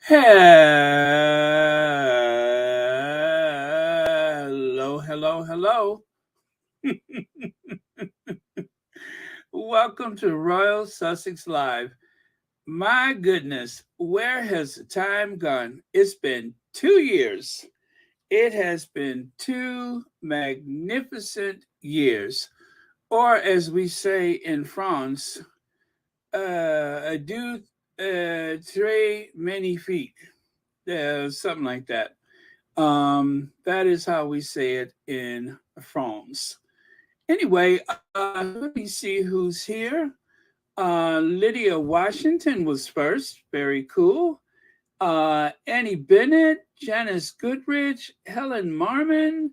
Hello, hello, hello. Welcome to Royal Sussex Live. My goodness, where has the time gone? It's been 2 years. It has been 2 magnificent years. Or as we say in France, deux, très magnifique. Something like that. That is how we say it in France. Anyway, let me see who's here. Lydia Washington was first. Very cool. Annie Bennett, Janice Goodrich, Helen Marmon,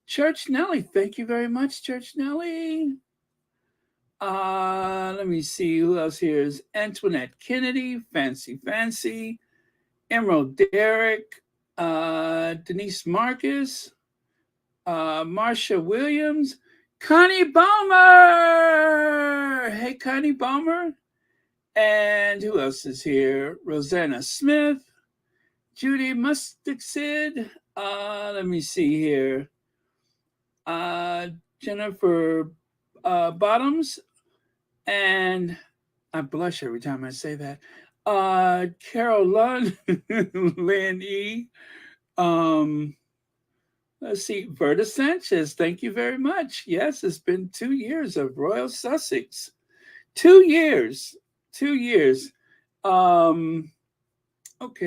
Church Nellie. Thank you very much, Church Nellie. Let me see who else here is Antoinette Kennedy, Fancy, Emerald Derrick, Denise Marcus, Marsha Williams, Connie Baumer. Hey, Connie Baumer. And who else is here? Rosanna Smith, Judy Mustixid. Let me see here. Jennifer Bottoms. And I blush every time I say that. Carol Lund, Lynn E. Let's see, Verta Sanchez, thank you very much. Yes, it's been 2 years of Royal Sussex. 2 years. 2 years. Okay,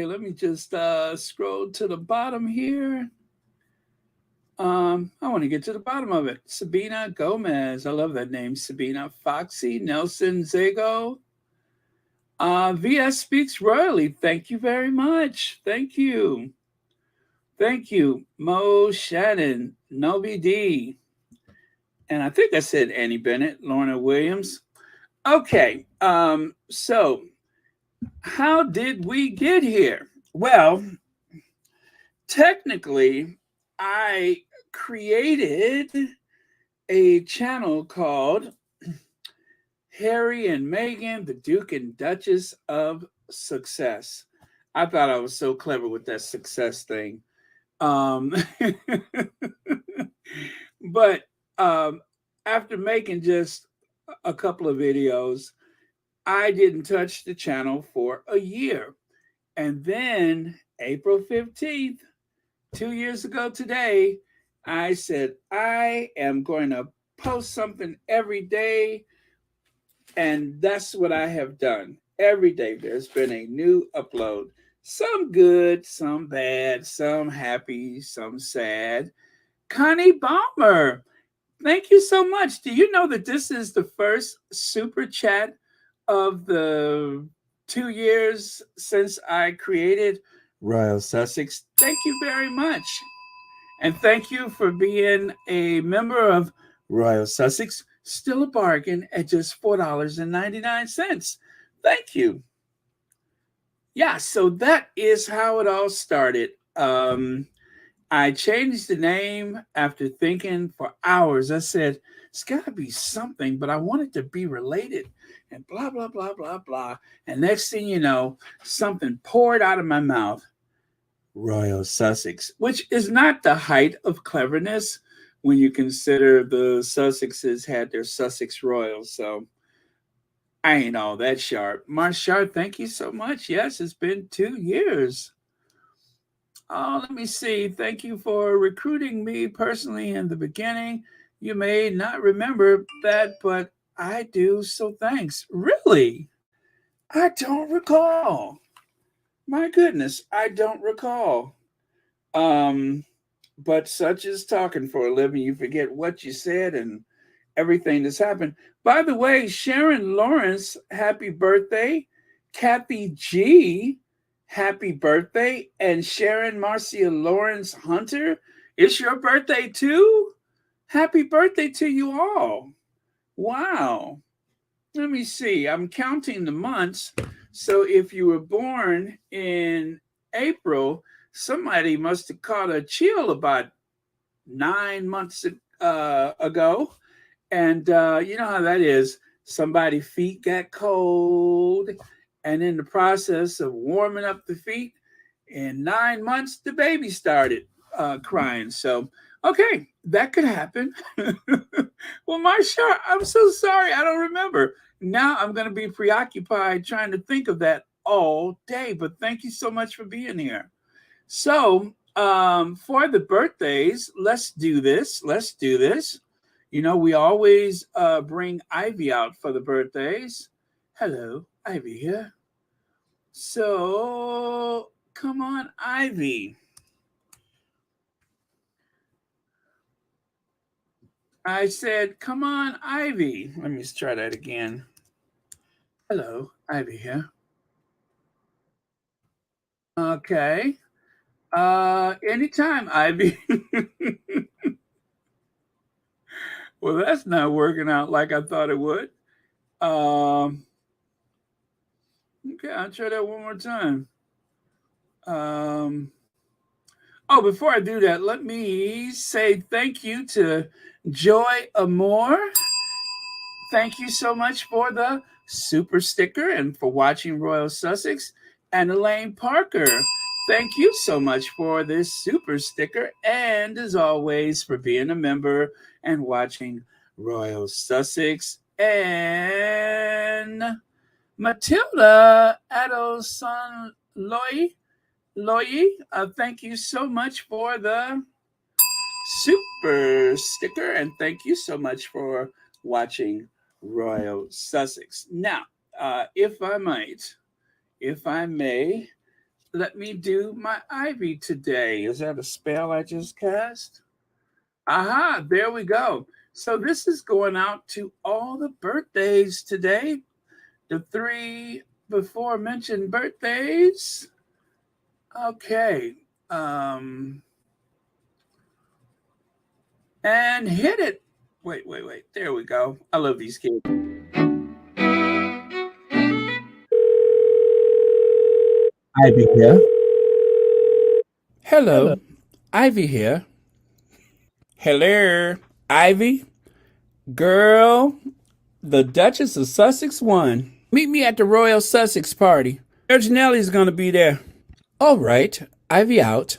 let me just scroll to the bottom here. I want to get to the bottom of it. Sabina Gomez. I love that name, Sabina. Foxy, Nelson Zago. VS Speaks Royally. Thank you very much. Thank you. Thank you, Mo Shannon, Novi D. And I think I said Annie Bennett, Lorna Williams. Okay, so how did we get here? Well, technically, I created a channel called Harry and Meghan, the Duke and Duchess of Success. I thought I was so clever with that success thing. But after making just a couple of videos, I didn't touch the channel for a year. And then April 15th, 2 years ago today, I said, I am going to post something every day. And that's what I have done. Every day there's been a new upload. Some good, some bad, some happy, some sad. Connie Balmer, thank you so much. Do you know that this is the first super chat of the 2 years since I created Royal Sussex? Thank you very much. And thank you for being a member of Royal Sussex. Still a bargain at just $4.99. Thank you. Yeah, so that is how it all started. I changed the name after thinking for hours. I said, it's got to be something, but I want it to be related and blah, blah, blah, blah, blah. And next thing you know, something poured out of my mouth. Royal Sussex, which is not the height of cleverness when you consider the Sussexes had their Sussex Royals. So I ain't all that sharp. Marshall, thank you so much. Yes, it's been 2 years. Oh, let me see. Thank you for recruiting me personally in the beginning. You may not remember that, but I do, so thanks. Really? I don't recall. My goodness, I don't recall. But such is talking for a living. You forget what you said and everything that's happened. By the way, Sharon Lawrence, happy birthday. Kathy G, happy birthday. And Sharon Marcia Lawrence Hunter, it's your birthday too? Happy birthday to you all. Wow. Let me see. I'm counting the months. So if you were born in April, somebody must have caught a chill about 9 months ago. And you know how that is. Somebody's feet got cold. And in the process of warming up the feet, In 9 months, the baby started crying. So, okay, that could happen. Well, Marsha, I'm so sorry. I don't remember. Now I'm going to be preoccupied trying to think of that all day. But thank you so much for being here. So, for the birthdays, let's do this. Let's do this. You know, we always bring Ivy out for the birthdays. Hello, Ivy here. So, come on, Ivy. I said, come on, Ivy. Let me try that again. Hello, Ivy here. Okay. Anytime, Ivy. Well, that's not working out like I thought it would. Um, okay, I'll try that one more time. Um, oh, before I do that, let me say thank you to Joy Amore. Thank you so much for the super sticker and for watching Royal Sussex. And Elaine Parker, thank you so much for this super sticker. And as always, for being a member and watching Royal Sussex. And Matilda Adelson Loy, thank you so much for the super sticker. And thank you so much for watching Royal Sussex. Now, if I may, let me do my Ivy today. Is that a spell I just cast? Aha, there we go. So this is going out to all the birthdays today. The three before mentioned birthdays. Okay. And hit it. Wait. There we go. I love these kids. Ivy here. Hello. Ivy here. Hello. Ivy. Girl, the Duchess of Sussex won. Meet me at the Royal Sussex party. Serge Nelly's gonna be there. All right. Ivy out.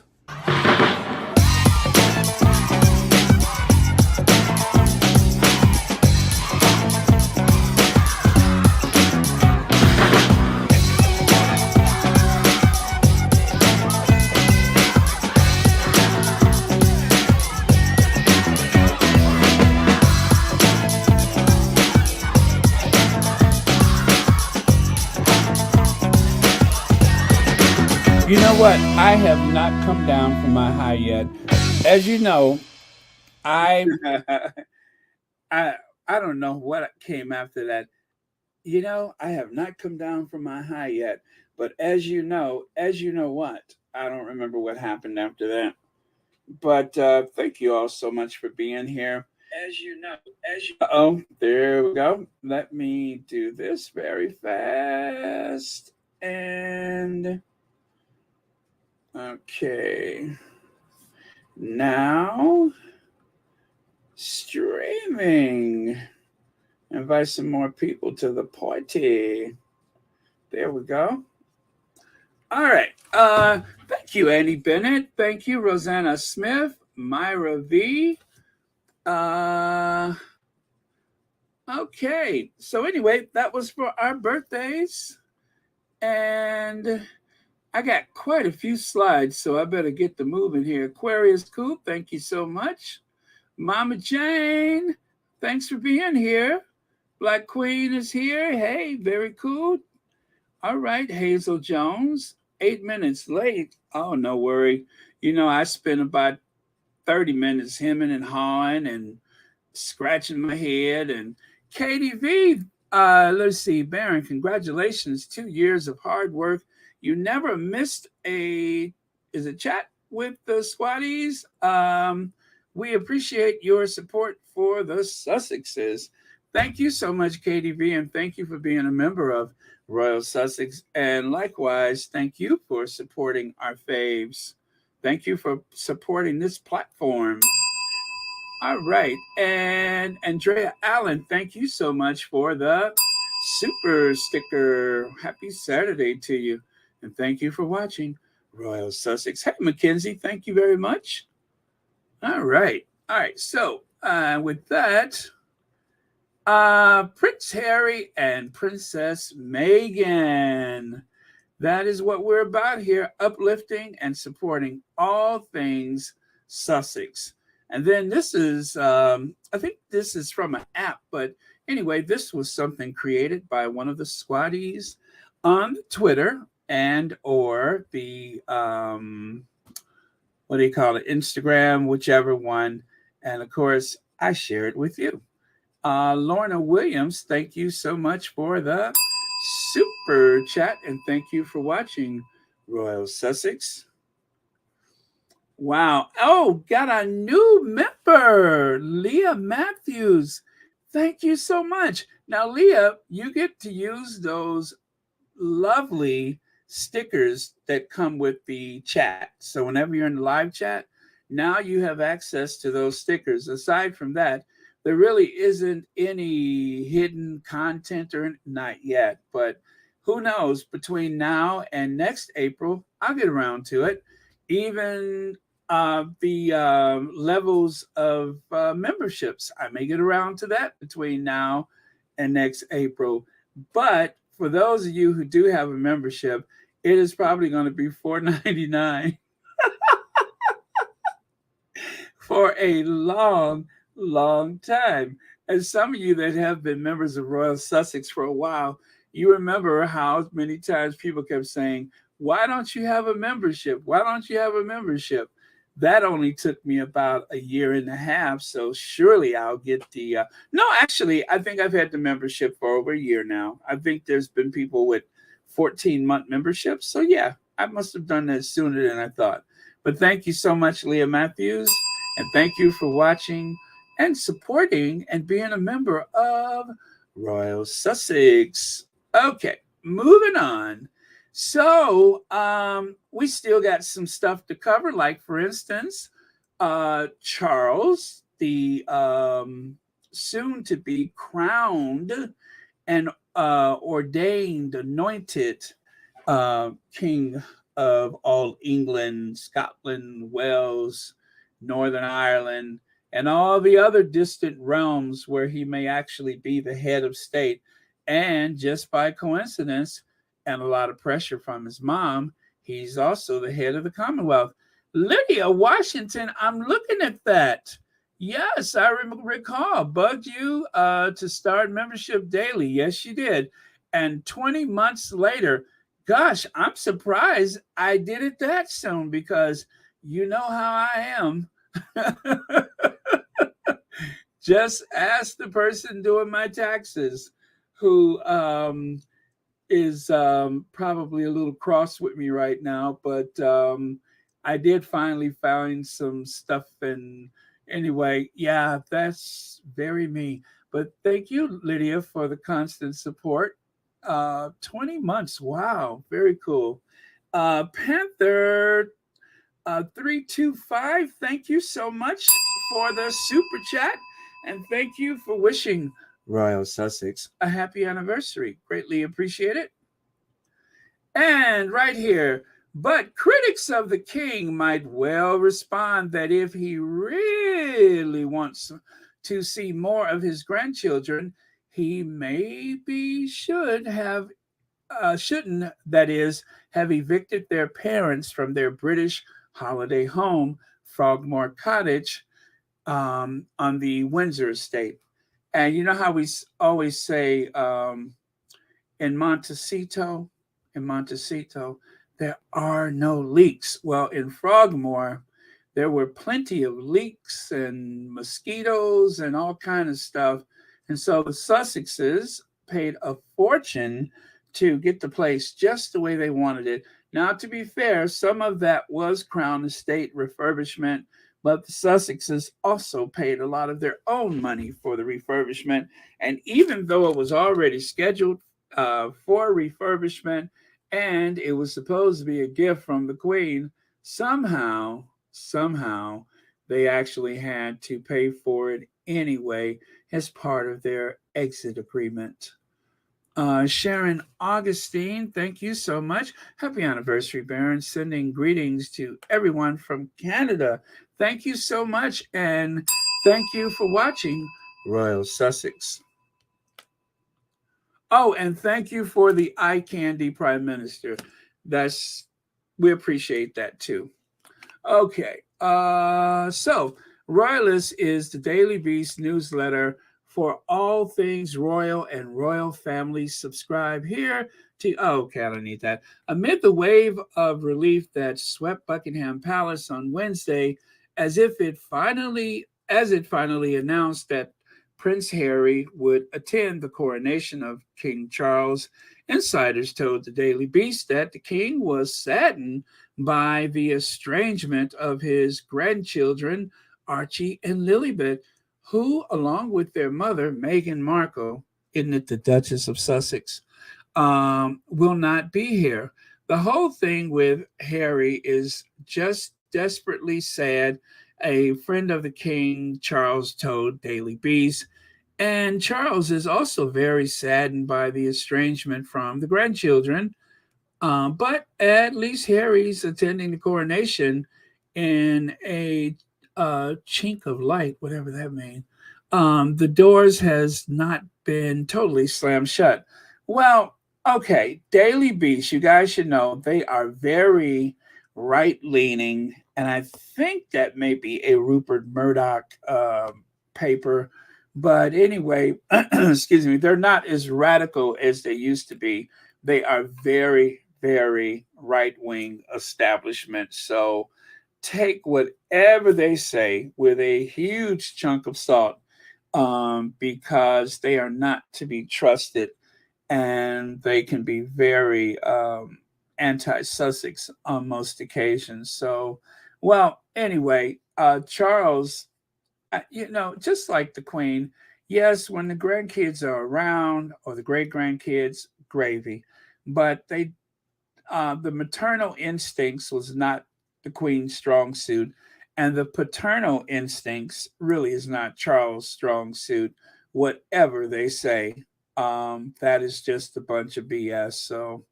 You know what? I have not come down from my high yet. As you know, I I I don't know what came after that. You know, I have not come down from my high yet. But as you know what? I don't remember what happened after that. But thank you all so much for being here. Oh, there we go. Let me do this very fast. And okay. Now, streaming. Invite some more people to the party. There we go. All right. Thank you, Annie Bennett. Thank you, Rosanna Smith, Myra V. Okay. So anyway, that was for our birthdays. And I got quite a few slides, so I better get the moving here. Aquarius Coop, thank you so much. Mama Jane, thanks for being here. Black Queen is here. Hey, very cool. All right, Hazel Jones, 8 minutes late. Oh, no worry. You know, I spent about 30 minutes hemming and hawing and scratching my head. And Katie V, let's see, Baron, congratulations. 2 years of hard work. You never missed is a chat with the Squatties. We appreciate your support for the Sussexes. Thank you so much, Katie V, and thank you for being a member of Royal Sussex. And likewise, thank you for supporting our faves. Thank you for supporting this platform. All right. And Andrea Allen, thank you so much for the super sticker. Happy Saturday to you. And thank you for watching Royal Sussex. Hey, Mackenzie, thank you very much. All right. All right. So, with that, Prince Harry and Princess Meghan. That is what we're about here, uplifting and supporting all things Sussex. And then this is, I think this is from an app, but anyway, this was something created by one of the squaddies on Twitter and or the, what do you call it, Instagram, whichever one. And of course, I share it with you. Lorna Williams, thank you so much for the super chat and thank you for watching Royal Sussex. Wow. Oh, got a new member, Leah Matthews. Thank you so much. Now, Leah, you get to use those lovely stickers that come with the chat. So whenever you're in the live chat, now you have access to those stickers. Aside from that, there really isn't any hidden content or not yet, but who knows, between now and next April, I'll get around to it. Even the levels of memberships, I may get around to that between now and next April. But for those of you who do have a membership, it is probably going to be $4.99 for a long time. And some of you that have been members of Royal Sussex for a while, you remember how many times people kept saying, why don't you have a membership? Why don't you have a membership? That only took me about a year and a half. So surely I'll get the. No, actually, I think I've had the membership for over a year now. I think there's been people with 14-month memberships. So yeah, I must have done that sooner than I thought. But thank you so much, Leah Matthews. And thank you for watching and supporting and being a member of Royal Sussex. Okay, moving on. So we still got some stuff to cover, like for instance, Charles, the soon to be crowned and ordained, anointed King of all England, Scotland, Wales, Northern Ireland, and all the other distant realms where he may actually be the head of state. And just by coincidence, and a lot of pressure from his mom, he's also the head of the Commonwealth. Lydia Washington, I'm looking at that. Yes, I recall. Bugged you to start membership daily. Yes, you did. And 20 months later, gosh, I'm surprised I did it that soon because you know how I am. Just ask the person doing my taxes who is probably a little cross with me right now, but I did finally find some stuff. And anyway, yeah, that's very me. But thank you, Lydia, for the constant support. 20 months. Wow, very cool. Panther 325, thank you so much for the super chat. And thank you for wishing Royal Sussex a happy anniversary. Greatly appreciate it. And right here, but critics of the king might well respond that if he really wants to see more of his grandchildren, he maybe shouldn't, that is, have evicted their parents from their British holiday home, Frogmore Cottage, on the Windsor estate. And you know how we always say in Montecito, there are no leaks. Well, in Frogmore, there were plenty of leaks and mosquitoes and all kind of stuff. And so the Sussexes paid a fortune to get the place just the way they wanted it. Now, to be fair, some of that was Crown Estate refurbishment, but the Sussexes also paid a lot of their own money for the refurbishment. And even though it was already scheduled for refurbishment and it was supposed to be a gift from the Queen, somehow, they actually had to pay for it anyway as part of their exit agreement. Sharon Augustine, thank you so much. Happy anniversary, Baron. Sending greetings to everyone from Canada. Thank you so much, and thank you for watching Royal Sussex. Oh, and thank you for the eye candy, Prime Minister. That's we appreciate that too. Okay. So Royalist is the Daily Beast newsletter for all things royal and royal families. Subscribe here to okay, I don't need that. Amid the wave of relief that swept Buckingham Palace on Wednesday, as it finally announced that Prince Harry would attend the coronation of King Charles, insiders told the Daily Beast that the king was saddened by the estrangement of his grandchildren, Archie and Lilibet, who, along with their mother, Meghan Markle, isn't it the Duchess of Sussex, will not be here. The whole thing with Harry is just desperately sad, a friend of the king, Charles, told Daily Beast. And Charles is also very saddened by the estrangement from the grandchildren, but at least Harry's attending the coronation in a chink of light, whatever that means. The doors has not been totally slammed shut. Well, okay, Daily Beast, you guys should know they are very right leaning, and I think that may be a Rupert Murdoch paper. But anyway, excuse me, they're not as radical as they used to be. They are very, very right wing establishment. So take whatever they say with a huge chunk of salt, because they are not to be trusted, and they can be very anti Sussex on most occasions. So, well, anyway, Charles, just like the Queen, yes, when the grandkids are around or the great grandkids, gravy. But the maternal instincts was not the Queen's strong suit, and the paternal instincts really is not Charles' strong suit. Whatever they say, that is just a bunch of BS. So,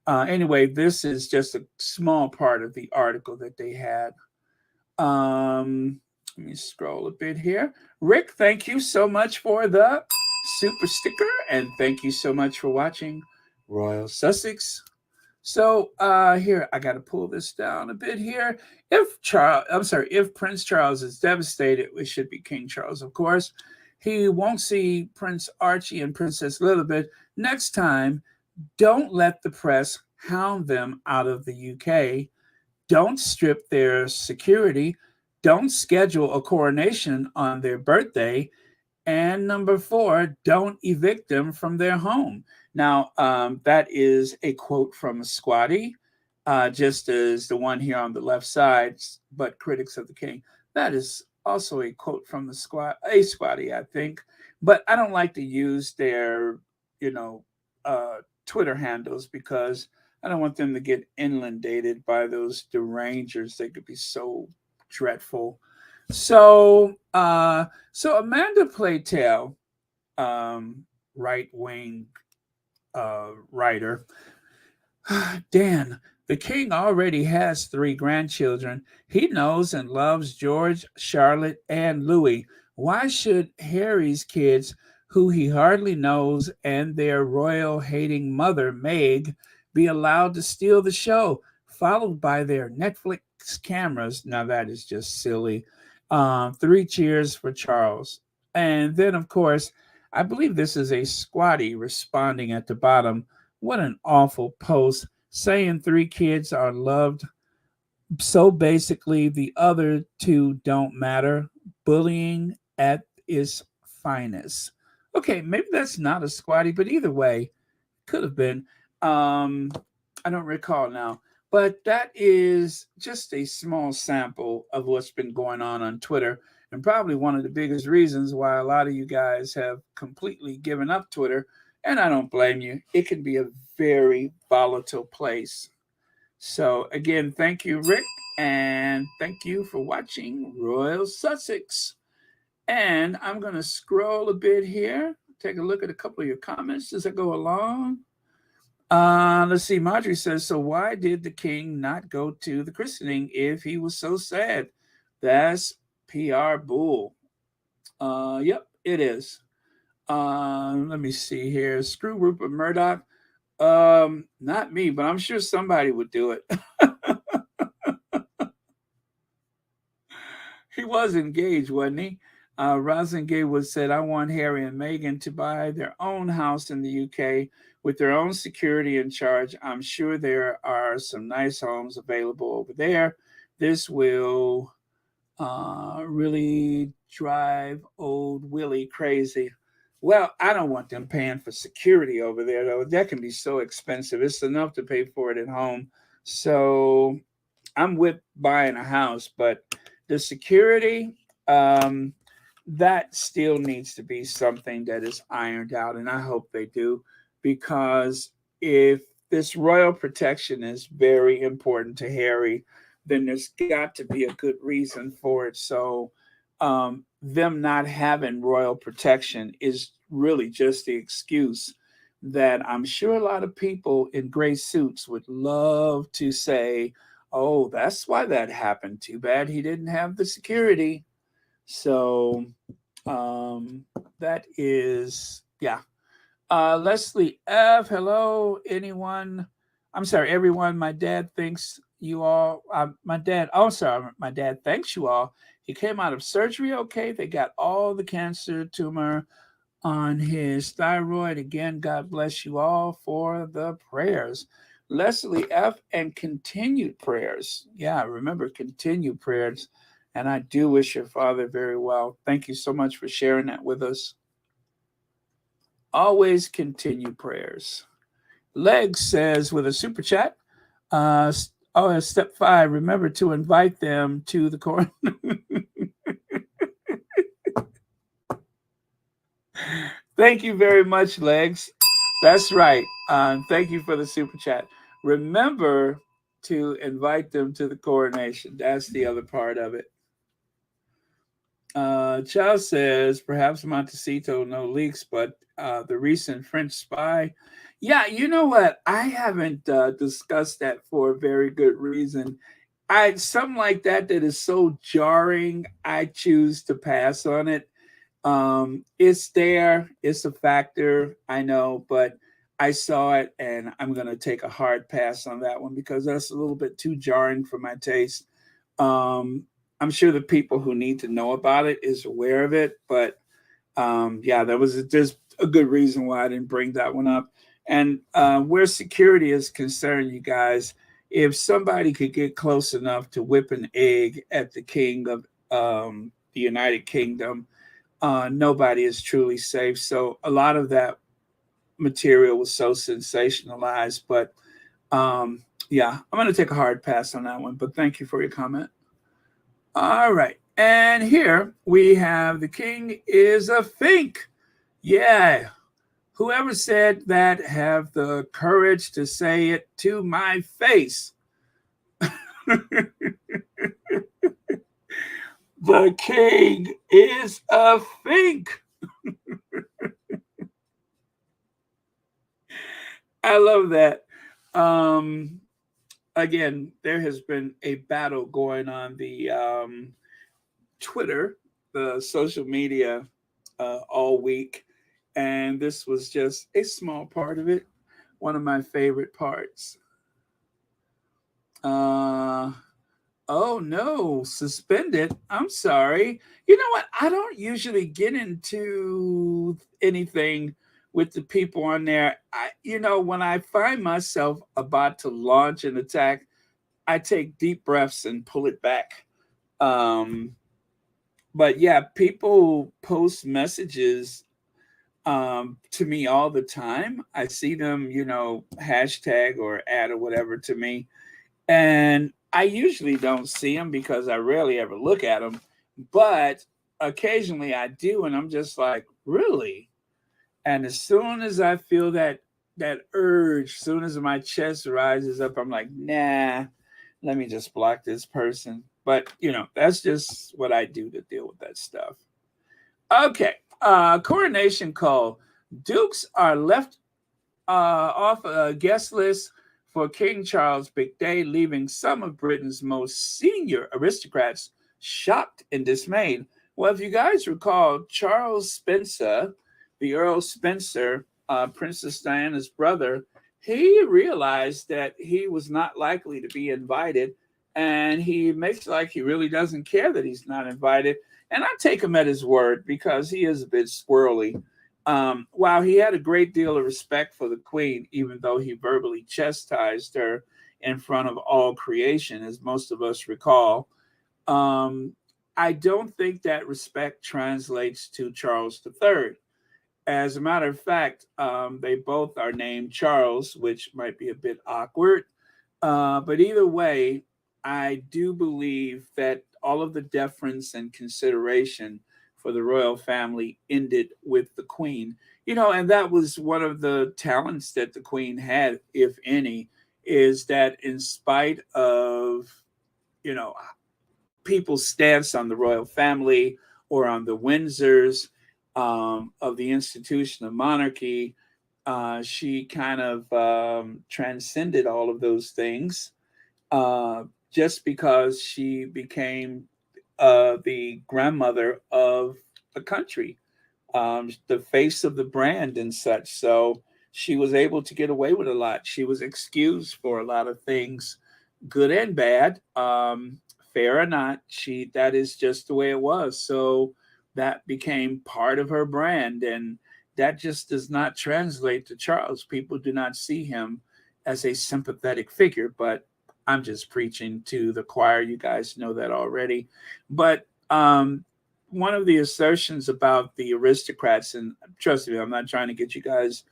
anyway, this is just a small part of the article that they had. Let me scroll a bit here. Rick, thank you so much for the super sticker, and thank you so much for watching Royal Sussex. So here I got to pull this down a bit here. If Prince Charles is devastated, it should be King Charles, of course. He won't see Prince Archie and Princess Lilibet next time. Don't let the press hound them out of the UK. Don't strip their security. Don't schedule a coronation on their birthday. And number four, don't evict them from their home. Now, that is a quote from a squatty, just as the one here on the left side, but critics of the king. That is also a quote from a squatty, I think. But I don't like to use their, you know, Twitter handles, because I don't want them to get inundated by those derangers. They could be so dreadful. So Amanda Playtell, right wing writer, Dan, the king already has three grandchildren. He knows and loves George, Charlotte, and Louis. Why should Harry's kids, who he hardly knows, and their royal hating mother, Meg, be allowed to steal the show, followed by their Netflix cameras? Now, that is just silly. Three cheers for Charles. And then, of course, I believe this is a squatty responding at the bottom. What an awful post, saying three kids are loved. So basically, the other two don't matter. Bullying at its finest. Okay, maybe that's not a squatty, but either way, could have been. Um, I don't recall now. But that is just a small sample of what's been going on Twitter, and probably one of the biggest reasons why a lot of you guys have completely given up Twitter. And I don't blame you. It can be a very volatile place. So, again, thank you, Rick, and thank you for watching Royal Sussex. And I'm going to scroll a bit here. take a look at a couple of your comments as I go along. Let's see. Marjorie says, so why did the king not go to the christening if he was so sad? That's PR bull. Yep, it is. Let me see here. Screw Rupert Murdoch. Not me, but I'm sure somebody would do it. He was engaged, wasn't he? Rosengate was said, I want Harry and Meghan to buy their own house in the UK with their own security in charge. I'm sure there are some nice homes available over there. This will really drive old Willie crazy. Well, I don't want them paying for security over there, though. That can be so expensive. It's enough to pay for it at home. So I'm with buying a house, but the security, that still needs to be something that is ironed out. And I hope they do, because if this royal protection is very important to Harry, then there's got to be a good reason for it. So them not having royal protection is really just the excuse that I'm sure a lot of people in gray suits would love to say, oh, that's why that happened. Too bad he didn't have the security. So that is, yeah. Leslie F. Hello, anyone. I'm sorry, everyone. My dad thinks you all. My dad. Oh, sorry. My dad thanks you all. He came out of surgery okay. They got all the cancer tumor on his thyroid. Again, God bless you all for the prayers. Leslie F. and continued prayers. Yeah, remember continued prayers. And I do wish your father very well. Thank you so much for sharing that with us. Always continue prayers. Legs says with a super chat, step 5, remember to invite them to the court. Thank you very much, Legs. That's right. Thank you for the super chat. Remember to invite them to the coronation. That's the other part of it. Chow says, perhaps Montecito, no leaks, but the recent French spy. Yeah, you know what? I haven't discussed that for a very good reason. Something like that is so jarring, I choose to pass on it. It's there, it's a factor, I know, but I saw it and I'm going to take a hard pass on that one because that's a little bit too jarring for my taste. I'm sure the people who need to know about it is aware of it, but yeah, there's a good reason why I didn't bring that one up. And where security is concerned, you guys, if somebody could get close enough to whip an egg at the king of the United Kingdom, nobody is truly safe. So a lot of that material was so sensationalized, but yeah, I'm going to take a hard pass on that one, but thank you for your comment. All right. And here we have the king is a fink. Yeah. Whoever said that have the courage to say it to my face. The king is a fink. I love that. Again, there has been a battle going on the Twitter, the social media, all week. And this was just a small part of it. One of my favorite parts. Oh no, suspended. I'm sorry. You know what? I don't usually get into anything with the people on there. When I find myself about to launch an attack, I take deep breaths and pull it back. But yeah, people post messages to me all the time. I see them, hashtag or add or whatever to me. And I usually don't see them because I rarely ever look at them. But occasionally I do. And I'm just like, really? And as soon as I feel that urge, as soon as my chest rises up, I'm like, nah, let me just block this person. But, that's just what I do to deal with that stuff. Okay. Coronation call. Dukes are left off a guest list for King Charles' big day, leaving some of Britain's most senior aristocrats shocked and dismayed. Well, if you guys recall, Charles Spencer, the Earl Spencer, Princess Diana's brother, he realized that he was not likely to be invited, and he makes it like he really doesn't care that he's not invited. And I take him at his word because he is a bit squirrely. While he had a great deal of respect for the queen, even though he verbally chastised her in front of all creation, as most of us recall, um, I don't think that respect translates to Charles III. As a matter of fact, they both are named Charles, which might be a bit awkward. But either way, I do believe that all of the deference and consideration for the royal family ended with the queen. And that was one of the talents that the queen had, if any, is that in spite of, you know, people's stance on the royal family or on the Windsors of the institution of monarchy, she kind of transcended all of those things just because she became the grandmother of the country, the face of the brand and such. So she was able to get away with a lot. She was excused for a lot of things, good and bad, fair or not. That is just the way it was. So that became part of her brand, and that just does not translate to Charles. People do not see him as a sympathetic figure, but I'm just preaching to the choir. You guys know that already. But one of the assertions about the aristocrats, and trust me, I'm not trying to get you guys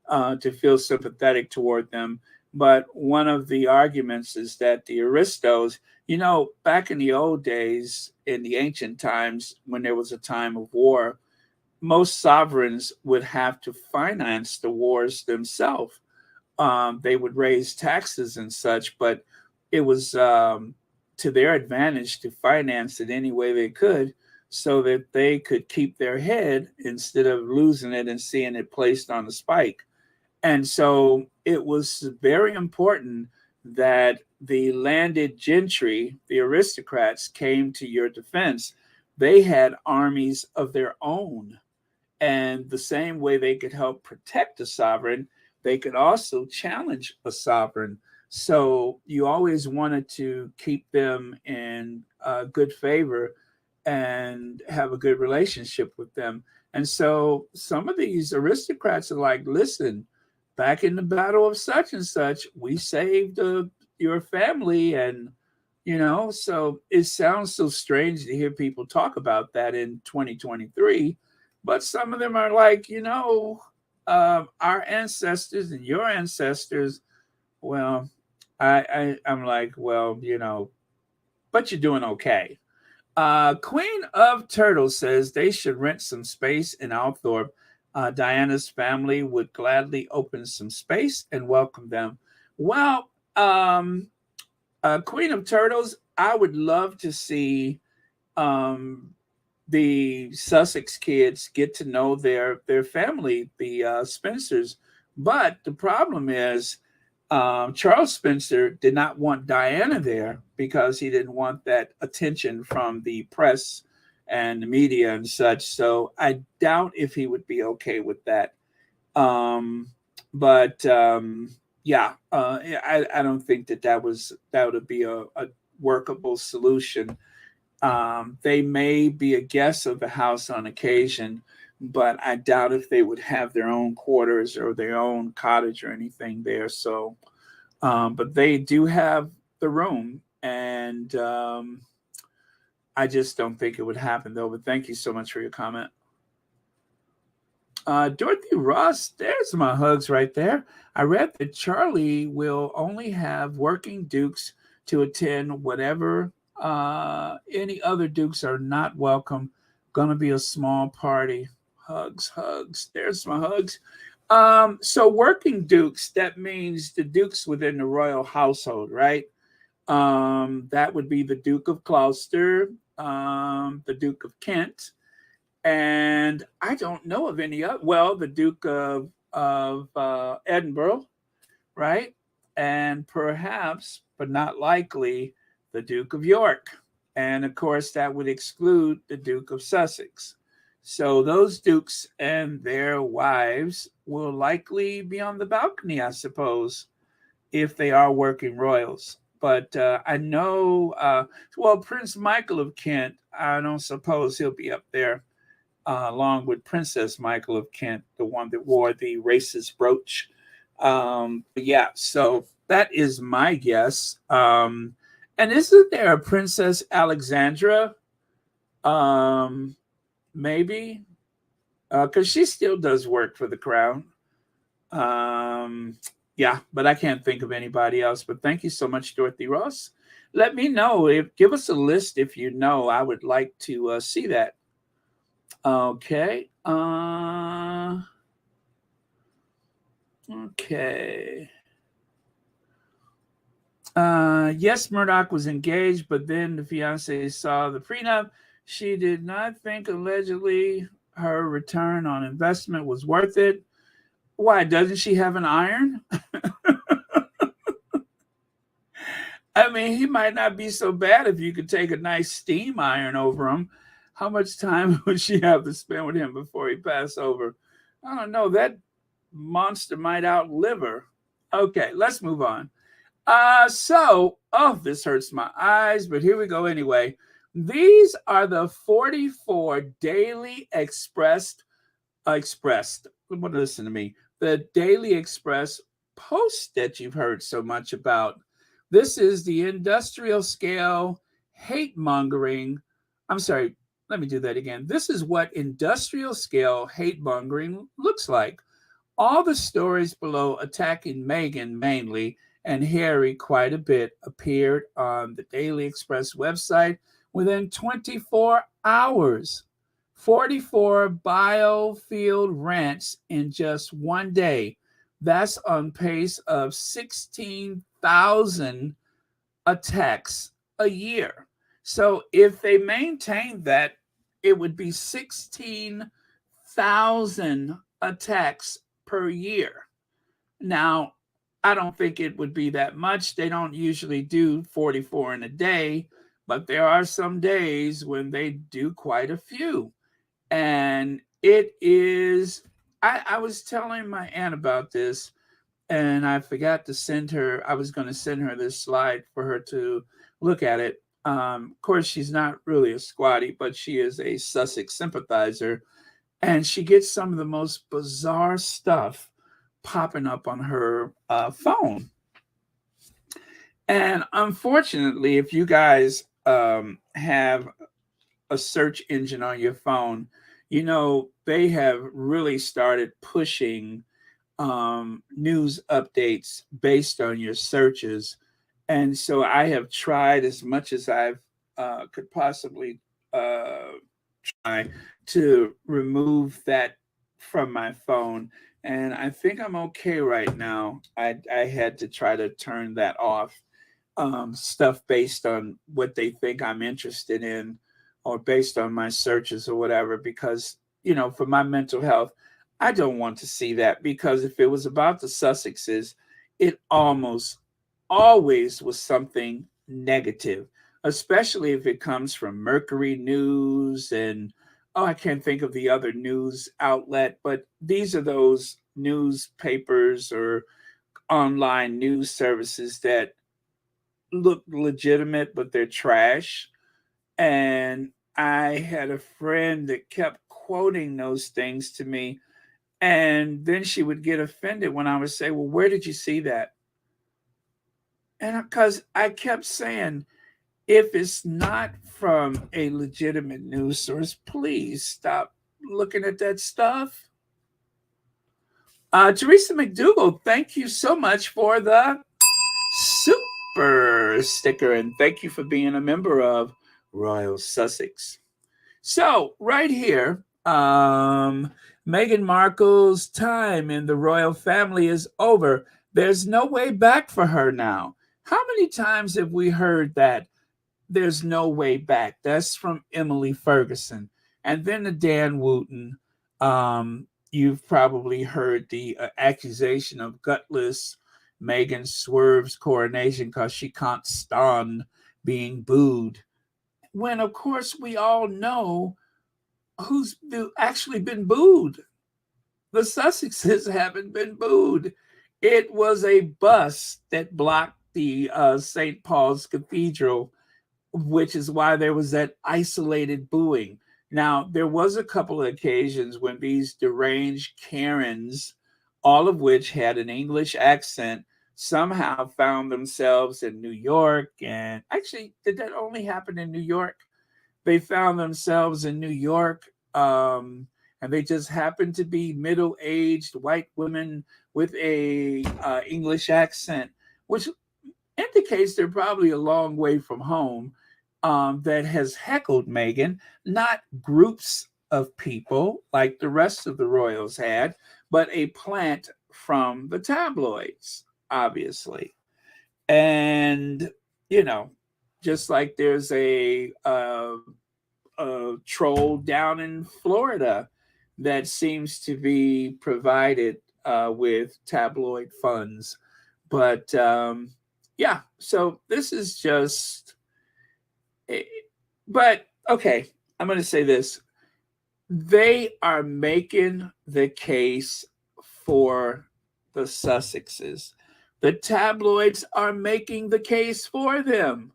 to feel sympathetic toward them, but one of the arguments is that the aristos, back in the old days, in the ancient times, when there was a time of war, most sovereigns would have to finance the wars themselves. They would raise taxes and such, but it was to their advantage to finance it any way they could so that they could keep their head instead of losing it and seeing it placed on the spike. And so it was very important that the landed gentry, the aristocrats, came to your defense. They had armies of their own. And the same way they could help protect a sovereign, they could also challenge a sovereign. So you always wanted to keep them in good favor and have a good relationship with them. And so some of these aristocrats are like, listen, back in the battle of such and such, we saved your family. And, so it sounds so strange to hear people talk about that in 2023. But some of them are like, our ancestors and your ancestors. Well, I'm like, well, but you're doing okay. Queen of Turtles says they should rent some space in Althorpe. Diana's family would gladly open some space and welcome them. Well, Queen of Turtles, I would love to see the Sussex kids get to know their family, the Spencers. But the problem is, Charles Spencer did not want Diana there because he didn't want that attention from the press and the media and such. So I doubt if he would be okay with that. But yeah, I don't think that would be a workable solution. They may be a guest of the house on occasion, but I doubt if they would have their own quarters or their own cottage or anything there. So, but they do have the room, and I just don't think it would happen though. But thank you so much for your comment. Dorothy Ross, there's my hugs right there. I read that Charlie will only have working dukes to attend whatever any other dukes are not welcome. Gonna be a small party. Hugs, hugs. There's my hugs. So working dukes, that means the dukes within the royal household, right? That would be the Duke of Gloucester, the Duke of Kent, And I don't know of any other. Well, the Duke of Edinburgh, right? And perhaps, but not likely, the Duke of York. And of course, that would exclude the Duke of Sussex. So those dukes and their wives will likely be on the balcony, I suppose, if they are working royals. But I know, well, Prince Michael of Kent, I don't suppose he'll be up there along with Princess Michael of Kent, the one that wore the racist brooch. But yeah, so that is my guess. And isn't there a Princess Alexandra? Um, Maybe because she still does work for the crown. Um, yeah, but I can't think of anybody else. But thank you so much, Dorothy Ross. Let me know if give us a list if you know. I would like to see that. Okay. Okay. Yes, Murdoch was engaged, but then the fiance saw the prenup. She did not think allegedly her return on investment was worth it. Why doesn't she have an iron? I mean, he might not be so bad if you could take a nice steam iron over him. How much time would she have to spend with him before he passed over? I don't know. That monster might outlive her. Okay, let's move on. Oh, this hurts my eyes, but here we go anyway. These are the 44 daily expressed. Listen to me. The Daily Express post that you've heard so much about. This is the industrial scale hate mongering. I'm sorry, let me do that again. This is what industrial scale hate mongering looks like. All the stories below attacking Meghan mainly and Harry quite a bit appeared on the Daily Express website within 24 hours. 44 biofield rants in just one day. That's on pace of 16,000 attacks a year. So if they maintain that, it would be 16,000 attacks per year. Now, I don't think it would be that much. They don't usually do 44 in a day, but there are some days when they do quite a few. And it is, I was telling my aunt about this and I forgot to send her, I was going to send her this slide for her to look at it. Of course, she's not really a squatty, but she is a Sussex sympathizer. And she gets some of the most bizarre stuff popping up on her phone. And unfortunately, if you guys have a search engine on your phone, you know, they have really started pushing news updates based on your searches. And so I have tried as much as I could possibly uh, try to remove that from my phone. And I think I'm okay right now. I had to try to turn that off. Stuff based on what they think I'm interested in or based on my searches or whatever, because, you know, for my mental health, I don't want to see that because if it was about the Sussexes, it almost always was something negative, especially if it comes from Mercury News and, oh, I can't think of the other news outlet, but these are those newspapers or online news services that look legitimate, but they're trash. And I had a friend that kept quoting those things to me. And then she would get offended when I would say, well, where did you see that? And because I kept saying, if it's not from a legitimate news source, please stop looking at that stuff. Teresa McDougall, thank you so much for the super sticker. And thank you for being a member of Royal Sussex. So, right here, Meghan Markle's time in the royal family is over. There's no way back for her now. How many times have we heard that there's no way back? That's from Emily Ferguson. And then the Dan Wooten. You've probably heard the accusation of gutless Megan swerves Coronation because she can't stand being booed. When, of course, we all know who's actually been booed. The Sussexes haven't been booed. It was a bus that blocked the St. Paul's Cathedral, which is why there was that isolated booing. Now, there was a couple of occasions when these deranged Karens, all of which had an English accent, somehow found themselves in New York. And actually, did that only happen in New York? They found themselves in New York, and they just happened to be middle-aged white women with a English accent, which indicates they're probably a long way from home, that has heckled Meghan, not groups of people like the rest of the royals had, but a plant from the tabloids, obviously. And, you know, just like there's a troll down in Florida that seems to be provided with tabloid funds. But yeah, so this is just, eh, but okay, I'm going to say this. They are making the case for the Sussexes. The tabloids are making the case for them.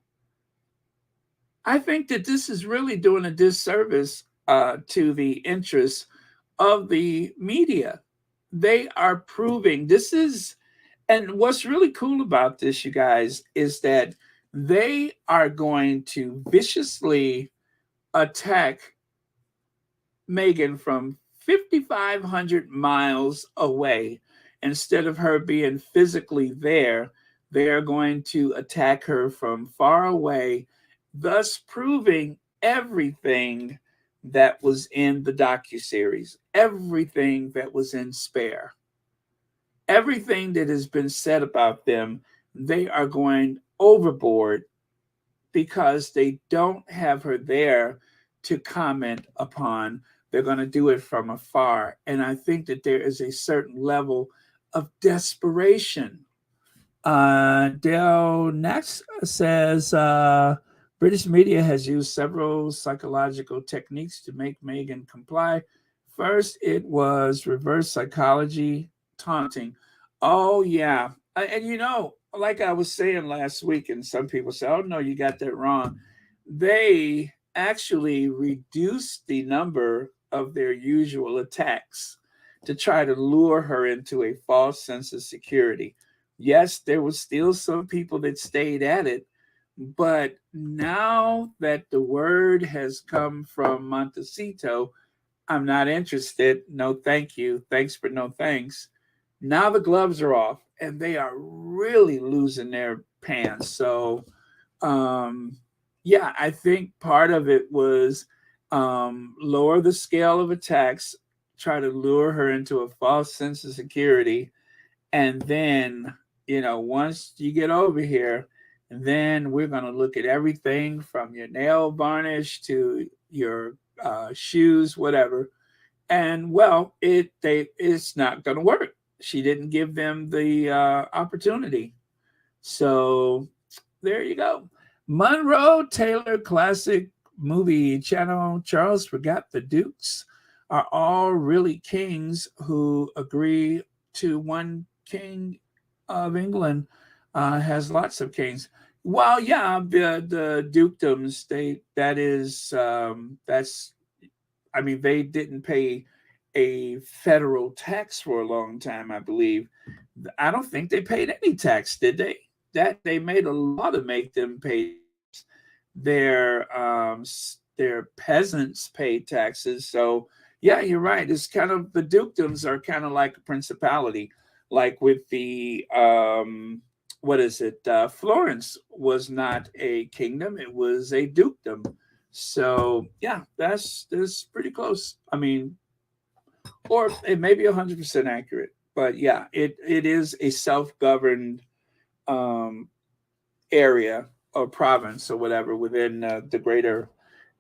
I think that this is really doing a disservice to the interests of the media. They are proving this is, and what's really cool about this, you guys, is that they are going to viciously attack Meghan from 5,500 miles away. Instead of her being physically there, they are going to attack her from far away, thus proving everything that was in the docuseries, everything that was in Spare, everything that has been said about them. They are going overboard because they don't have her there to comment upon. They're going to do it from afar. And I think that there is a certain level of desperation. Dale next says British media has used several psychological techniques to make Meghan comply. First, it was reverse psychology taunting. Oh, yeah. And like I was saying last week, and some people say, oh, no, you got that wrong. They actually reduced the number of their usual attacks to try to lure her into a false sense of security. Yes, there was still some people that stayed at it, but now that the word has come from Montecito, I'm not interested. No, thank you. Thanks, but no thanks. Now the gloves are off and they are really losing their pants. So, um, yeah, I think part of it was lower the scale of attacks, try to lure her into a false sense of security. And then, once you get over here, then we're going to look at everything from your nail varnish to your shoes, whatever. And well, it's not going to work. She didn't give them the opportunity. So there you go. Monroe Taylor Classic Movie Channel. Charles Forgot the Dukes are all really kings who agree to one king of England. Has lots of kings. Well, yeah, the dukedoms. That's, I mean, they didn't pay a federal tax for a long time, I believe. I don't think they paid any tax, did they? That they made a law to make them pay tax. Their peasants paid taxes. So yeah, you're right. It's kind of, the dukedoms are kind of like a principality, like with the what is it? Florence was not a kingdom; it was a dukedom. So yeah, that's pretty close. I mean, or it may be 100% accurate, but yeah, it is a self-governed um, area or province or whatever within the greater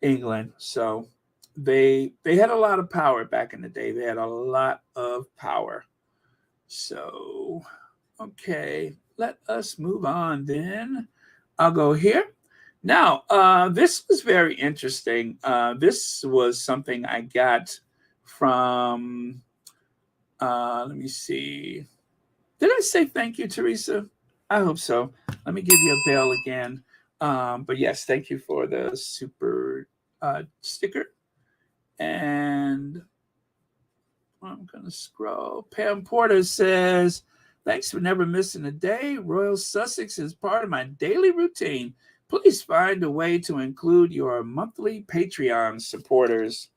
England. So they had a lot of power back in the day. They had a lot of power. So, okay, let us move on then. I'll go here. Now, this was very interesting. This was something I got from, let me see. Did I say thank you, Teresa? I hope so. Let me give you a bell again. But yes, thank you for the super sticker. And I'm going to scroll. Pam Porter says, thanks for never missing a day. Royal Sussex is part of my daily routine. Please find a way to include your monthly Patreon supporters.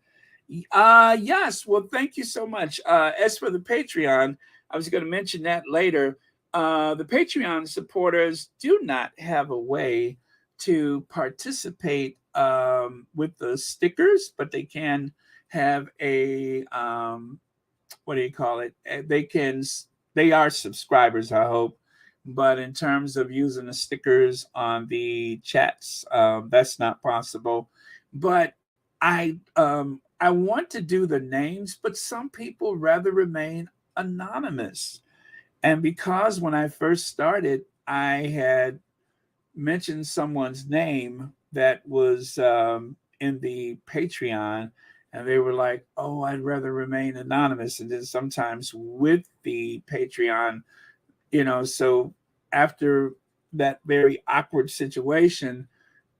Yes. Well, thank you so much. As for the Patreon, I was going to mention that later. The Patreon supporters do not have a way to participate with the stickers, but they can have a what do you call it? They are subscribers, I hope. But in terms of using the stickers on the chats, that's not possible. But I want to do the names, but some people rather remain anonymous. And because when I first started, I had mentioned someone's name that was in the Patreon, and they were like, "Oh, I'd rather remain anonymous." And then sometimes with the Patreon, so after that very awkward situation,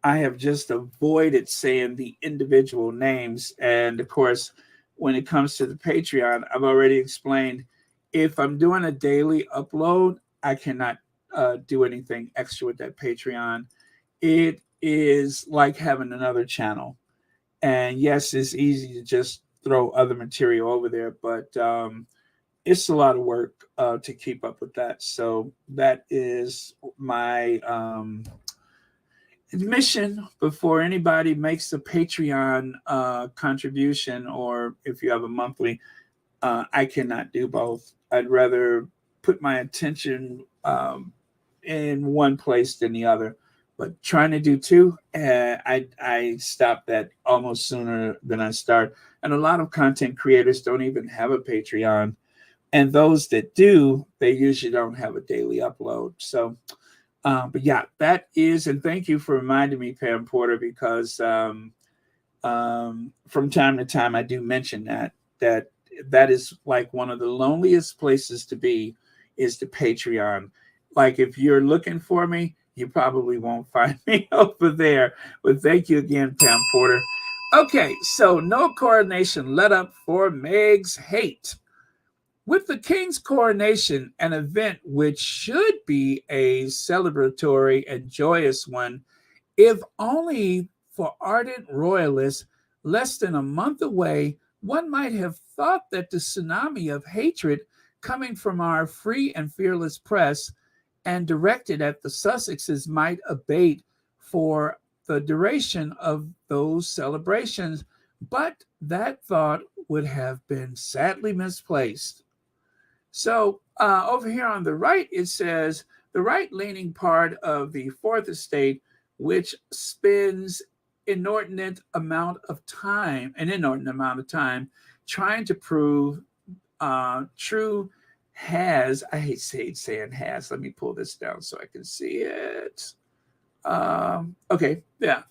I have just avoided saying the individual names. And of course, when it comes to the Patreon, I've already explained if I'm doing a daily upload, I cannot do anything extra with that Patreon. It is like having another channel. And yes, it's easy to just throw other material over there, but it's a lot of work to keep up with that. So that is my admission before anybody makes a Patreon contribution, or if you have a monthly. I cannot do both. I'd rather put my attention in one place than the other. But trying to do two, I stop that almost sooner than I start. And a lot of content creators don't even have a Patreon. And those that do, they usually don't have a daily upload. So, but yeah, that is, and thank you for reminding me, Pam Porter, because from time to time I do mention that is like one of the loneliest places to be is the Patreon. Like if you're looking for me, you probably won't find me over there. But thank you again, Pam Porter. Okay, so no coronation let up for Meg's hate. With the king's coronation, an event which should be a celebratory and joyous one, if only for ardent royalists, less than a month away, one might have thought that the tsunami of hatred coming from our free and fearless press and directed at the Sussexes might abate for the duration of those celebrations, but that thought would have been sadly misplaced. So over here on the right, it says the right-leaning part of the Fourth Estate, which spends an inordinate amount of time trying to prove true has, I hate saying has, let me pull this down so I can see it. Okay, yeah.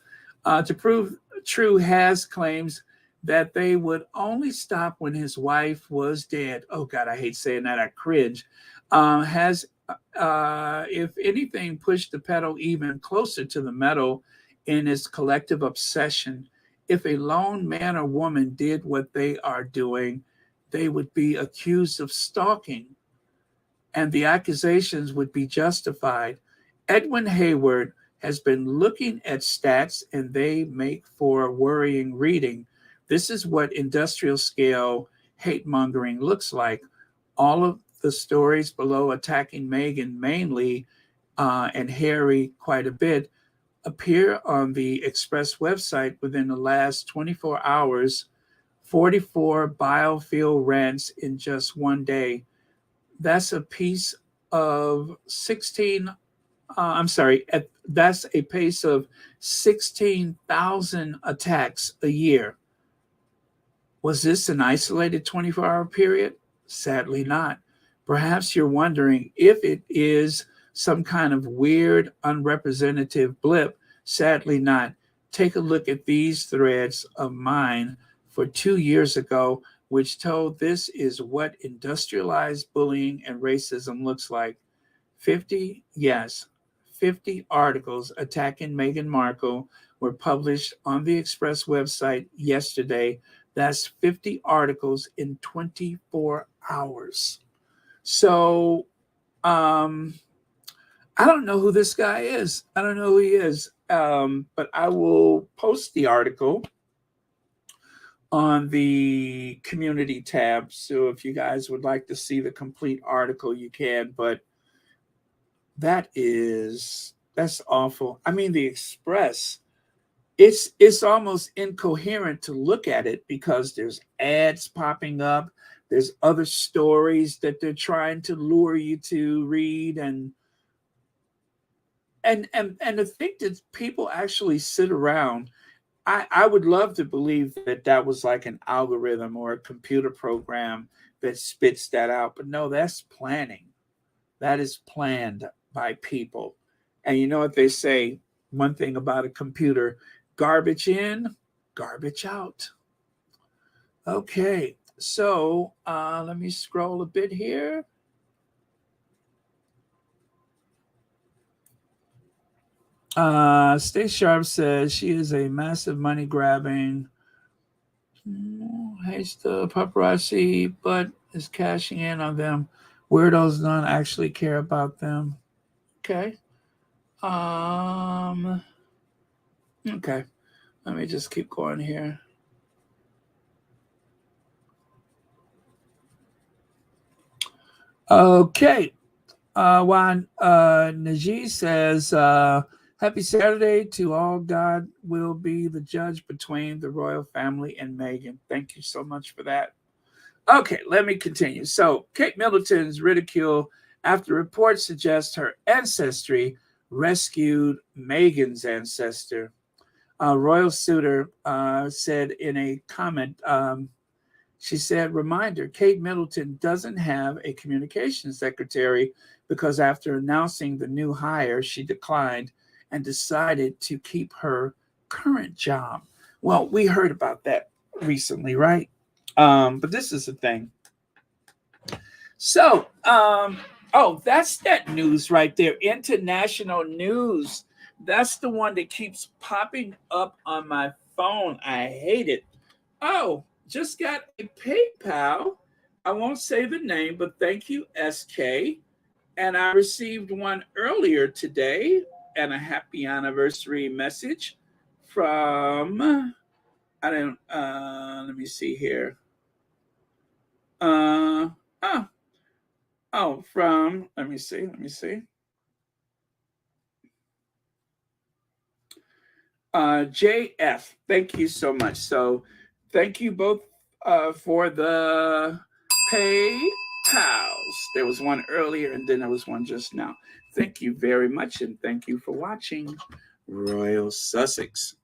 To prove true has claims that they would only stop when his wife was dead. Oh God, I hate saying that. I cringe. Has, if anything, pushed the pedal even closer to the metal in its collective obsession. If a lone man or woman did what they are doing, they would be accused of stalking, and the accusations would be justified. Edwin Hayward has been looking at stats, and they make for worrying reading. This is what industrial scale hate mongering looks like. All of the stories below attacking Meghan mainly and Harry quite a bit appear on the Express website within the last 24 hours. 44 biofuel rants in just one day. That's a piece of 16. That's a pace of 16,000 attacks a year. Was this an isolated 24-hour period? Sadly not. Perhaps you're wondering if it is some kind of weird, unrepresentative blip. Sadly not. Take a look at these threads of mine for 2 years ago, which told this is what industrialized bullying and racism looks like. 50, yes, 50 articles attacking Meghan Markle were published on the Express website yesterday. That's 50 articles in 24 hours. So, I don't know who this guy is. I don't know who he is. But I will post the article on the community tab. So if you guys would like to see the complete article, you can. But that's awful. I mean, the Express, it's almost incoherent to look at it because there's ads popping up. There's other stories that they're trying to lure you to read, and to think that people actually sit around. I would love to believe that that was like an algorithm or a computer program that spits that out, but no, that's planning. That is planned by people. And you know what they say? One thing about a computer: garbage in, garbage out. Okay, so let me scroll a bit here. Stay Sharp says she is a massive money grabbing, hates the paparazzi, but is cashing in on them. Weirdos don't actually care about them. Okay. Um. Okay. Let me just keep going here. Okay. Juan Najee says, happy Saturday to all. God will be the judge between the royal family and Meghan. Thank you so much for that. Okay, let me continue. So, Kate Middleton's ridicule after reports suggest her ancestry rescued Meghan's ancestor. Royal Suitor said in a comment, she said, reminder, Kate Middleton doesn't have a communications secretary because after announcing the new hire, she declined and decided to keep her current job. Well, we heard about that recently, right? But this is the thing. So, oh, that's that news right there. International news. That's the one that keeps popping up on my phone. I hate it. Oh, just got a PayPal. I won't say the name, but thank you, SK. And I received one earlier today and a happy anniversary message from, I don't, let me see here. Uh, oh, from, let me see. JF, thank you so much. So thank you both for the PayPals. There was one earlier and then there was one just now. Thank you very much, and thank you for watching Royal Sussex.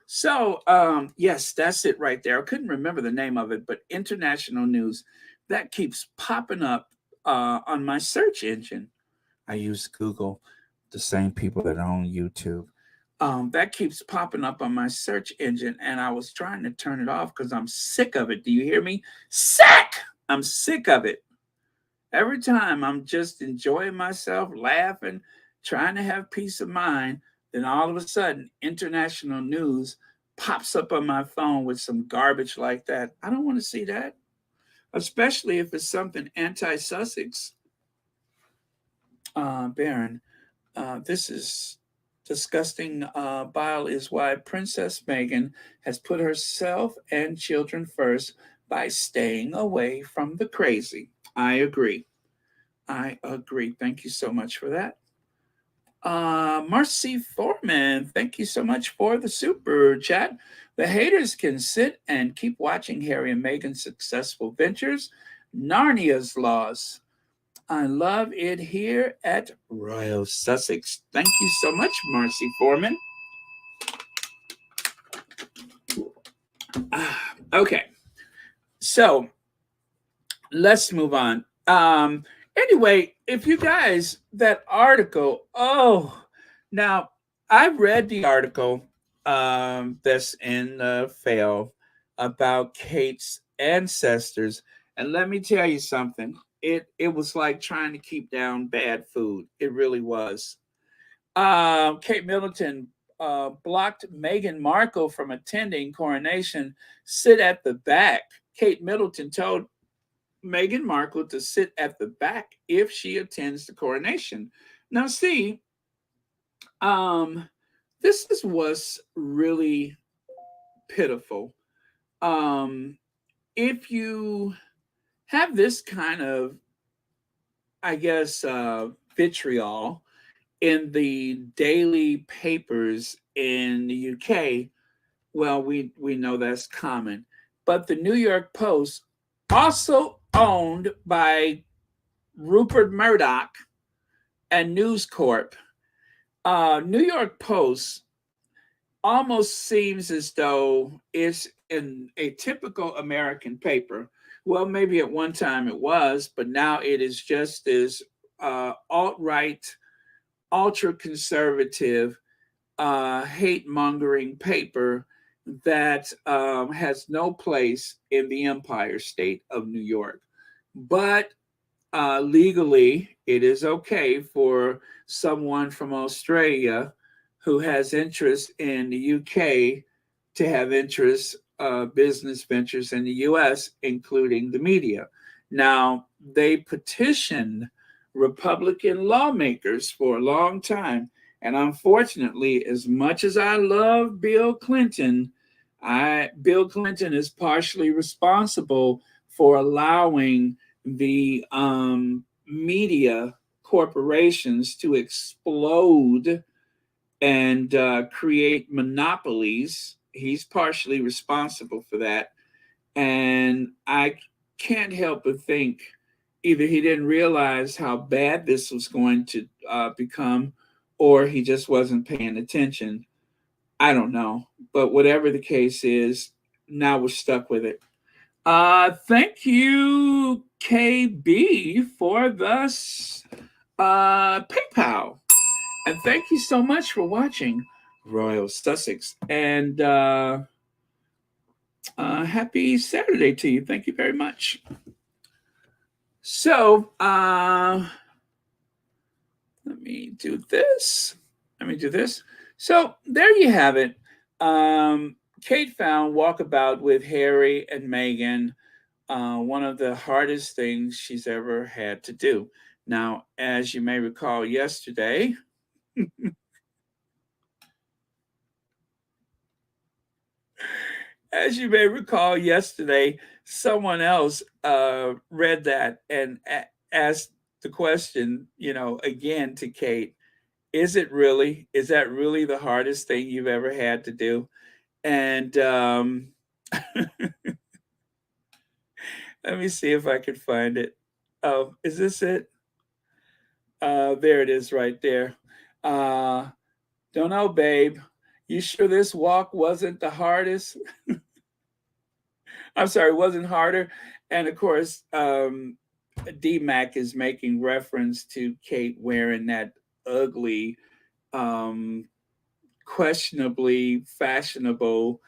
So, yes, that's it right there. I couldn't remember the name of it, but international news that keeps popping up on my search engine. I use Google, the same people that own YouTube. That keeps popping up on my search engine, and I was trying to turn it off because I'm sick of it. Do you hear me? Sick! I'm sick of it. Every time I'm just enjoying myself, laughing, trying to have peace of mind, then all of a sudden, international news pops up on my phone with some garbage like that. I don't want to see that, especially if it's something anti-Sussex. Baron, this is disgusting. Bile is why Princess Meghan has put herself and children first by staying away from the crazy. I agree. I agree. Thank you so much for that. Marcy Foreman, thank you so much for the super chat. The haters can sit and keep watching Harry and Meghan's successful ventures. Narnia's Laws. I love it here at Royal Sussex. Thank you so much, Marcy Foreman. Okay. So let's move on. Anyway, if you guys, that article, now I've read the article that's in Fail about Kate's ancestors, and let me tell you something. It was like trying to keep down bad food. It really was. Kate Middleton blocked Meghan Markle from attending Coronation. Sit at the back. Kate Middleton told Meghan Markle to sit at the back if she attends the coronation. Now, see, um, this is what's really pitiful. Um, if you have this kind of, I guess, vitriol in the daily papers in the UK, well, we know that's common. But the New York Post, also owned by Rupert Murdoch and News Corp, New York Post almost seems as though it's in a typical American paper. Well, maybe at one time it was, but now it is just this alt right, ultra conservative, hate mongering paper that has no place in the Empire State of New York. But legally, it is okay for someone from Australia who has interest in the UK to have interest, business ventures in the US, including the media. Now, they petitioned Republican lawmakers for a long time. And unfortunately, as much as I love Bill Clinton, Bill Clinton is partially responsible for allowing the media corporations to explode and create monopolies. He's partially responsible for that. And I can't help but think either he didn't realize how bad this was going to become, or he just wasn't paying attention. I don't know. But whatever the case is, now we're stuck with it. Thank you, KB, for the PayPal. And thank you so much for watching Royal Sussex. And happy Saturday to you. Thank you very much. So, let me do this. So, there you have it. Kate found Walkabout with Harry and Meghan one of the hardest things she's ever had to do. Now, as you may recall yesterday, someone else read that and asked the question, again to Kate, is it really? Is that really the hardest thing you've ever had to do? And let me see if I can find it. Oh, is this it? There it is right there. Don't know, babe. You sure this walk wasn't the hardest? I'm sorry, wasn't harder. And of course, DMAC is making reference to Kate wearing that ugly, questionably fashionable.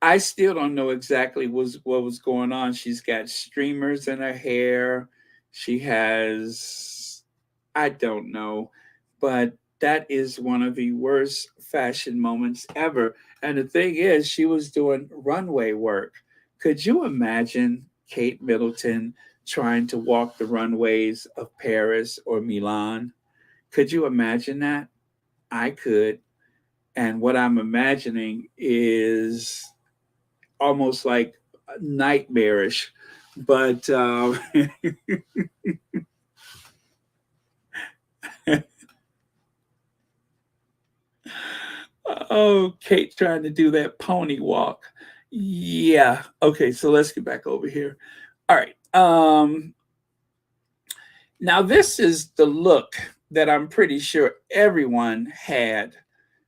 I still don't know exactly what was going on. She's got streamers in her hair. She has, I don't know, but that is one of the worst fashion moments ever. And the thing is, she was doing runway work. Could you imagine Kate Middleton trying to walk the runways of Paris or Milan? Could you imagine that? I could. And what I'm imagining is almost like nightmarish. But oh, Kate trying to do that pony walk. Yeah. Okay, so let's get back over here. All right. Now this is the look that I'm pretty sure everyone had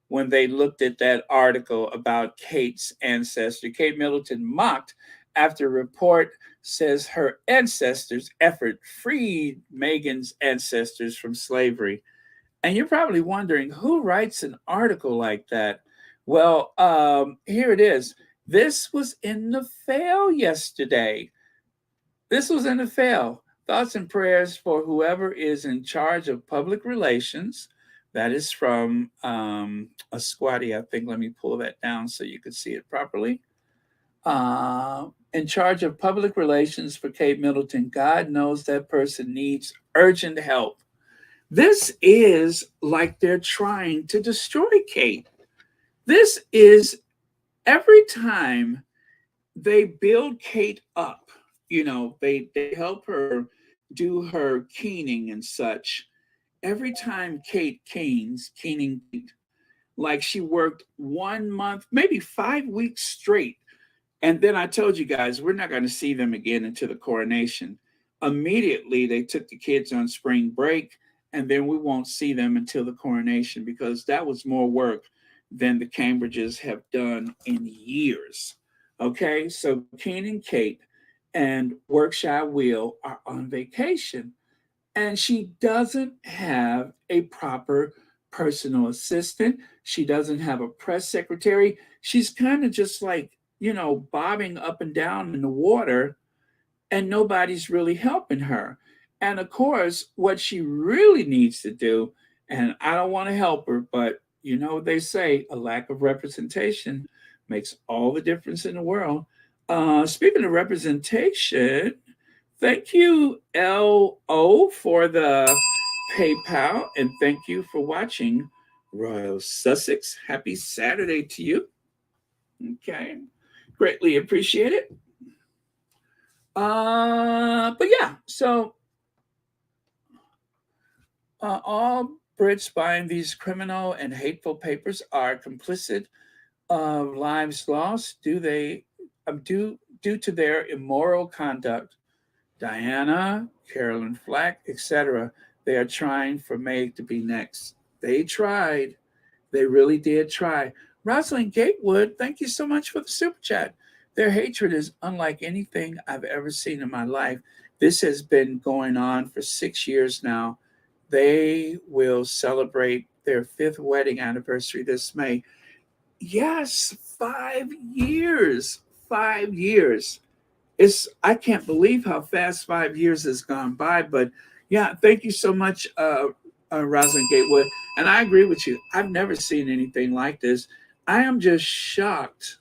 when they looked at that article about Kate's ancestry. Kate Middleton mocked after a report says her ancestors' effort freed Megan's ancestors from slavery. And you're probably wondering who writes an article like that? Well, here it is. This was in the Fail yesterday. This was in the Fail. Thoughts and prayers for whoever is in charge of public relations. That is from a squatty, I think. Let me pull that down so you can see it properly. In charge of public relations for Kate Middleton. God knows that person needs urgent help. This is like they're trying to destroy Kate. This is every time they build Kate up, they help her do her keening and such. Every time Kate keening, like she worked 1 month, maybe 5 weeks straight. And then I told you guys, we're not going to see them again until the coronation. Immediately, they took the kids on spring break, and then we won't see them until the coronation because that was more work than the Cambridges have done in years. Okay, so Keen and Kate and Workshire Will are on vacation, and she doesn't have a proper personal assistant. She doesn't have a press secretary. She's kind of just like, bobbing up and down in the water, and nobody's really helping her. And of course, what she really needs to do, and I don't want to help her, but what they say, a lack of representation makes all the difference in the world. Speaking of representation, thank you, LO, for the PayPal, and thank you for watching Royal Sussex. Happy Saturday to you. Okay, greatly appreciate it. But yeah, so all Brits buying these criminal and hateful papers are complicit of lives lost due to their immoral conduct. Diana, Carolyn Flack, etc. They are trying for Meg to be next. They tried. They really did try. Rosalind Gatewood, thank you so much for the super chat. Their hatred is unlike anything I've ever seen in my life. This has been going on for 6 years now. They will celebrate their 5th wedding anniversary this May. Yes, 5 years. 5 years. I can't believe how fast 5 years has gone by. But yeah, thank you so much, Rosalind Gatewood. And I agree with you. I've never seen anything like this. I am just shocked.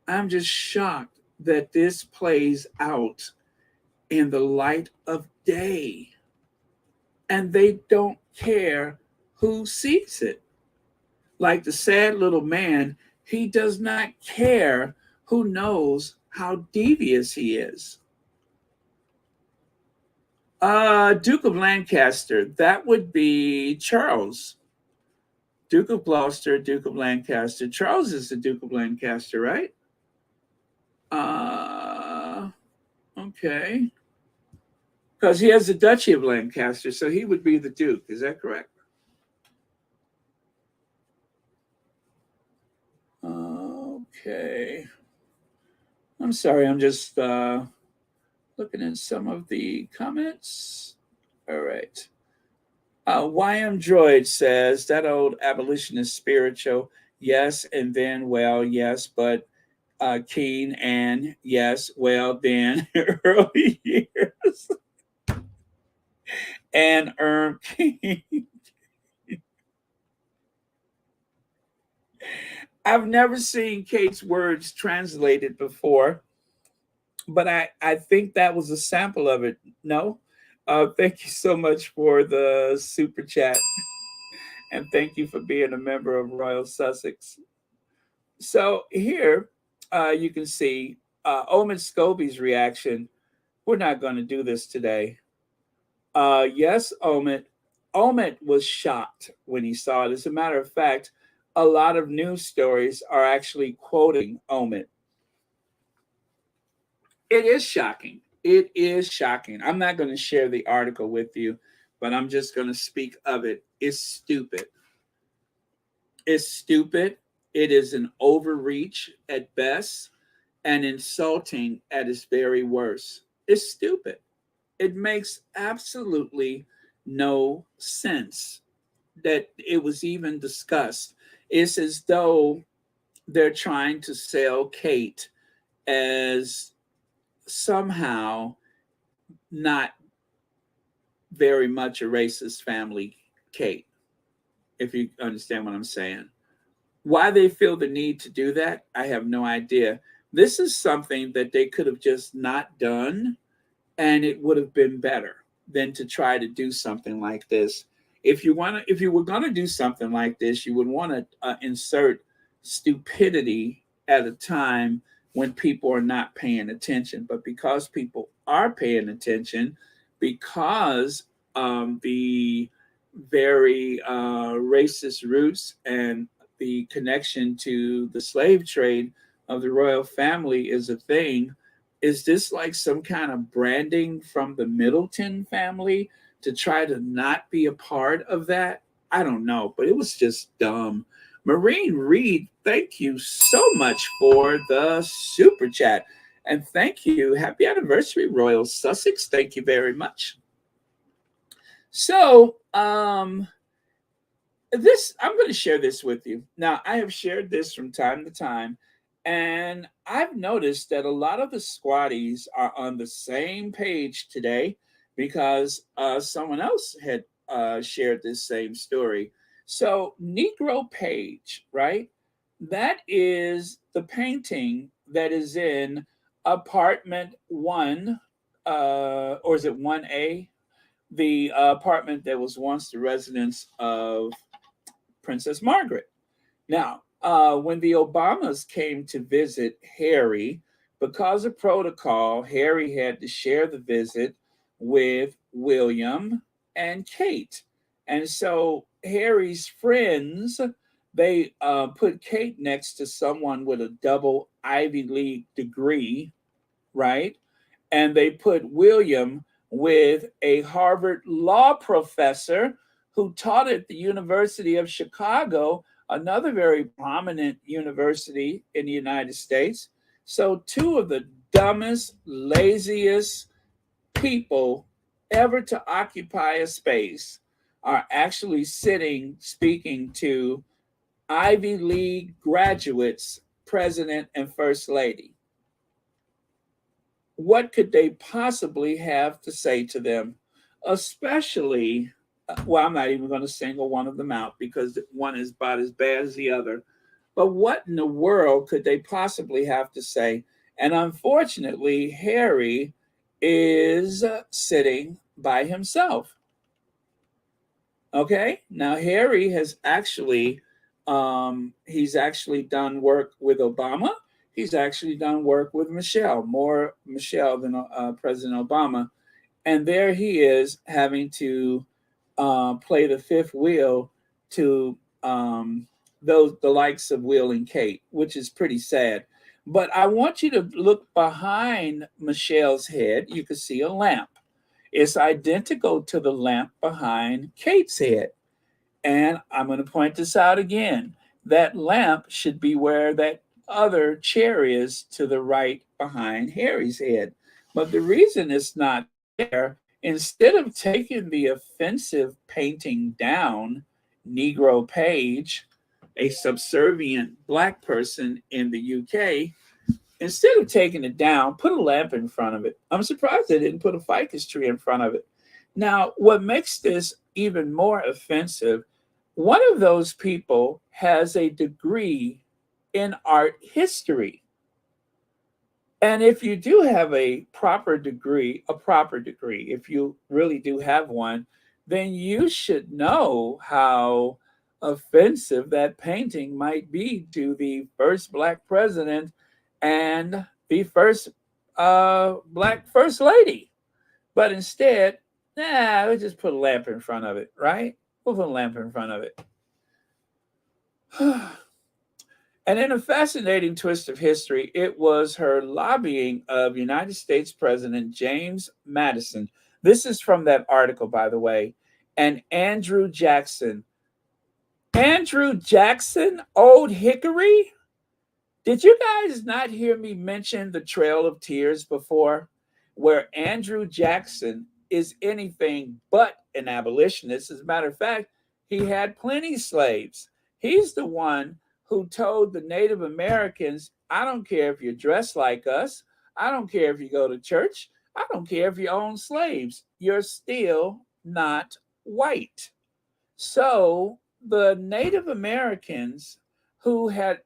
I'm just shocked that this plays out in the light of day. And they don't care who sees it. Like the sad little man, he does not care who knows how devious he is. Duke of Lancaster, that would be Charles. Duke of Gloucester, Duke of Lancaster. Charles is the Duke of Lancaster, right? Okay. Because he has the Duchy of Lancaster, so he would be the Duke. Is that correct? Okay. I'm sorry, I'm just looking at some of the comments. All right. YM Droid says, that old abolitionist spiritual, yes, and then, well, yes, but Keen and yes, well, then early years. And Keen. I've never seen Kate's words translated before, but I think that was a sample of it. No? Thank you so much for the super chat. And thank you for being a member of Royal Sussex. So here you can see Omid Scobie's reaction. We're not going to do this today. Yes, Omid. Omid was shocked when he saw it. As a matter of fact, a lot of news stories are actually quoting Omid. It is shocking. It is shocking. I'm not going to share the article with you, but I'm just going to speak of it. It's stupid. It's stupid. It is an overreach at best. and insulting at its very worst. It's stupid. It makes absolutely no sense that it was even discussed. It's as though they're trying to sell Kate as somehow not very much a racist family, Kate, if you understand what I'm saying. Why they feel the need to do that, I have no idea. This is something that they could have just not done, and it would have been better than to try to do something like this. If you were going to do something like this, you would want to insert stupidity at a time when people are not paying attention. But because people are paying attention, because the very racist roots and the connection to the slave trade of the royal family is a thing. Is this like some kind of branding from the Middleton family to try to not be a part of that? I don't know, but it was just dumb. Maureen Reed, thank you so much for the super chat. And thank you. Happy anniversary, Royal Sussex. Thank you very much. So, this I'm going to share this with you. Now, I have shared this from time to time, and I've noticed that a lot of the squatties are on the same page today because someone else had shared this same story. So, Negro Page, right? That is the painting that is in apartment one, or is it 1A? The apartment that was once the residence of Princess Margaret. Now, when the Obamas came to visit Harry, because of protocol, Harry had to share the visit with William and Kate. And so Harry's friends, they put Kate next to someone with a double Ivy League degree, right? And they put William with a Harvard law professor who taught at the University of Chicago, another very prominent university in the United States. So, two of the dumbest, laziest people ever to occupy a space are actually sitting speaking to Ivy League graduates, president and first lady. What could they possibly have to say to them? Especially, well, I'm not even going to single one of them out because one is about as bad as the other. But what in the world could they possibly have to say? And unfortunately, Harry is sitting by himself. Okay, now Harry has actually he's actually done work with Obama. He's actually done work with Michelle, more Michelle than President Obama. And there he is having to play the fifth wheel to the likes of Will and Kate, which is pretty sad. But I want you to look behind Michelle's head. You can see a lamp. It's identical to the lamp behind Kate's head. And I'm going to point this out again. That lamp should be where that other chair is to the right behind Harry's head. But the reason it's not there, instead of taking the offensive painting down, Negro Page, a subservient black person in the UK, instead of taking it down, put a lamp in front of it. I'm surprised they didn't put a ficus tree in front of it. Now, what makes this even more offensive, one of those people has a degree in art history. And if you do have a proper degree, if you really do have one, then you should know how offensive that painting might be to the first black president and the first black first lady. But instead, we just put a lamp in front of it, right? We'll put a lamp in front of it. And in a fascinating twist of history, it was her lobbying of United States President James Madison. This is from that article, by the way. And Andrew Jackson. Andrew Jackson, Old Hickory? Did you guys not hear me mention the Trail of Tears before, where Andrew Jackson is anything but an abolitionist? As a matter of fact, he had plenty slaves. He's the one who told the Native Americans, I don't care if you're dressed like us, I don't care if you go to church, I don't care if you own slaves, you're still not white. So the Native Americans who had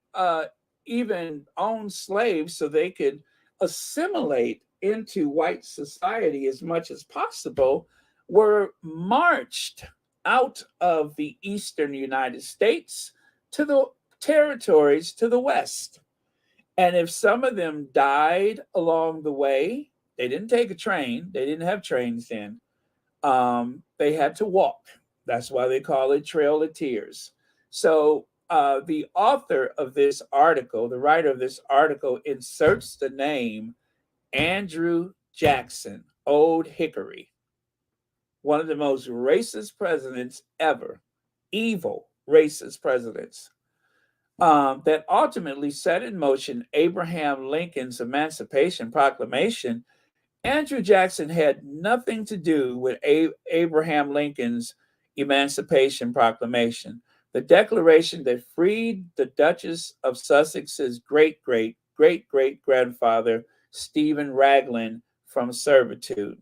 even owned slaves so they could assimilate into white society as much as possible were marched out of the eastern United States to the territories to the west. And if some of them died along the way, they didn't take a train, they didn't have trains then, they had to walk. That's why they call it Trail of Tears. So the author of this article, the writer of this article, inserts the name Andrew Jackson, Old Hickory, one of the most racist presidents ever, evil racist presidents, that ultimately set in motion Abraham Lincoln's Emancipation Proclamation. Andrew Jackson had nothing to do with Abraham Lincoln's Emancipation Proclamation, the declaration that freed the Duchess of Sussex's great great great great grandfather, Stephen Raglan, from servitude.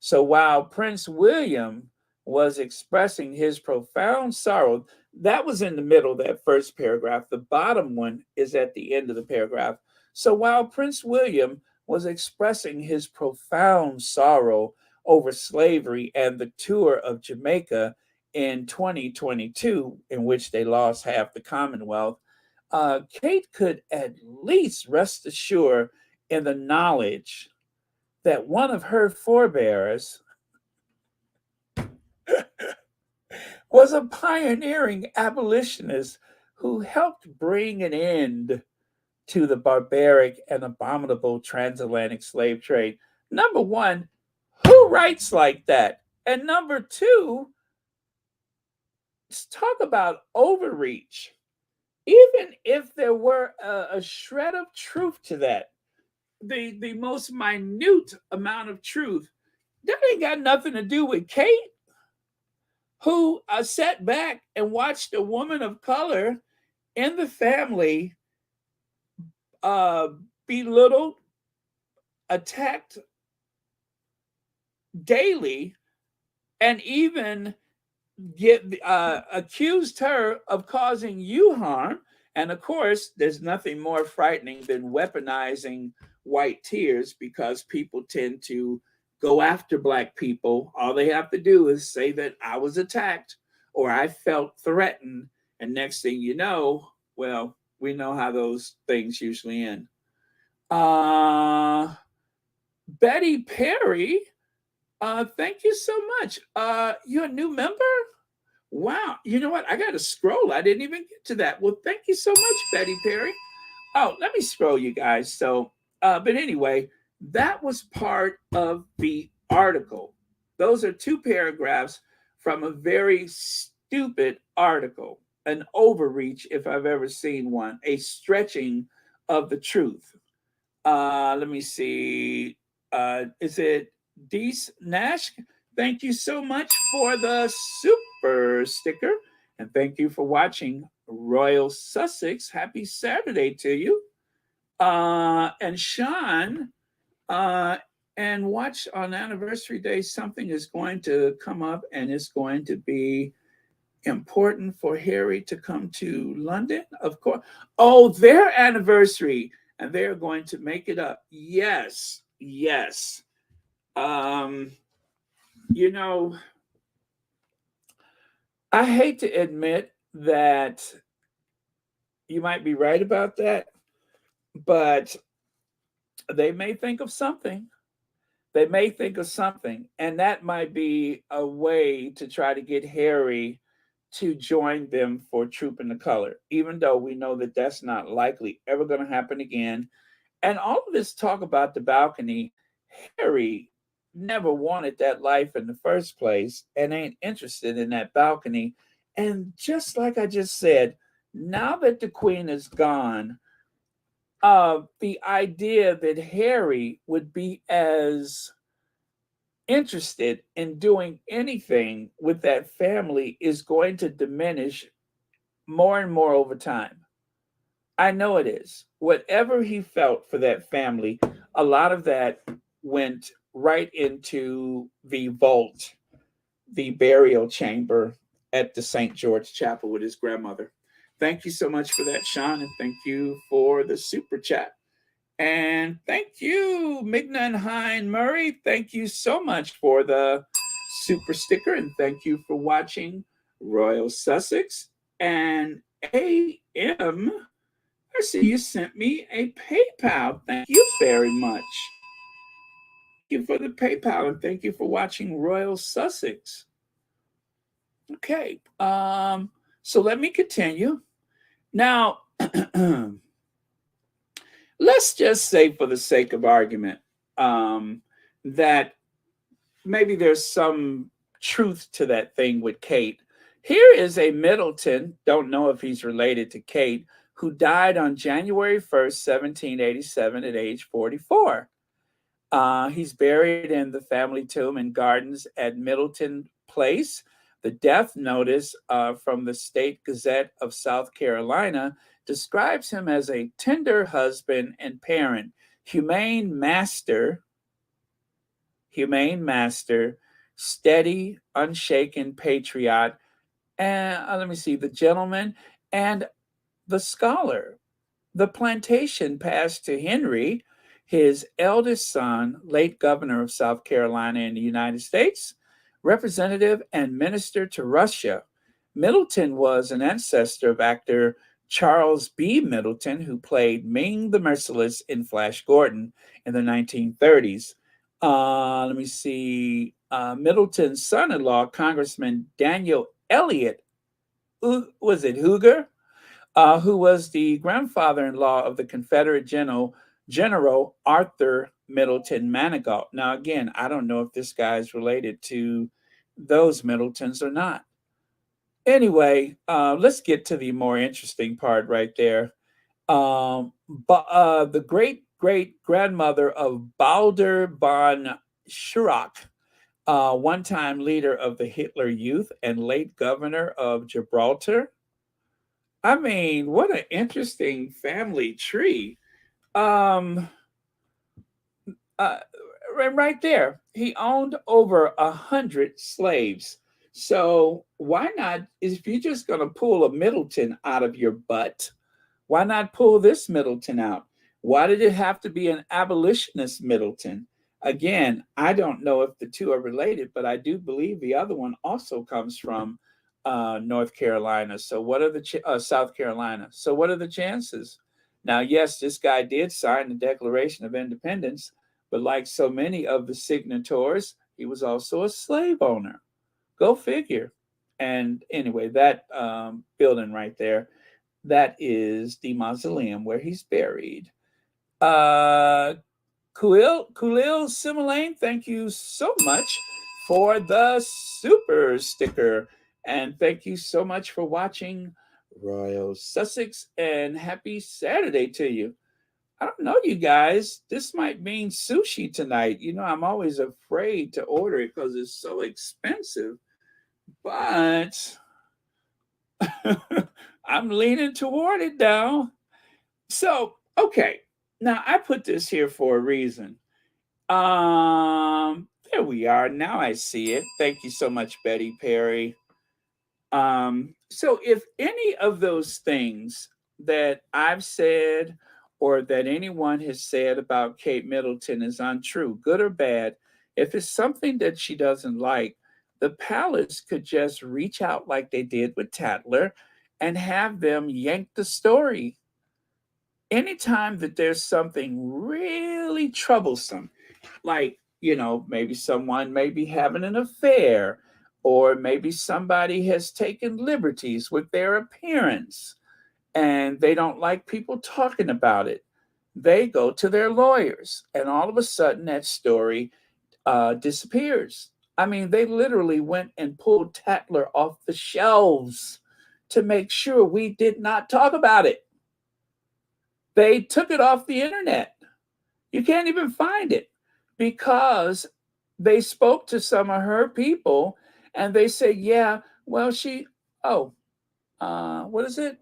So while Prince William was expressing his profound sorrow, that was in the middle of that first paragraph. The bottom one is at the end of the paragraph. So while Prince William was expressing his profound sorrow over slavery and the tour of Jamaica in 2022, in which they lost half the Commonwealth, Kate could at least rest assured in the knowledge that one of her forebears was a pioneering abolitionist who helped bring an end to the barbaric and abominable transatlantic slave trade. Number one, who writes like that? And number two, let's talk about overreach. Even if there were a shred of truth to that, the most minute amount of truth, that ain't got nothing to do with Kate, who sat back and watched a woman of color in the family uh, belittled, attacked daily, and even accused her of causing you harm. And of course, there's nothing more frightening than weaponizing white tears, because people tend to go after Black people. All they have to do is say that I was attacked or I felt threatened. And next thing you know, well, we know how those things usually end. Betty Perry, thank you so much. You're a new member? Wow. You know what? I got to scroll. I didn't even get to that. Well, thank you so much, Betty Perry. Oh, let me scroll, you guys. So, but anyway, that was part of the article. Those are two paragraphs from a very stupid article, an overreach, if I've ever seen one, a stretching of the truth. Let me see. Is it Dees Nash? Thank you so much for the super sticker. And thank you for watching Royal Sussex. Happy Saturday to you. And Sean, and watch on anniversary day, something is going to come up, and it's going to be important for Harry to come to London, of course. Oh, their anniversary, and they're going to make it up. Yes, yes. You know, I hate to admit that you might be right about that, but they may think of something. They may think of something, and that might be a way to try to get Harry to join them for Trooping the Color, even though we know that that's not likely ever going to happen again. And all of this talk about the balcony, Harry never wanted that life in the first place and ain't interested in that balcony. And just like I just said, now that the queen is gone, the idea that Harry would be as interested in doing anything with that family is going to diminish more and more over time. I know it is. Whatever he felt for that family, a lot of that went right into the vault, the burial chamber at the St. George Chapel with his grandmother. Thank you so much for that, Sean, and thank you for the super chat. And thank you, Migna and Hein Murray. Thank you so much for the super sticker, and thank you for watching Royal Sussex. And AM, I see you sent me a PayPal. Thank you very much. Thank you for the PayPal, and thank you for watching Royal Sussex. Okay, so let me continue. Now, let's just say, for the sake of argument, that maybe there's some truth to that thing with Kate. Here is a Middleton, don't know if he's related to Kate, who died on January 1st, 1787, at age 44. He's buried in the family tomb in gardens at Middleton Place. The death notice from the State Gazette of South Carolina describes him as a tender husband and parent, humane master, steady, unshaken patriot, and let me see, the gentleman and the scholar. The plantation passed to Henry, his eldest son, late governor of South Carolina in the United States, representative and minister to Russia. Middleton was an ancestor of actor Charles B. Middleton, who played Ming the Merciless in Flash Gordon in the 1930s. Let me see. Middleton's son-in-law, Congressman Daniel Elliott, was it Hooger? Who was the grandfather-in-law of the Confederate General Arthur Middleton Manigault. Now, again, I don't know if this guy is related to those Middletons or not. Anyway, let's get to the more interesting part right there. But the great grandmother of Baldur von Schirach, one-time leader of the Hitler Youth and late governor of Gibraltar. I mean, what an interesting family tree. Um, uh, right there, he owned over 100 slaves. So why not? If you're just going to pull a Middleton out of your butt, why not pull this Middleton out? Why did it have to be an abolitionist Middleton? Again, I don't know if the two are related, but I do believe the other one also comes from North Carolina. So what are the South Carolina? So what are the chances? Now, yes, this guy did sign the Declaration of Independence, but like so many of the signatories, he was also a slave owner. Go figure. And anyway, that building right there, that is the mausoleum where he's buried. Khalil Simulain, thank you so much for the super sticker. And thank you so much for watching Royal Sussex, and happy Saturday to you. I don't know, you guys. This might mean sushi tonight. You know, I'm always afraid to order it because it's so expensive. But I'm leaning toward it now. So, okay. Now I put this here for a reason. There we are. Now I see it. Thank you so much, Betty Perry. So if any of those things that I've said or that anyone has said about Kate Middleton is untrue, good or bad, if it's something that she doesn't like, the palace could just reach out like they did with Tatler and have them yank the story. Anytime that there's something really troublesome, like, maybe someone may be having an affair, or maybe somebody has taken liberties with their appearance and they don't like people talking about it, they go to their lawyers, and all of a sudden that story disappears. I mean, they literally went and pulled Tatler off the shelves to make sure we did not talk about it. They took it off the internet. You can't even find it because they spoke to some of her people and they said, yeah, well, oh, what is it?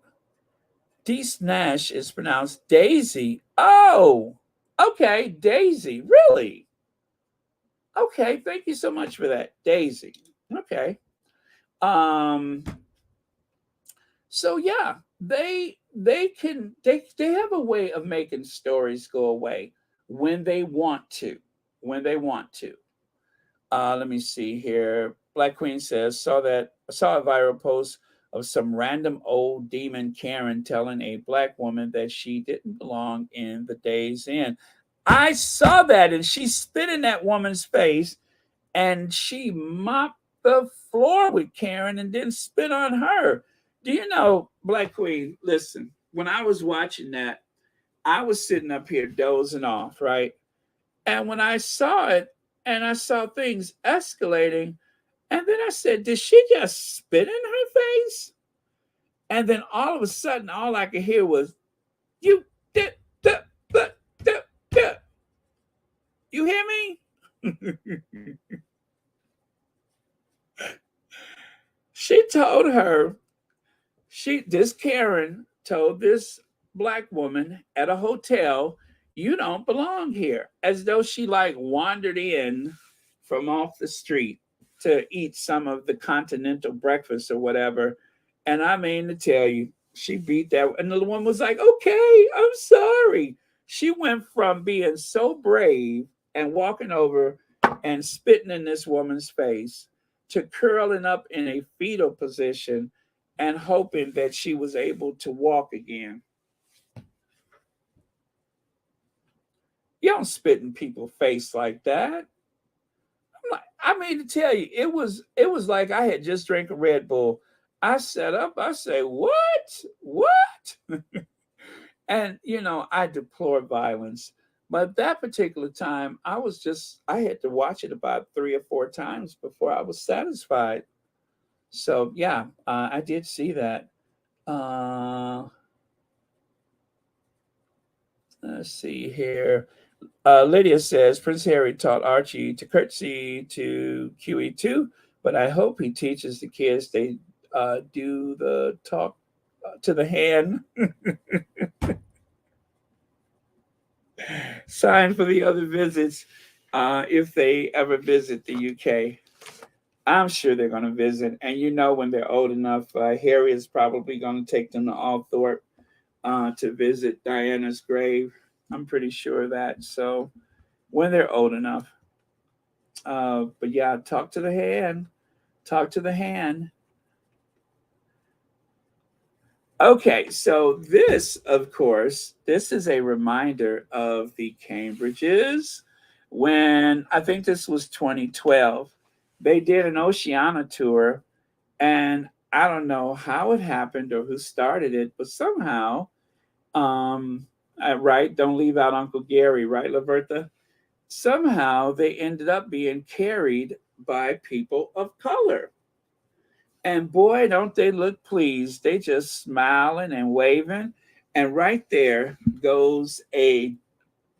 Dees Nash is pronounced Daisy. Oh, okay, Daisy. Really? Okay, thank you so much for that, Daisy. Okay. Um, so yeah, they have a way of making stories go away when they want to. When they want to. Let me see here. Black Queen says, saw a viral post of some random old demon Karen telling a black woman that she didn't belong in the Days Inn. I saw that, and she spit in that woman's face, and she mopped the floor with Karen and then spit on her. Do you know, Black Queen? Listen, when I was watching that, I was sitting up here dozing off, right? And when I saw it, and I saw things escalating, and then I said, did she just spit in her face? And then all of a sudden, all I could hear was, you did, you hear me? She told her, this Karen told this black woman at a hotel, you don't belong here, as though she like wandered in from off the street to eat some of the continental breakfast or whatever. And I mean to tell you, she beat that. And the one was like, okay, I'm sorry. She went from being so brave and walking over and spitting in this woman's face to curling up in a fetal position and hoping that she was able to walk again. You don't spit in people's face like that. I mean to tell you, it was like I had just drank a Red Bull. I sat up, I say, what? What? And I deplore violence. But that particular time, I had to watch it about 3 or 4 times before I was satisfied. So yeah, I did see that. Uh, let's see here. Lydia says Prince Harry taught Archie to curtsy to QE2, but I hope he teaches the kids they do the talk to the hand sign for the other visits if they ever visit the UK. I'm sure they're going to visit. And when they're old enough, Harry is probably going to take them to Althorpe to visit Diana's grave. I'm pretty sure of that. So when they're old enough. But yeah, talk to the hand. Talk to the hand. Okay, so this, of course, this is a reminder of the Cambridges when I think this was 2012. They did an Oceania tour, and I don't know how it happened or who started it, but somehow, right, don't leave out Uncle Gary, right, Laverta? Somehow they ended up being carried by people of color. And boy, don't they look pleased. They just smiling and waving. And right there goes a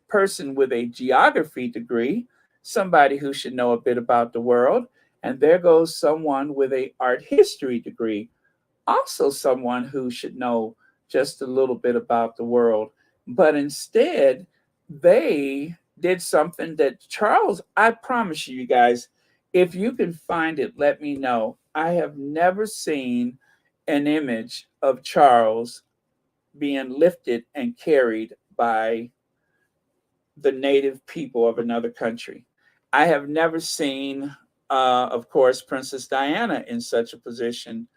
person with a geography degree, somebody who should know a bit about the world. And there goes someone with a art history degree, also someone who should know just a little bit about the world. But instead, they did something that Charles, I promise you guys, if you can find it, let me know. I have never seen an image of Charles being lifted and carried by the native people of another country. I have never seen, of course, Princess Diana in such a position,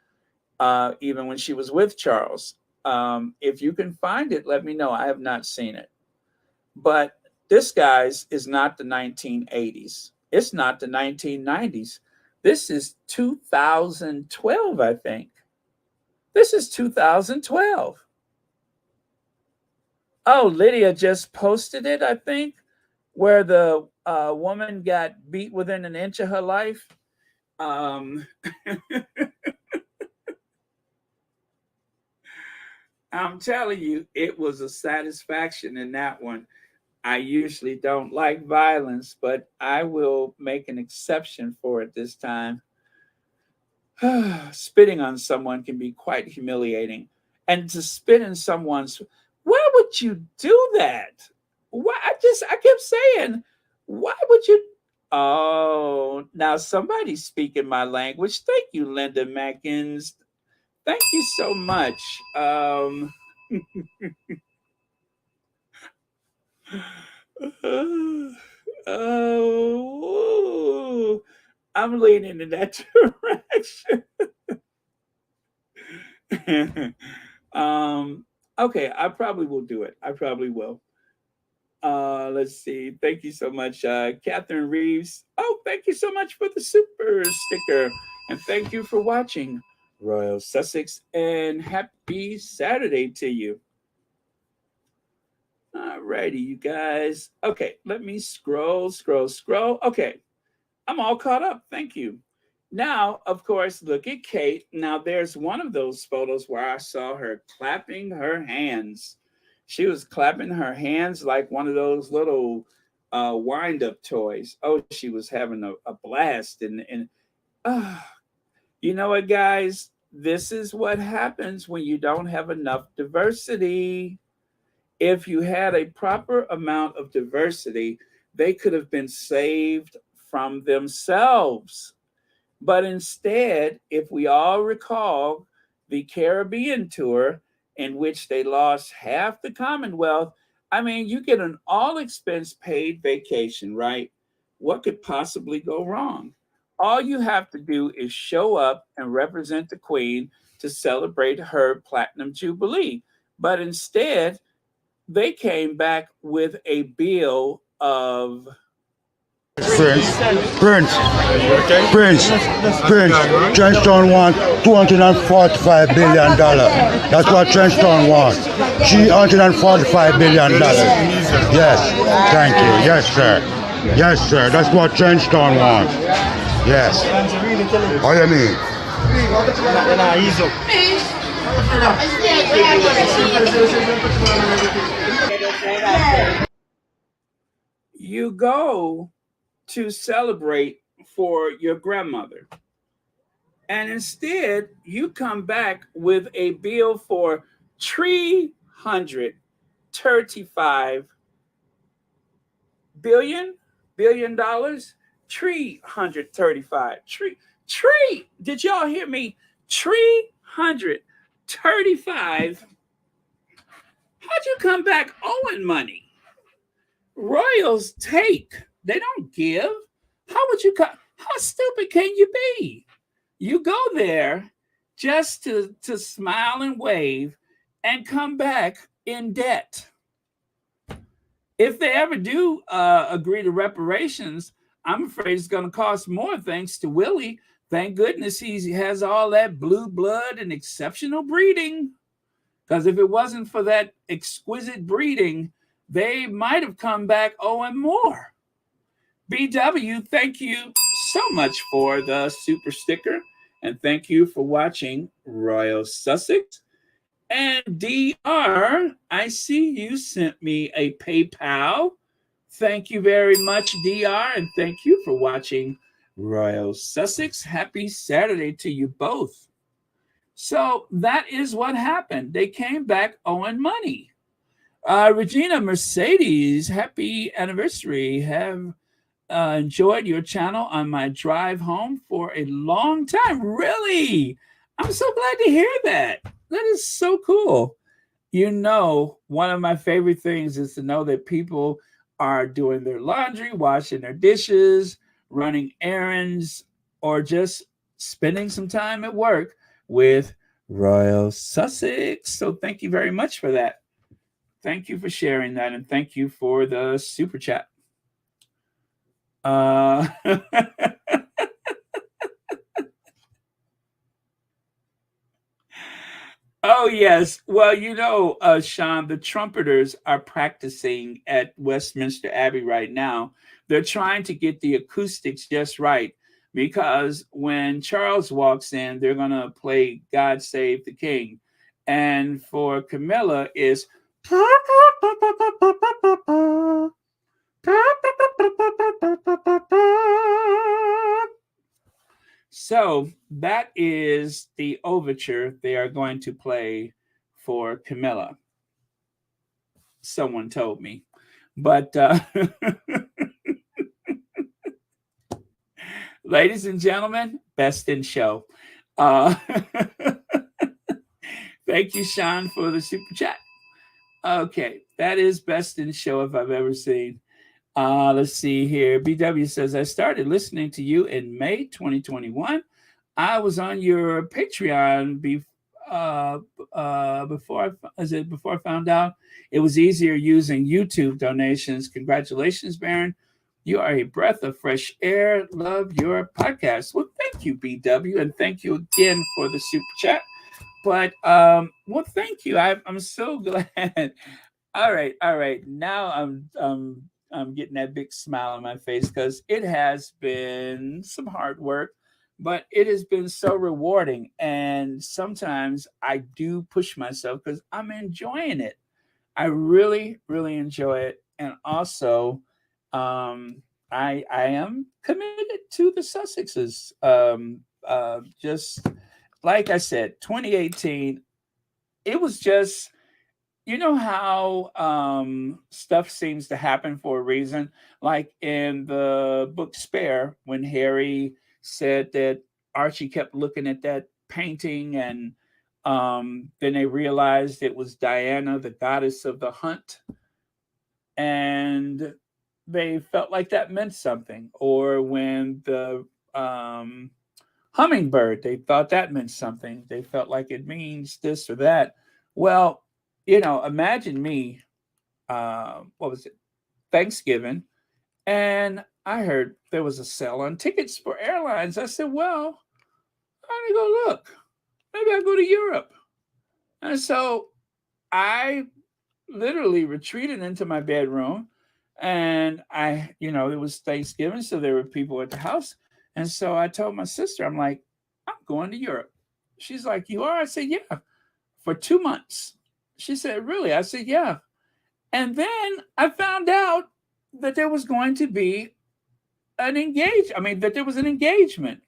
even when she was with Charles. If you can find it, let me know. I have not seen it. But this, guys, is not the 1980s. It's not the 1990s. This is 2012, I think. This is 2012. Oh, Lydia just posted it, I think, where the woman got beat within an inch of her life. Um, I'm telling you, it was a satisfaction in that one. I usually don't like violence, but I will make an exception for it this time. Spitting on someone can be quite humiliating. And to spit in someone's, why would you do that? Why? I kept saying, why would you? Oh, now somebody's speaking my language. Thank you, Linda Mackins. Thank you so much. Oh, I'm leaning in that direction. um, okay, I probably will do it. I probably will. Let's see. Thank you so much, Catherine Reeves. Oh, thank you so much for the super sticker. And thank you for watching Royal Sussex. And happy Saturday to you. Alrighty, you guys. Okay, let me scroll. Okay, I'm all caught up. Thank you. Now, of course, look at Kate. Now, there's one of those photos where I saw her clapping her hands. She was clapping her hands like one of those little wind up toys. Oh, she was having a blast. And uh, you know what, guys? This is what happens when you don't have enough diversity. If you had a proper amount of diversity, they could have been saved from themselves. But instead, if we all recall the Caribbean tour in which they lost half the Commonwealth, I mean, you get an all expense paid vacation, right? What could possibly go wrong? All you have to do is show up and represent the Queen to celebrate her Platinum Jubilee. But instead, they came back with a bill of Prince. Trenchtown wants $245 billion. That's what Trenchtown wants. $345 billion. Yes, thank you. Yes, sir. Yes, sir. That's what Trenchtown wants. Yes. What do you mean? you go to celebrate for your grandmother. And instead, you come back with a bill for $335 billion dollars. 335 tree. Did y'all hear me? 335. How'd you come back owing money? Royals take. They don't give. How would you come? How stupid can you be? You go there just to smile and wave and come back in debt. If they ever do agree to reparations, I'm afraid it's going to cost more thanks to Willie. Thank goodness he has all that blue blood and exceptional breeding. Because if it wasn't for that exquisite breeding, they might have come back owing more. BW, thank you so much for the super sticker. And thank you for watching Royal Sussex. And DR, I see you sent me a PayPal. Thank you very much, DR. And thank you for watching Royal Sussex. Happy Saturday to you both. So that is what happened. They came back owing money. Regina Mercedes, happy anniversary. Have enjoyed your channel on my drive home for a long time. Really? I'm so glad to hear that. That is so cool. You know, one of my favorite things is to know that people are doing their laundry, washing their dishes, running errands, or just spending some time at work with Royal Sussex. So thank you very much for that. Thank you for sharing that, and thank you for the super chat. Oh, yes. Well, you know, Sean, the trumpeters are practicing at Westminster Abbey right now. They're trying to get the acoustics just right because when Charles walks in, they're going to play God Save the King. And for Camilla is so that is the overture they are going to play for Camilla. Someone told me. But ladies and gentlemen, best in show. Uh, thank you, Sean, for the super chat. Okay, that is best in show if I've ever seen. Let's see here. BW says, I started listening to you in May 2021. I was on your Patreon before I found out it was easier using YouTube donations. Congratulations, Baron. You are a breath of fresh air. Love your podcast. Well, thank you, BW, and thank you again for the super chat. But well, thank you. I'm so glad. All right. Now I'm getting that big smile on my face because it has been some hard work, but it has been so rewarding. And sometimes I do push myself because I'm enjoying it. I really, really enjoy it. And also, I am committed to the Sussexes. Just like I said, 2018, it was just, you know how stuff seems to happen for a reason. Like in the book Spare, when Harry said that Archie kept looking at that painting, and then they realized it was Diana, the goddess of the hunt, and they felt like that meant something. Or when the hummingbird, they thought that meant something. They felt like it means this or that. Well, imagine me, what was it, Thanksgiving, and I heard there was a sale on tickets for airlines. I said, well, I'm going to go look. Maybe I'll go to Europe. And so I literally retreated into my bedroom, and it was Thanksgiving, so there were people at the house. And so I told my sister, I'm like, I'm going to Europe. She's like, you are? I said, yeah, for 2 months. She said, really? I said, yeah. And then I found out that there was going to be that there was an engagement.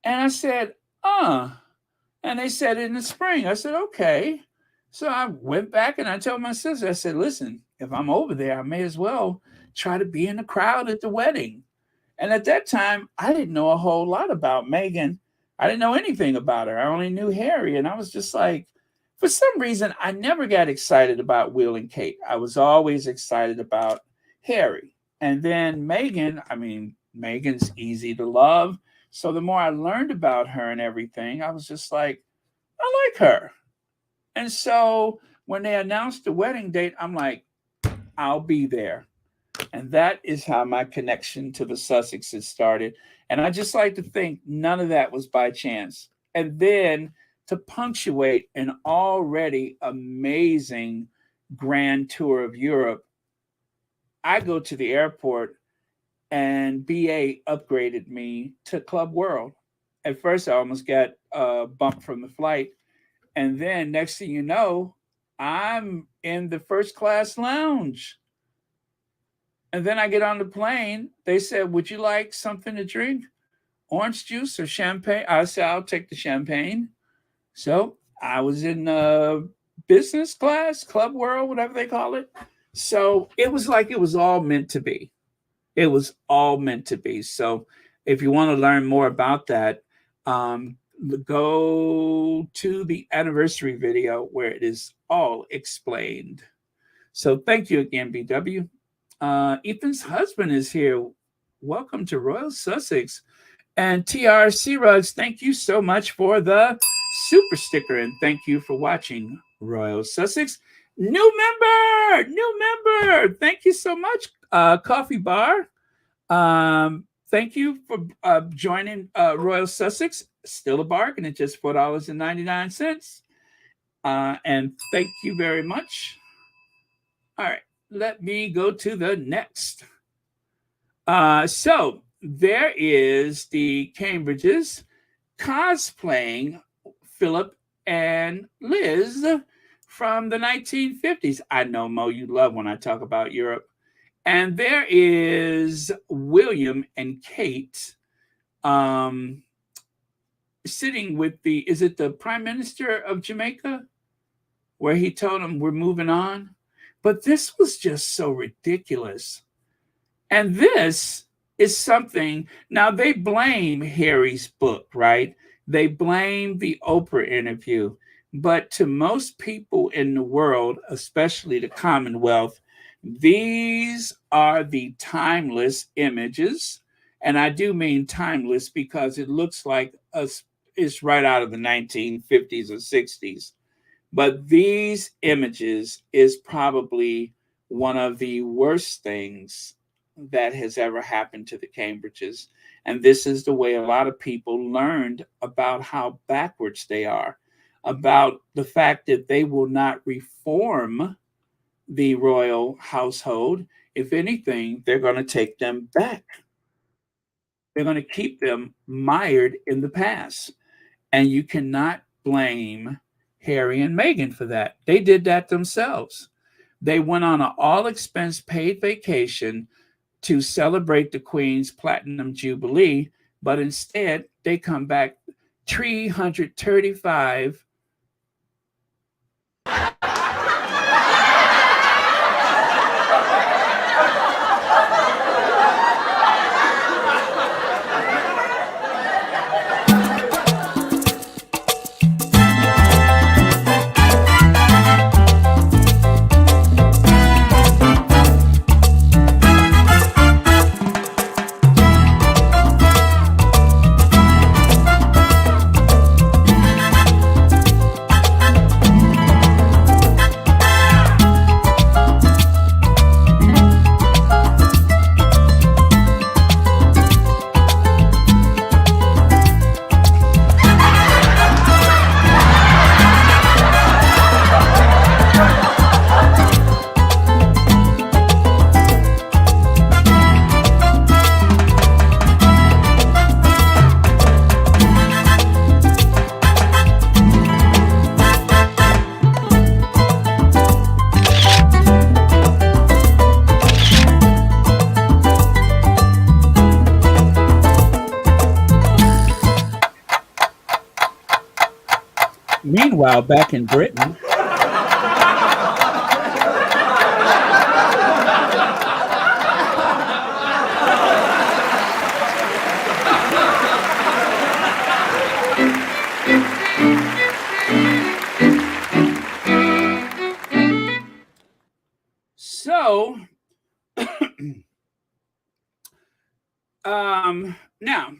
And I said, and they said in the spring. I said, okay. So I went back and I told my sister, I said, listen, if I'm over there, I may as well try to be in the crowd at the wedding. And at that time, I didn't know a whole lot about Megan. I didn't know anything about her. I only knew Harry. And I was just like, for some reason, I never got excited about Will and Kate. I was always excited about Harry. And then Megan's easy to love. So the more I learned about her and everything, I was just like, I like her. And so when they announced the wedding date, I'm like, I'll be there. And that is how my connection to the Sussexes started. And I just like to think none of that was by chance. And then to punctuate an already amazing grand tour of Europe, I go to the airport and BA upgraded me to Club World. At first, I almost got bumped from the flight. And then next thing you know, I'm in the first class lounge. And then I get on the plane. They said, would you like something to drink? Orange juice or champagne? I said, I'll take the champagne. So I was in business class, Club World, whatever they call it. So it was like it was all meant to be. It was all meant to be. So if you want to learn more about that, go to the anniversary video where it is all explained. So thank you again, BW. Ethan's husband is here. Welcome to Royal Sussex. And TRC Rugs, thank you so much for the super sticker. And thank you for watching Royal Sussex. New member. Thank you so much, Coffee Bar. Thank you for joining Royal Sussex. Still a bargain at just $4.99. And thank you very much. All right, let me go to the next. So there is the Cambridges cosplaying Philip and Liz from the 1950s. I know, Mo, you love when I talk about Europe. And there is William and Kate um, sitting with is it the Prime Minister of Jamaica, where he told him we're moving on? But this was just so ridiculous. And this is something, now they blame Harry's book, right? They blame the Oprah interview. But to most people in the world, especially the Commonwealth, these are the timeless images. And I do mean timeless because it looks like it's right out of the 1950s or 60s. But these images is probably one of the worst things that has ever happened to the Cambridges. And this is the way a lot of people learned about how backwards they are, about the fact that they will not reform the royal household. If anything, they're going to take them back. They're going to keep them mired in the past. And you cannot blame Harry and Meghan for that. They did that themselves. They went on an all expense paid vacation to celebrate the Queen's Platinum Jubilee, but instead they come back 335. Meanwhile, back in Britain, so now,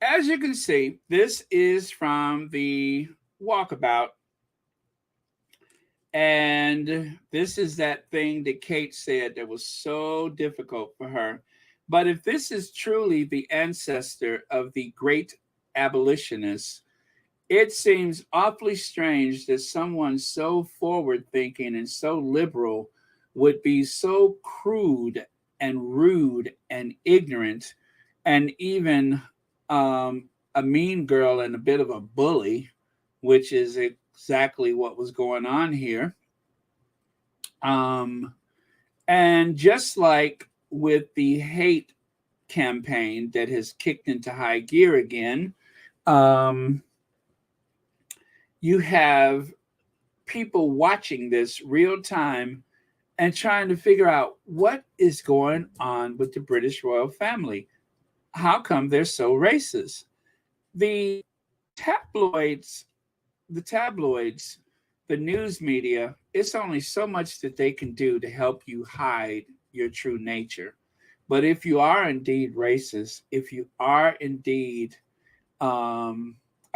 as you can see, this is from the walkabout. And this is that thing that Kate said that was so difficult for her. But if this is truly the ancestor of the great abolitionists, it seems awfully strange that someone so forward thinking and so liberal would be so crude and rude and ignorant and even a mean girl and a bit of a bully, which is exactly what was going on here. And just like with the hate campaign that has kicked into high gear again, you have people watching this real time and trying to figure out what is going on with the British royal family. How come they're so racist? The tabloids, the news media, it's only so much that they can do to help you hide your true nature. But if you are indeed racist, if you are indeed a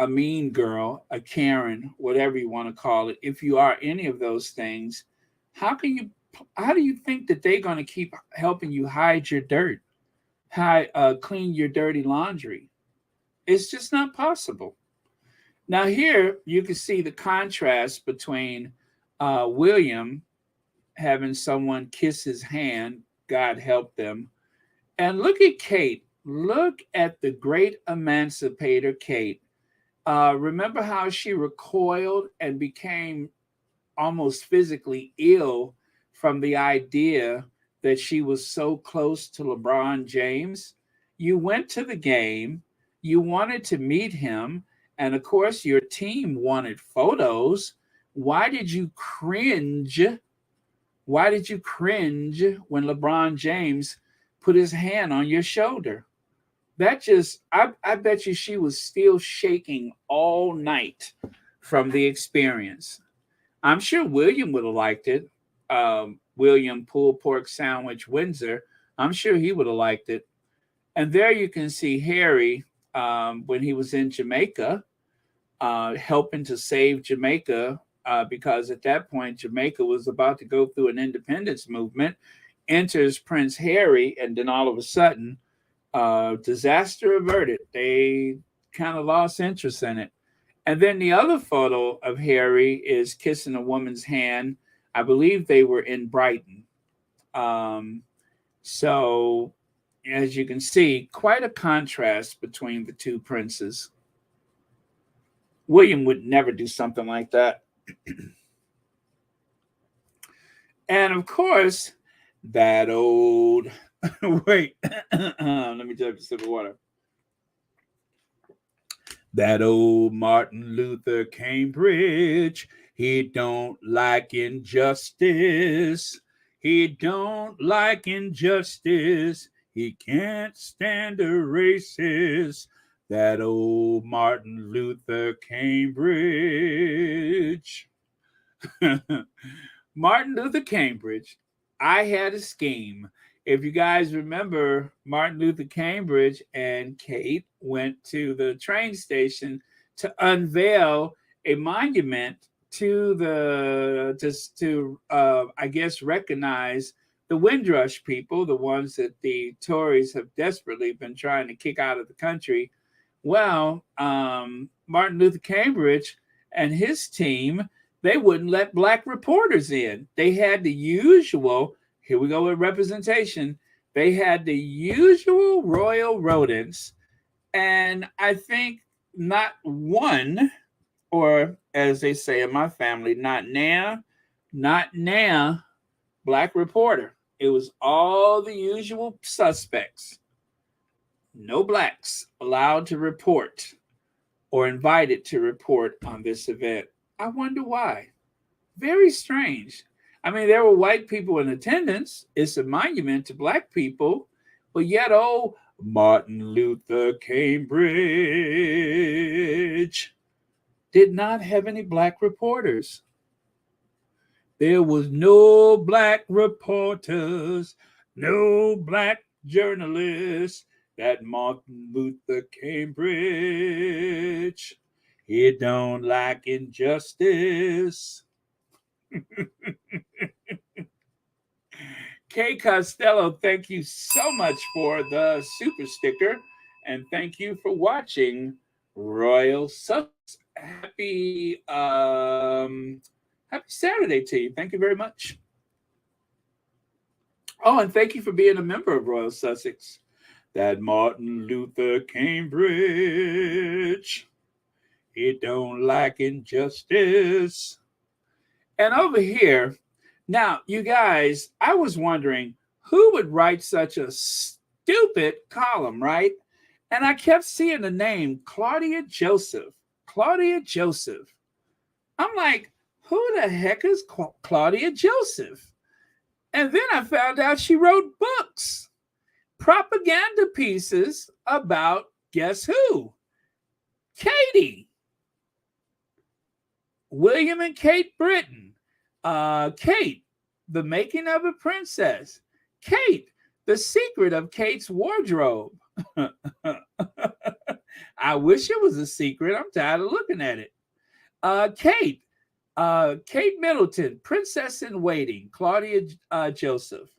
mean girl, a Karen, whatever you want to call it, if you are any of those things, how do you think that they're going to keep helping you hide your dirt, clean your dirty laundry? It's just not possible. Now here you can see the contrast between William having someone kiss his hand, God help them, and look at Kate. Look at the great emancipator Kate Remember how she recoiled and became almost physically ill from the idea that she was so close to LeBron James? You went to the game, you wanted to meet him, and of course, your team wanted photos. Why did you cringe? Why did you cringe when LeBron James put his hand on your shoulder? That just, I bet you she was still shaking all night from the experience. I'm sure William would have liked it. William Pulled Pork Sandwich Windsor. I'm sure he would have liked it. And there you can see Harry when he was in Jamaica, helping to save Jamaica because at that point Jamaica was about to go through an independence movement. Enters Prince Harry, and then all of a sudden, disaster averted. They kind of lost interest in it. And then the other photo of Harry is kissing a woman's hand. I believe they were in Brighton. Um, so, as you can see, quite a contrast between the two princes. William would never do something like that. And of course, that old. Wait, let me take a sip of water. That old Martin Luther Cambridge, he don't like injustice. He don't like injustice. He can't stand a racist. That old Martin Luther Cambridge. Martin Luther Cambridge, I had a scheme. If you guys remember, Martin Luther Cambridge and Kate went to the train station to unveil a monument to the just to I guess recognize the Windrush people, the ones that the Tories have desperately been trying to kick out of the country. Well, Martin Luther Cambridge and his team, they wouldn't let black reporters in. They had the usual, here we go with representation. They had the usual royal rodents, and I think not one, or as they say in my family, not now, black reporter. It was all the usual suspects. No blacks allowed to report or invited to report on this event. I wonder why. Very strange. I mean, there were white people in attendance. It's a monument to black people, but yet, oh, Martin Luther Cambridge did not have any black reporters. There was no black reporters, no black journalists. That Martin Luther Cambridge, he don't like injustice. Kay Costello, thank you so much for the super sticker, and thank you for watching Royal Sussex. Happy Saturday to you. Thank you very much. Oh, and thank you for being a member of Royal Sussex. That Martin Luther Cambridge, he don't like injustice. And over here, now, you guys, I was wondering who would write such a stupid column, right? And I kept seeing the name Claudia Joseph. Claudia Joseph. I'm like, who the heck is Claudia Joseph? And then I found out she wrote books, propaganda pieces about guess who? Katie. William and Kate Britton. Kate, The Making of a Princess. Kate, The Secret of Kate's Wardrobe. I wish it was a secret. I'm tired of looking at it. Kate Middleton, Princess in Waiting, Claudia Joseph.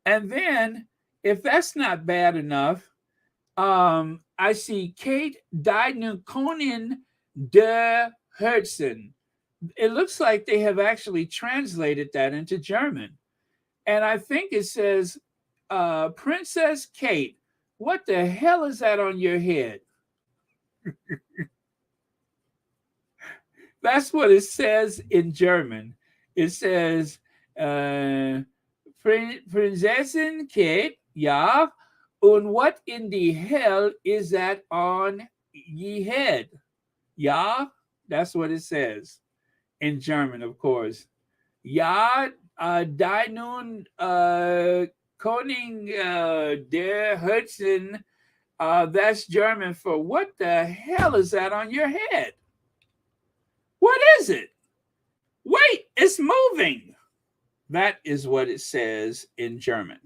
And then, if that's not bad enough, I see Kate Deinukonen de Herzen. It looks like they have actually translated that into German. And I think it says, Princess Kate, what the hell is that on your head? That's what it says in German. It says, uh, Prinzessin Kate, ja, und what in the hell is that on ye head? Ja, that's what it says in German, of course. Ja, die nun Koning der Hudson. That's German for what the hell is that on your head? What is it? Wait, it's moving. That is what it says in German.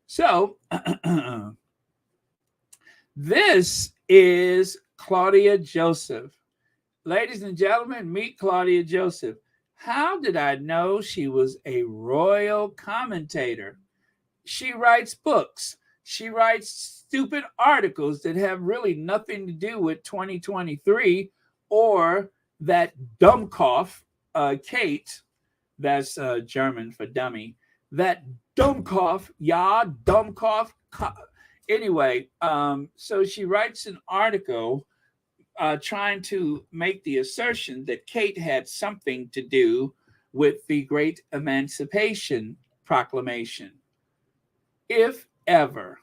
So, this is Claudia Joseph. Ladies and gentlemen, meet Claudia Joseph. How did I know she was a royal commentator? She writes books. She writes stupid articles that have really nothing to do with 2023 or that Dummkopf, Kate, that's German for dummy, that Dummkopf, ja, Dummkopf. Anyway, so she writes an article trying to make the assertion that Kate had something to do with the Great Emancipation Proclamation, if ever.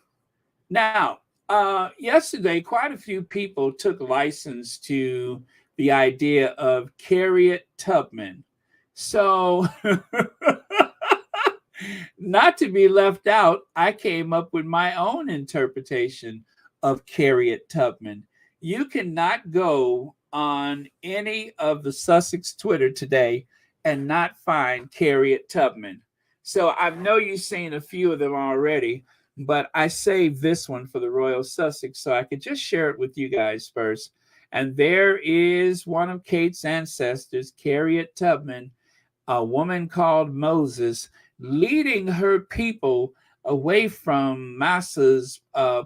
Now, yesterday, quite a few people took license to the idea of Harriet Tubman. So, not to be left out, I came up with my own interpretation of Harriet Tubman. You cannot go on any of the Sussex Twitter today and not find Harriet Tubman. So I know you've seen a few of them already, but I saved this one for the Royal Sussex so I could just share it with you guys first. And there is one of Kate's ancestors, Harriet Tubman, a woman called Moses, leading her people away from Massa's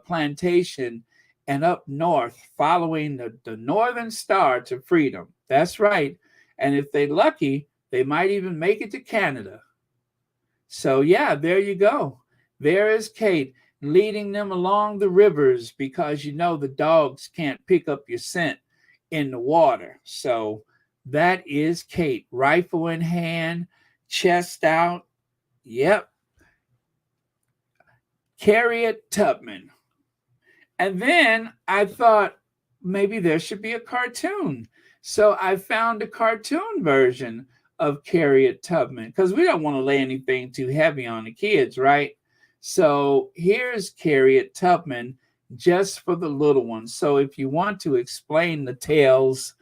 plantation and up north, following the northern star to freedom. That's right. And if they're lucky, they might even make it to Canada. So, yeah, there you go. There is Kate leading them along the rivers because you know the dogs can't pick up your scent in the water. So, that is Kate, rifle in hand, chest out. Yep. Harriet Tubman. And then I thought maybe there should be a cartoon. So I found a cartoon version of Harriet Tubman because we don't want to lay anything too heavy on the kids, right? So here's Harriet Tubman just for the little ones. So if you want to explain the tales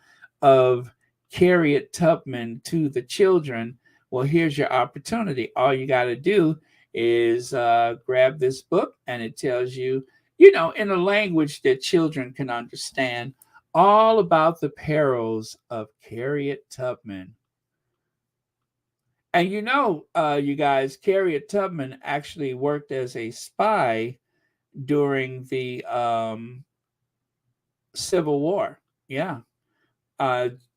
of Harriet Tubman to the children, well, here's your opportunity. All you got to do is grab this book, and it tells you, you know, in a language that children can understand, all about the perils of Harriet Tubman. And you know, you guys, Harriet Tubman actually worked as a spy during the Civil War. Yeah.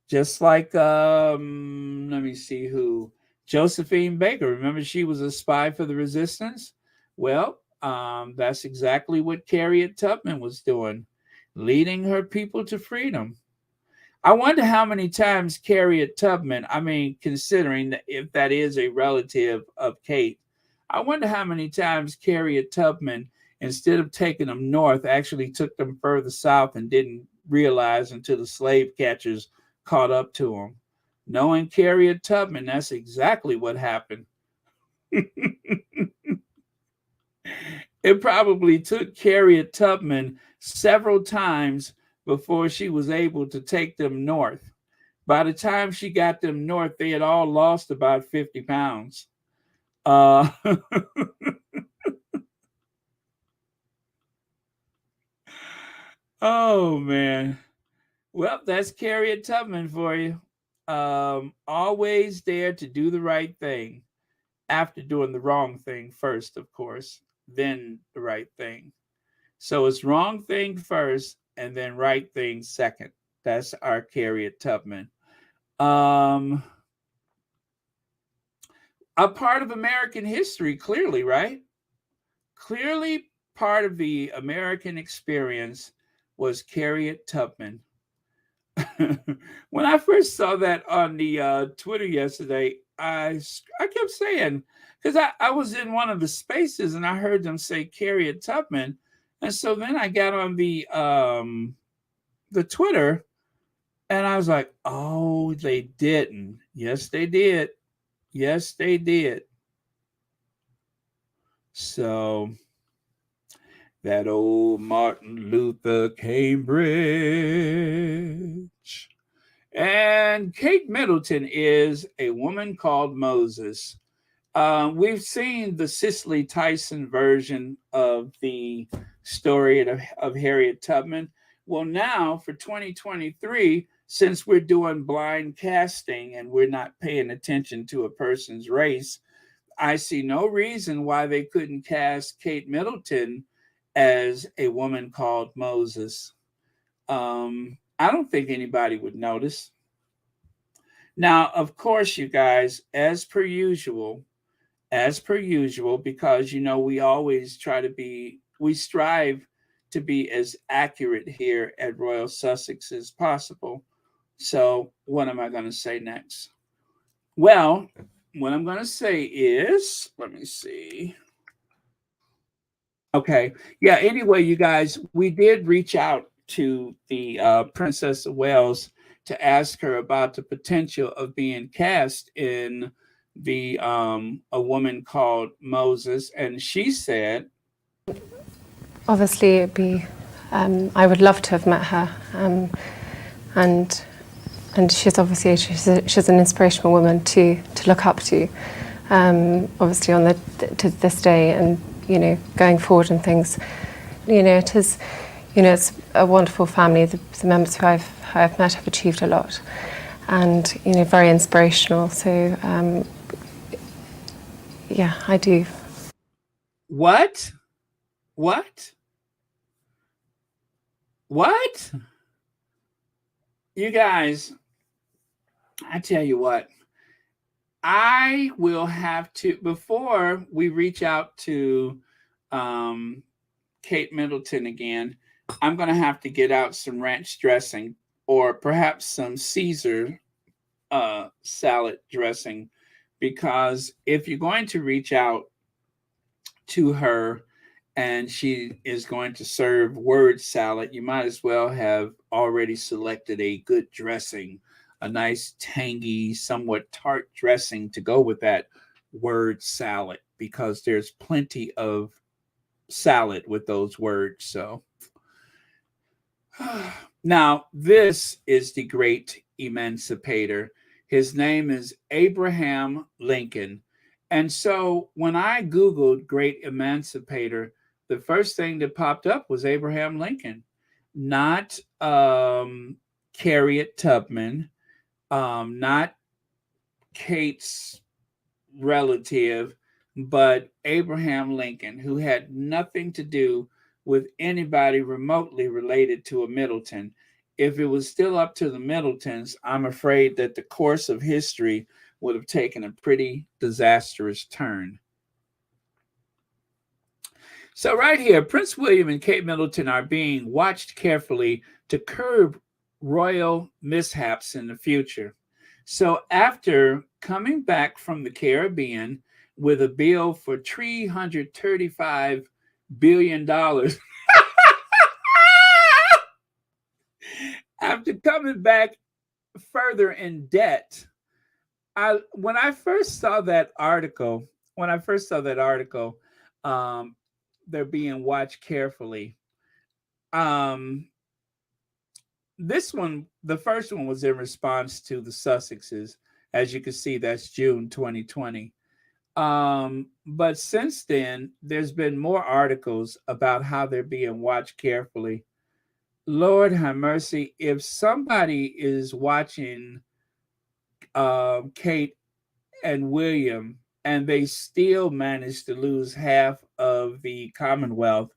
Just like, let me see who, Josephine Baker. Remember, she was a spy for the resistance? Well, that's exactly what Harriet Tubman was doing, leading her people to freedom. I wonder how many times Harriet Tubman, I mean, considering that if that is a relative of Kate, I wonder how many times Harriet Tubman, instead of taking them north, actually took them further south and didn't realize until the slave catchers caught up to them. Knowing Harriet Tubman, that's exactly what happened. It probably took Harriet Tubman several times before she was able to take them north. By the time she got them north, they had all lost about 50 pounds. Oh, man. Well, that's Harriet Tubman for you. Always there to do the right thing after doing the wrong thing first, of course, then the right thing. So it's wrong thing first and then right thing second. That's our Harriet Tubman. A part of American history, clearly, right? Clearly, part of the American experience was Harriet Tubman. When I first saw that on the Twitter yesterday, I kept saying, because I was in one of the spaces and I heard them say Harriet Tubman, and so then I got on the Twitter and I was like, oh, they didn't. Yes, they did. Yes, they did. So that old Martin Luther Cambridge. And Kate Middleton is a woman called Moses. We've seen the Cicely Tyson version of the story of Harriet Tubman. Well, now for 2023, since we're doing blind casting and we're not paying attention to a person's race, I see no reason why they couldn't cast Kate Middleton as a woman called Moses. I don't think anybody would notice. Now, of course, you guys, as per usual, because we always we strive to be as accurate here at Royal Sussex as possible. So, what am I going to say next? Well, what I'm going to say is, let me see. Okay. Yeah. Anyway, you guys, we did reach out to the Princess of Wales to ask her about the potential of being cast in the A Woman Called Moses, and she said, obviously, it'd be. I would love to have met her, and she's obviously she's an inspirational woman to look up to. Obviously, to this day, and going forward and things, it is, it's a wonderful family. The members who I've met have achieved a lot, and very inspirational. So yeah, I do. What? You guys, I tell you what, I will have to, before we reach out to Kate Middleton again, I'm going to have to get out some ranch dressing or perhaps some Caesar salad dressing, because if you're going to reach out to her and she is going to serve word salad, you might as well have already selected a good dressing, a nice tangy, somewhat tart dressing to go with that word salad, because there's plenty of salad with those words. So now this is the great emancipator. His name is Abraham Lincoln. And so when I Googled great emancipator, the first thing that popped up was Abraham Lincoln, not Harriet Tubman, not Kate's relative, but Abraham Lincoln, who had nothing to do with anybody remotely related to a Middleton. If it was still up to the Middletons, I'm afraid that the course of history would have taken a pretty disastrous turn. So right here, Prince William and Kate Middleton are being watched carefully to curb royal mishaps in the future. So after coming back from the Caribbean with a bill for $335 billion, after coming back further in debt, when I first saw that article, they're being watched carefully. This one, the first one, was in response to the Sussexes. As you can see, that's June 2020. But since then, there's been more articles about how they're being watched carefully. Lord have mercy. If somebody is watching Kate and William and they still manage to lose half of the Commonwealth,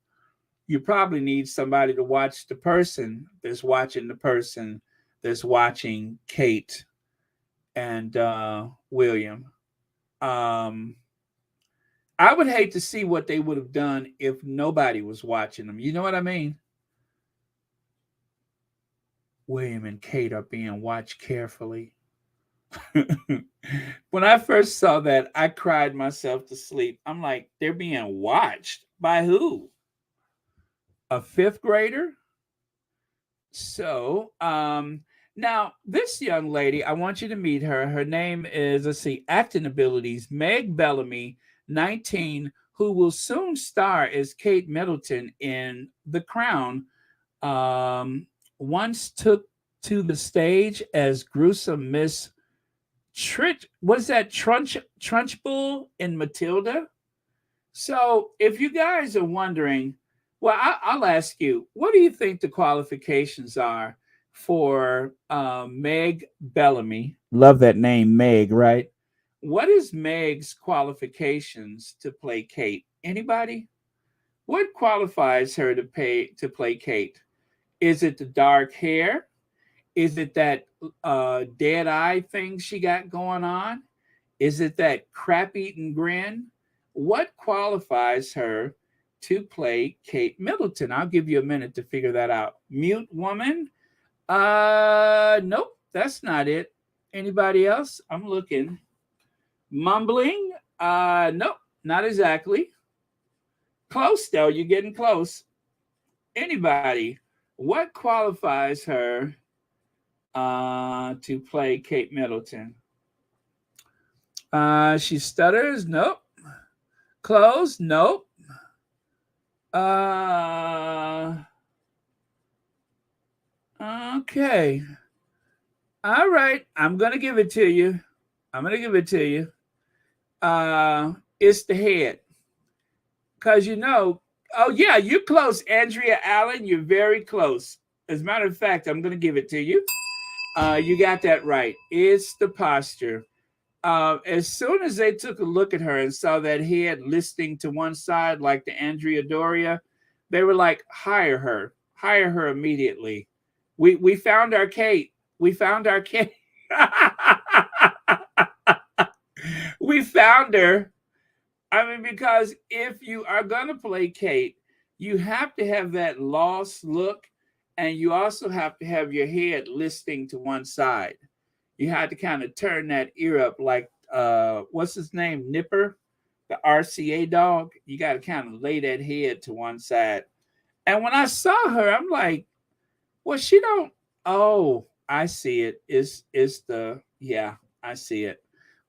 you probably need somebody to watch the person that's watching the person that's watching Kate and William. I would hate to see what they would have done if nobody was watching them. You know what I mean? William and Kate are being watched carefully. When I first saw that, I cried myself to sleep. I'm like, they're being watched by who? A fifth grader? So, now this young lady, I want you to meet her. Her name is, let's see, acting abilities, Meg Bellamy, 19, who will soon star as Kate Middleton in The Crown. Um, Once took to the stage as gruesome Miss what is that, Trunchbull in Matilda? So, if you guys are wondering, well, I'll ask you, what do you think the qualifications are for Meg Bellamy? Love that name, Meg, right? What is Meg's qualifications to play Kate? Anybody? What qualifies her to play Kate? Is it the dark hair? Is it that dead eye thing she got going on? Is it that crap eating grin? What qualifies her to play Kate Middleton? I'll give you a minute to figure that out. Mute woman? Nope, that's not it. Anybody else? I'm looking. Mumbling? Nope, not exactly. Close though, you're getting close. Anybody? What qualifies her to play Kate Middleton? She stutters? Nope. Close? Nope. Okay. All right. I'm gonna give it to you. I'm gonna give it to you. It's the head. Cause oh yeah, you're close, Andrea Allen. You're very close. As a matter of fact, I'm gonna give it to you. You got that right. It's the posture. As soon as they took a look at her and saw that head listing to one side like the Andrea Doria, they were like, hire her immediately. We found our Kate. We found our Kate. We found her. I mean, because if you are gonna play Kate, you have to have that lost look, and you also have to have your head listing to one side. You had to kind of turn that ear up like what's his name, Nipper, the RCA dog. You got to kind of lay that head to one side. And when I saw her, I'm like, well, she don't. Oh, I see it. It's the, yeah, I see it.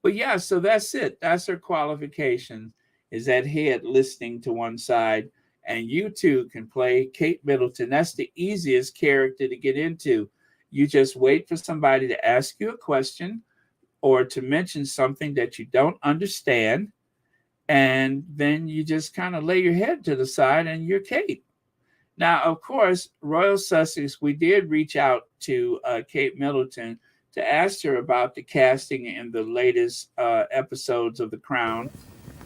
But yeah, so that's it. That's her qualification, is that head listing to one side. And you too can play Kate Middleton. That's the easiest character to get into. You just wait for somebody to ask you a question or to mention something that you don't understand. And then you just kind of lay your head to the side and you're Kate. Now, of course, Royal Sussex, we did reach out to Kate Middleton to ask her about the casting in the latest episodes of The Crown.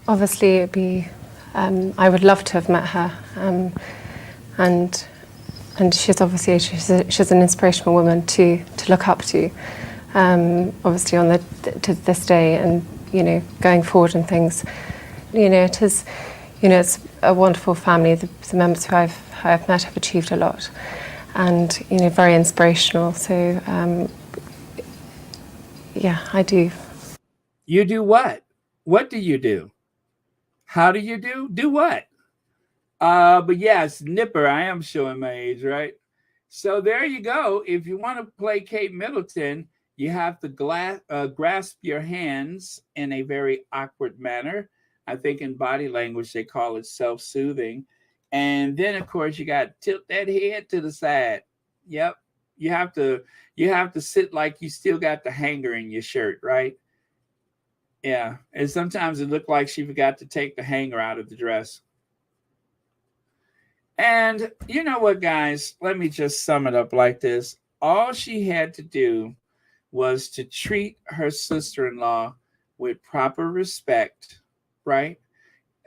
Obviously, it'd be, I would love to have met her. And she's obviously, she's an inspirational woman to look up to, obviously to this day, and going forward and things. It is, it's a wonderful family. The members who I've met have achieved a lot, and very inspirational. So yeah, I do. You do what? What do you do? How do you do what? But yes, Nipper, I am showing my age, right? So there you go. If you want to play Kate Middleton, you have to grasp your hands in a very awkward manner. I think in body language they call it self-soothing. And then of course you got to tilt that head to the side. Yep. You have to sit like you still got the hanger in your shirt, right? Yeah. And sometimes it looked like she forgot to take the hanger out of the dress. And you know what, guys? Let me just sum it up like this. All she had to do was to treat her sister-in-law with proper respect, right?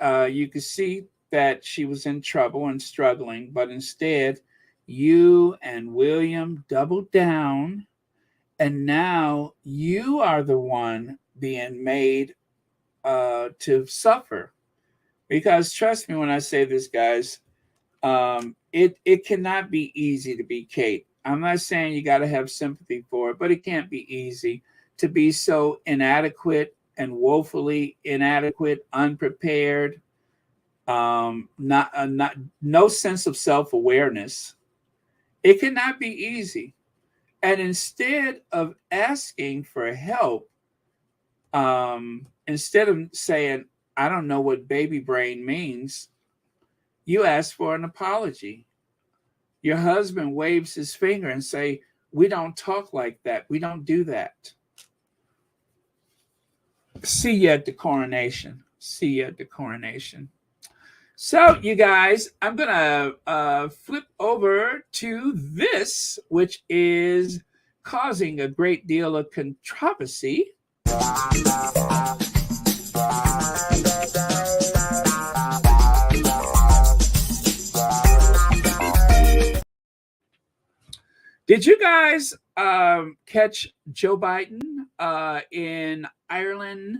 You could see that she was in trouble and struggling, but instead, you and William doubled down, and now you are the one being made to suffer. Because trust me when I say this, guys, it cannot be easy to be Kate. I'm not saying you got to have sympathy for it, but it can't be easy to be so inadequate and woefully inadequate, unprepared, not no sense of self-awareness. It cannot be easy. And instead of asking for help, instead of saying, I don't know what baby brain means, you ask for an apology. Your husband waves his finger and say, we don't talk like that. We don't do that. See you at the coronation. See you at the coronation. So, you guys, I'm going to flip over to this, which is causing a great deal of controversy. Did you guys catch Joe Biden in Ireland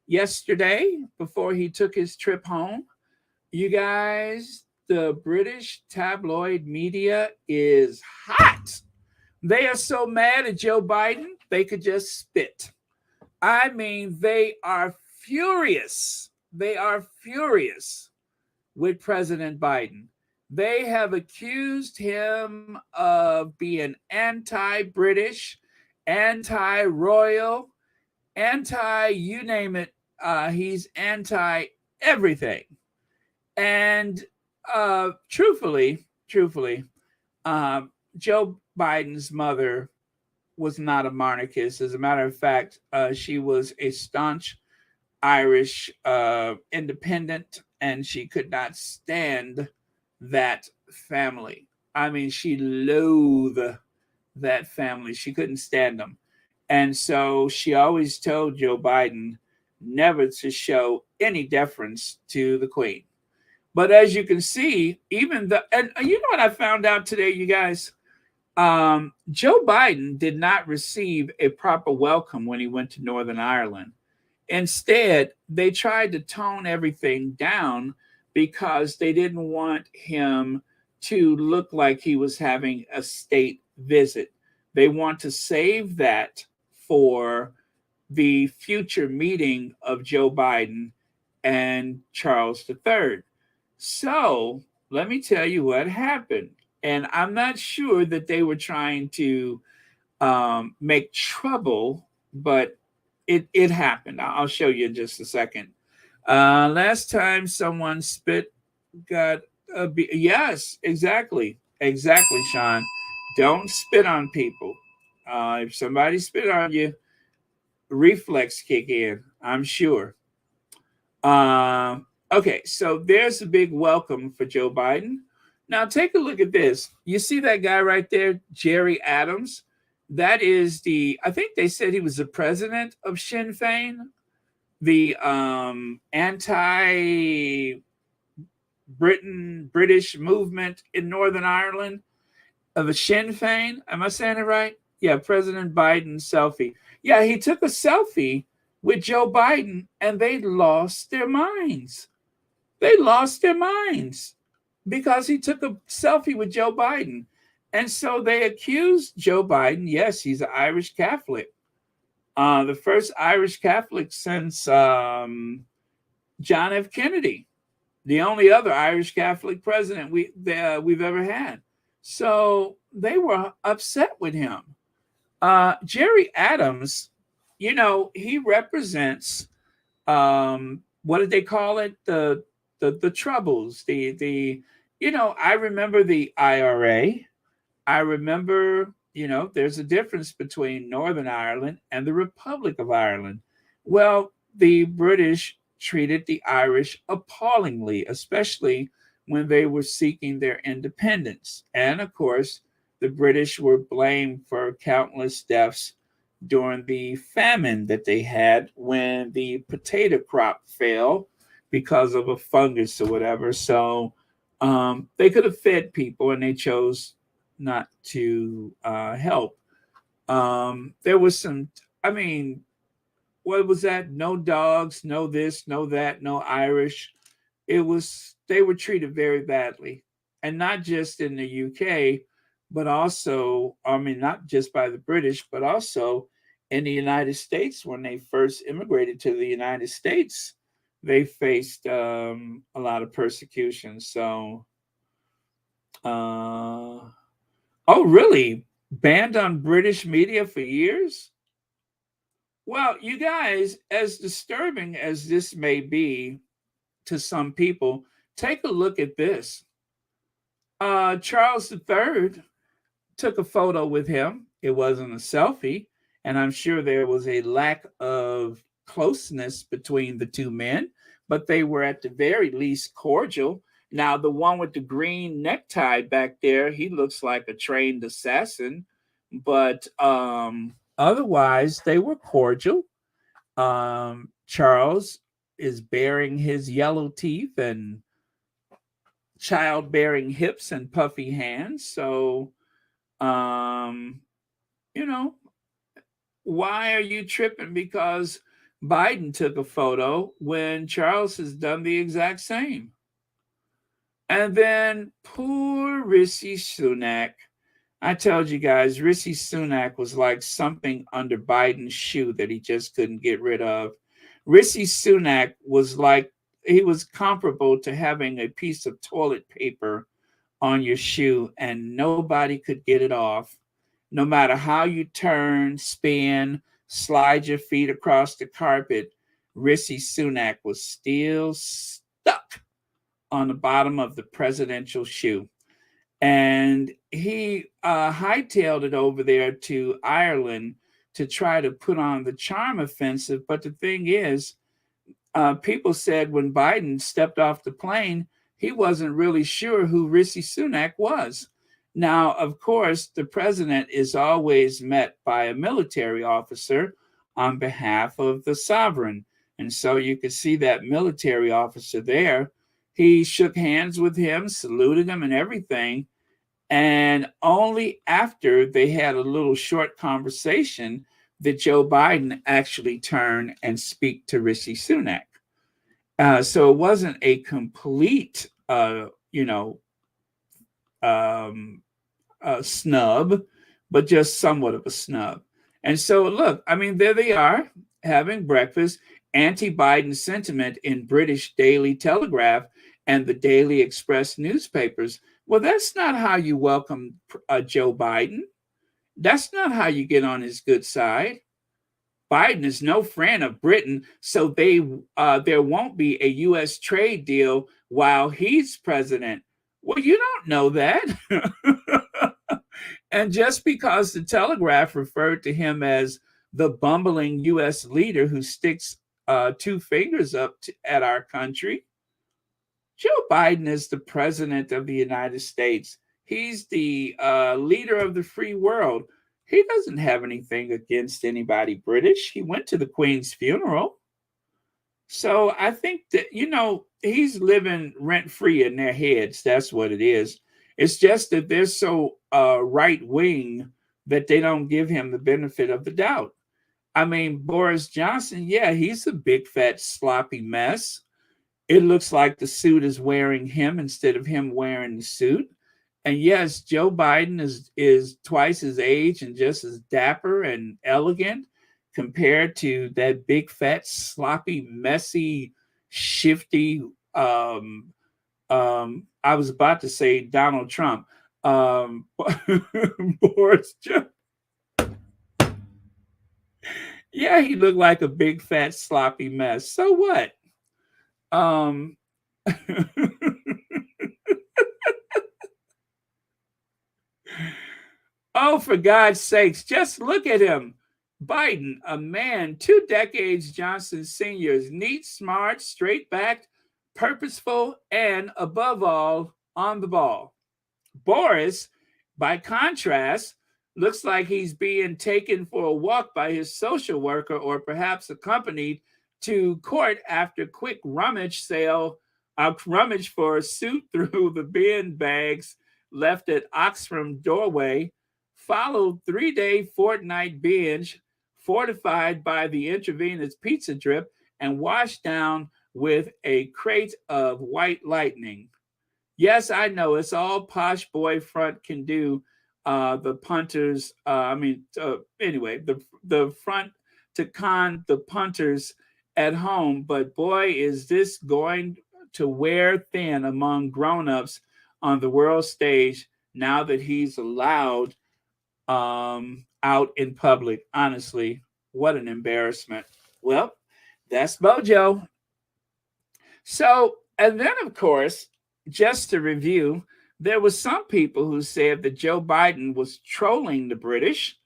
yesterday before he took his trip home? You guys, the British tabloid media is hot. They are so mad at Joe Biden, they could just spit. I mean, they are furious. They are furious with President Biden. They have accused him of being anti British, anti royal, anti you name it. He's anti everything. And truthfully, Joe Biden's mother was not a monarchist. As a matter of fact, she was a staunch Irish independent, and she could not stand that family. I mean, she loathed that family. She couldn't stand them. And so she always told Joe Biden never to show any deference to the Queen. But as you can see, even and you know what I found out today, you guys? Joe Biden did not receive a proper welcome when he went to Northern Ireland. Instead, they tried to tone everything down because they didn't want him to look like he was having a state visit. They want to save that for the future meeting of Joe Biden and Charles III. So let me tell you what happened. And I'm not sure that they were trying to make trouble, but it happened. I'll show you in just a second. Last time someone spit got yes, exactly, Sean. Don't spit on people. If somebody spit on you, reflex kick in. I'm sure. Okay, so there's a big welcome for Joe Biden. Now take a look at this. You see that guy right there, Jerry Adams? That is I think they said he was the president of Sinn Féin, the British movement in Northern Ireland of the Sinn Féin. Am I saying it right? Yeah, President Biden selfie. Yeah, he took a selfie with Joe Biden and they lost their minds. They lost their minds because he took a selfie with Joe Biden. And so they accused Joe Biden. Yes, he's an Irish Catholic. The first Irish Catholic since John F. Kennedy, the only other Irish Catholic president we've ever had. So they were upset with him. Jerry Adams, you know, he represents what did they call it? The troubles. You know, I remember the IRA. I remember, you know, there's a difference between Northern Ireland and the Republic of Ireland. Well, the British treated the Irish appallingly, especially when they were seeking their independence. And of course, the British were blamed for countless deaths during the famine that they had when the potato crop failed because of a fungus or whatever. So they could have fed people and they chose not to help. There was some, I mean, what was that? No dogs, no this, no that, no Irish. They were treated very badly. And not just in the UK, but also, I mean, not just by the British, but also in the United States when they first immigrated to the United States, they faced a lot of persecution. So, uh, oh, really? Banned on British media for years? Well, you guys, as disturbing as this may be to some people, take a look at this. Charles III took a photo with him. It wasn't a selfie, and I'm sure there was a lack of closeness between the two men, but they were at the very least cordial. Now, the one with the green necktie back there, he looks like a trained assassin, but otherwise, they were cordial. Charles is baring his yellow teeth and childbearing hips and puffy hands. So, um, you know, why are you tripping because Biden took a photo when Charles has done the exact same? And then poor Rishi Sunak. I told you guys, Rishi Sunak was like something under Biden's shoe that he just couldn't get rid of. Rishi Sunak was like, he was comparable to having a piece of toilet paper on your shoe and nobody could get it off. No matter how you turn, spin, slide your feet across the carpet, Rishi Sunak was still stuck on the bottom of the presidential shoe. And he hightailed it over there to Ireland to try to put on the charm offensive. But the thing is, people said when Biden stepped off the plane, he wasn't really sure who Rishi Sunak was. Now, of course, the president is always met by a military officer on behalf of the sovereign. And so you could see that military officer there. He shook hands with him, saluted him, and everything. And only after they had a little short conversation did Joe Biden actually turn and speak to Rishi Sunak. So it wasn't a complete, snub, but just somewhat of a snub. And so, look, I mean, there they are having breakfast. Anti-Biden sentiment in British Daily Telegraph and the Daily Express newspapers. Well, that's not how you welcome Joe Biden. That's not how you get on his good side. Biden is no friend of Britain, so there won't be a U.S. trade deal while he's president. Well, you don't know that. And just because the Telegraph referred to him as the bumbling U.S. leader who sticks two fingers up at our country, Joe Biden is the president of the United States. He's the leader of the free world. He doesn't have anything against anybody British. He went to the Queen's funeral. So I think that, he's living rent free in their heads. That's what it is. It's just that they're so right wing that they don't give him the benefit of the doubt. I mean, Boris Johnson, yeah, he's a big, fat, sloppy mess. It looks like the suit is wearing him instead of him wearing the suit. And yes, Joe Biden is twice his age and just as dapper and elegant compared to that big, fat, sloppy, messy, shifty. I was about to say Donald Trump. Boris Johnson. Yeah, he looked like a big, fat, sloppy mess. So what? Oh, for God's sakes, just look at him. Biden, a man 2 decades Johnson seniors, neat, smart, straight backed, purposeful, and above all, on the ball. Boris, by contrast, looks like he's being taken for a walk by his social worker or perhaps accompanied to court after quick rummage for a suit through the bin bags left at Oxfam doorway, followed 3-day fortnight binge fortified by the intravenous pizza drip and washed down with a crate of white lightning. Yes, I know it's all posh boy front can do. the punters. Anyway, the front to con the punters at home. But boy, is this going to wear thin among grown-ups on the world stage now that he's allowed out in public. Honestly, what an embarrassment. Well, that's Bojo. So, and then of course, just to review, there was some people who said that Joe Biden was trolling the British.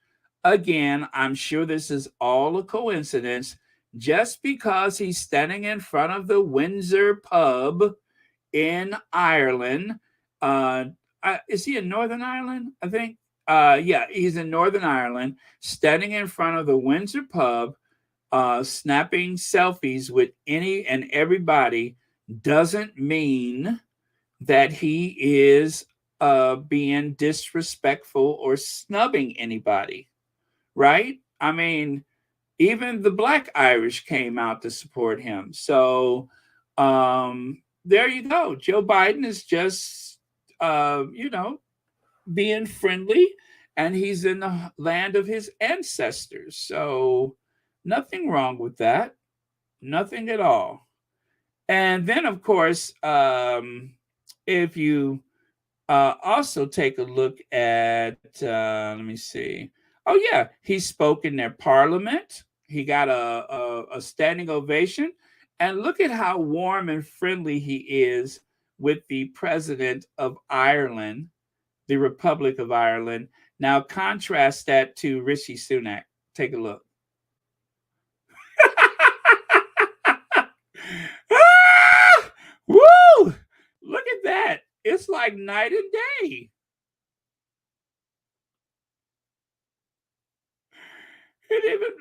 Again, I'm sure this is all a coincidence. Just because he's standing in front of the Windsor pub in Ireland. Is he in Northern Ireland? I think. Yeah, he's in Northern Ireland, standing in front of the Windsor pub, snapping selfies with any and everybody doesn't mean that he is being disrespectful or snubbing anybody, right? I mean, even the Black Irish came out to support him. So there you go. Joe Biden is just, being friendly, and he's in the land of his ancestors. So nothing wrong with that. Nothing at all. And then, of course, if you also take a look at, let me see. Oh, yeah, he spoke in their parliament. He got a standing ovation. And look at how warm and friendly he is with the president of Ireland, the Republic of Ireland. Now, contrast that to Rishi Sunak. Take a look. Ah! Woo! Look at that. It's like night and day. He didn't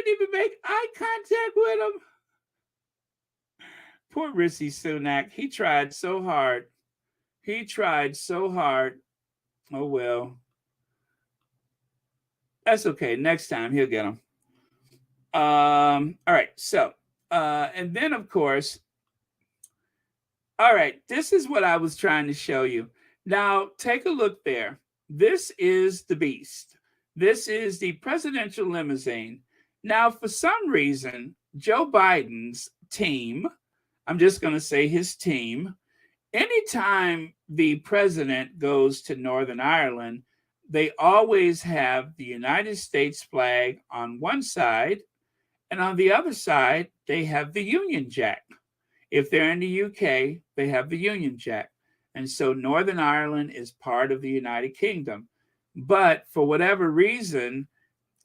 even make eye contact with him. Poor Rishi Sunak. He tried so hard. He tried so hard. Oh, well. That's okay. Next time he'll get him. All right. So, and then, of course, all right, this is what I was trying to show you. Now, take a look there. This is the beast. This is the presidential limousine. Now, for some reason, Joe Biden's team, I'm just going to say his team, anytime the president goes to Northern Ireland, they always have the United States flag on one side, and on the other side, they have the Union Jack. If they're in the UK, they have the Union Jack. And so Northern Ireland is part of the United Kingdom. But for whatever reason,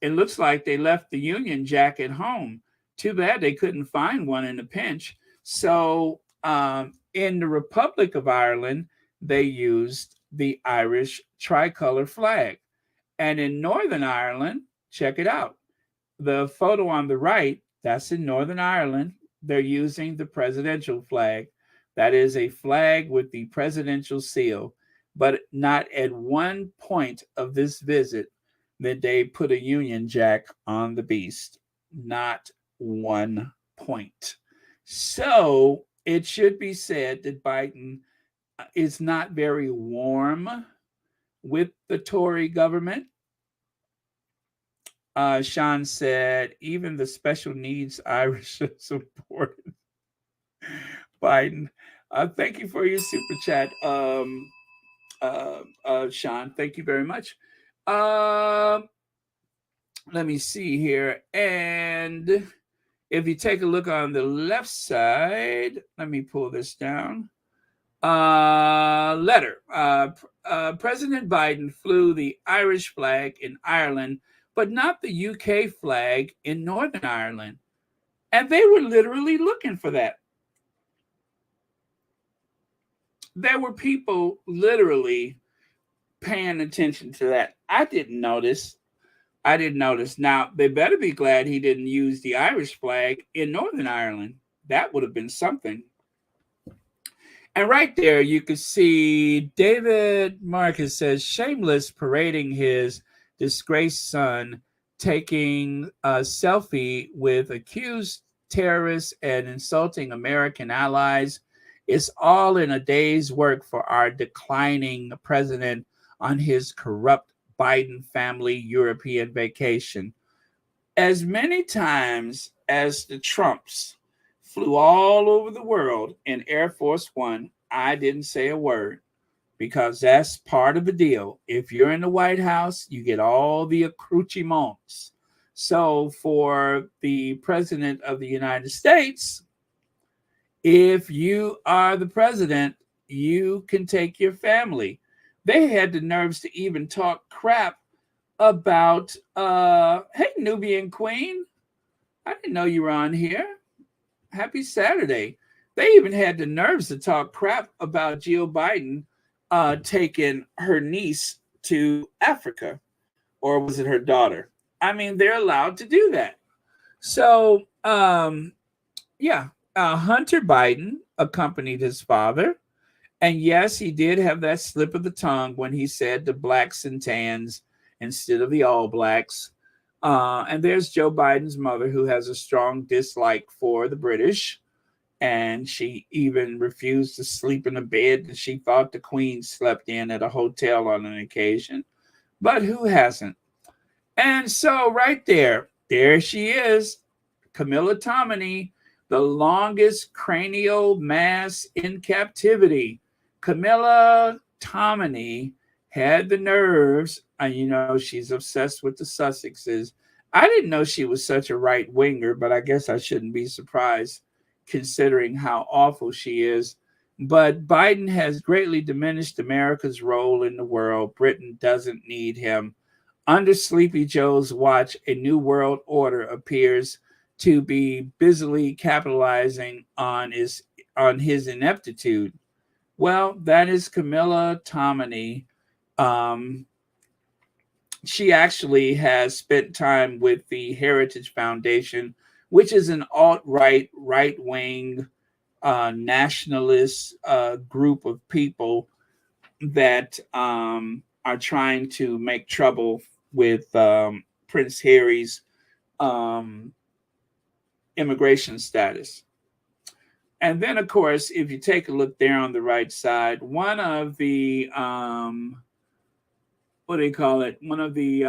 it looks like they left the Union Jack at home. Too bad they couldn't find one in a pinch. So in the Republic of Ireland, they used the Irish tricolor flag. And in Northern Ireland, check it out. The photo on the right, that's in Northern Ireland. They're using the presidential flag. That is a flag with the presidential seal. But not at one point of this visit did they put a Union Jack on the beast. Not one point. So it should be said that Biden is not very warm with the Tory government. Sean said, even the special needs Irish supported Biden. Thank you for your super chat, Sean. Thank you very much. Let me see here. And if you take a look on the left side, let me pull this down. Letter. President Biden flew the Irish flag in Ireland, but not the UK flag in Northern Ireland. And they were literally looking for that. There were people literally paying attention to that. I didn't notice. Now, they better be glad he didn't use the Irish flag in Northern Ireland. That would have been something. And right there, you can see David Marcus says, shameless parading his disgraced son, taking a selfie with accused terrorists and insulting American allies. It's all in a day's work for our declining president on his corrupt Biden family European vacation. As many times as the Trumps flew all over the world in Air Force One, I didn't say a word because that's part of the deal. If you're in the White House, you get all the accoutrements. So for the president of the United States, if you are the president, you can take your family. They had the nerves to even talk crap about, hey, Nubian Queen, I didn't know you were on here. Happy Saturday. They even had the nerves to talk crap about Jill Biden taking her niece to Africa, or was it her daughter? I mean, they're allowed to do that. So, yeah, Hunter Biden accompanied his father. And yes, he did have that slip of the tongue when he said the blacks and tans instead of the all blacks. And there's Joe Biden's mother, who has a strong dislike for the British. And she even refused to sleep in a bed that she thought the Queen slept in at a hotel on an occasion. But who hasn't? And so right there she is, Camilla Tominey, the longest cranial mass in captivity. Camilla Tominey had the nerves, and you know, she's obsessed with the Sussexes. I didn't know she was such a right winger, but I guess I shouldn't be surprised considering how awful she is. But Biden has greatly diminished America's role in the world. Britain doesn't need him. Under Sleepy Joe's watch, a new world order appears to be busily capitalizing on his ineptitude. Well, that is Camilla Tominey. She actually has spent time with the Heritage Foundation, which is an alt-right, right-wing, nationalist group of people that are trying to make trouble with Prince Harry's immigration status. And then, of course, if you take a look there on the right side, one of the, what do you call it? One of the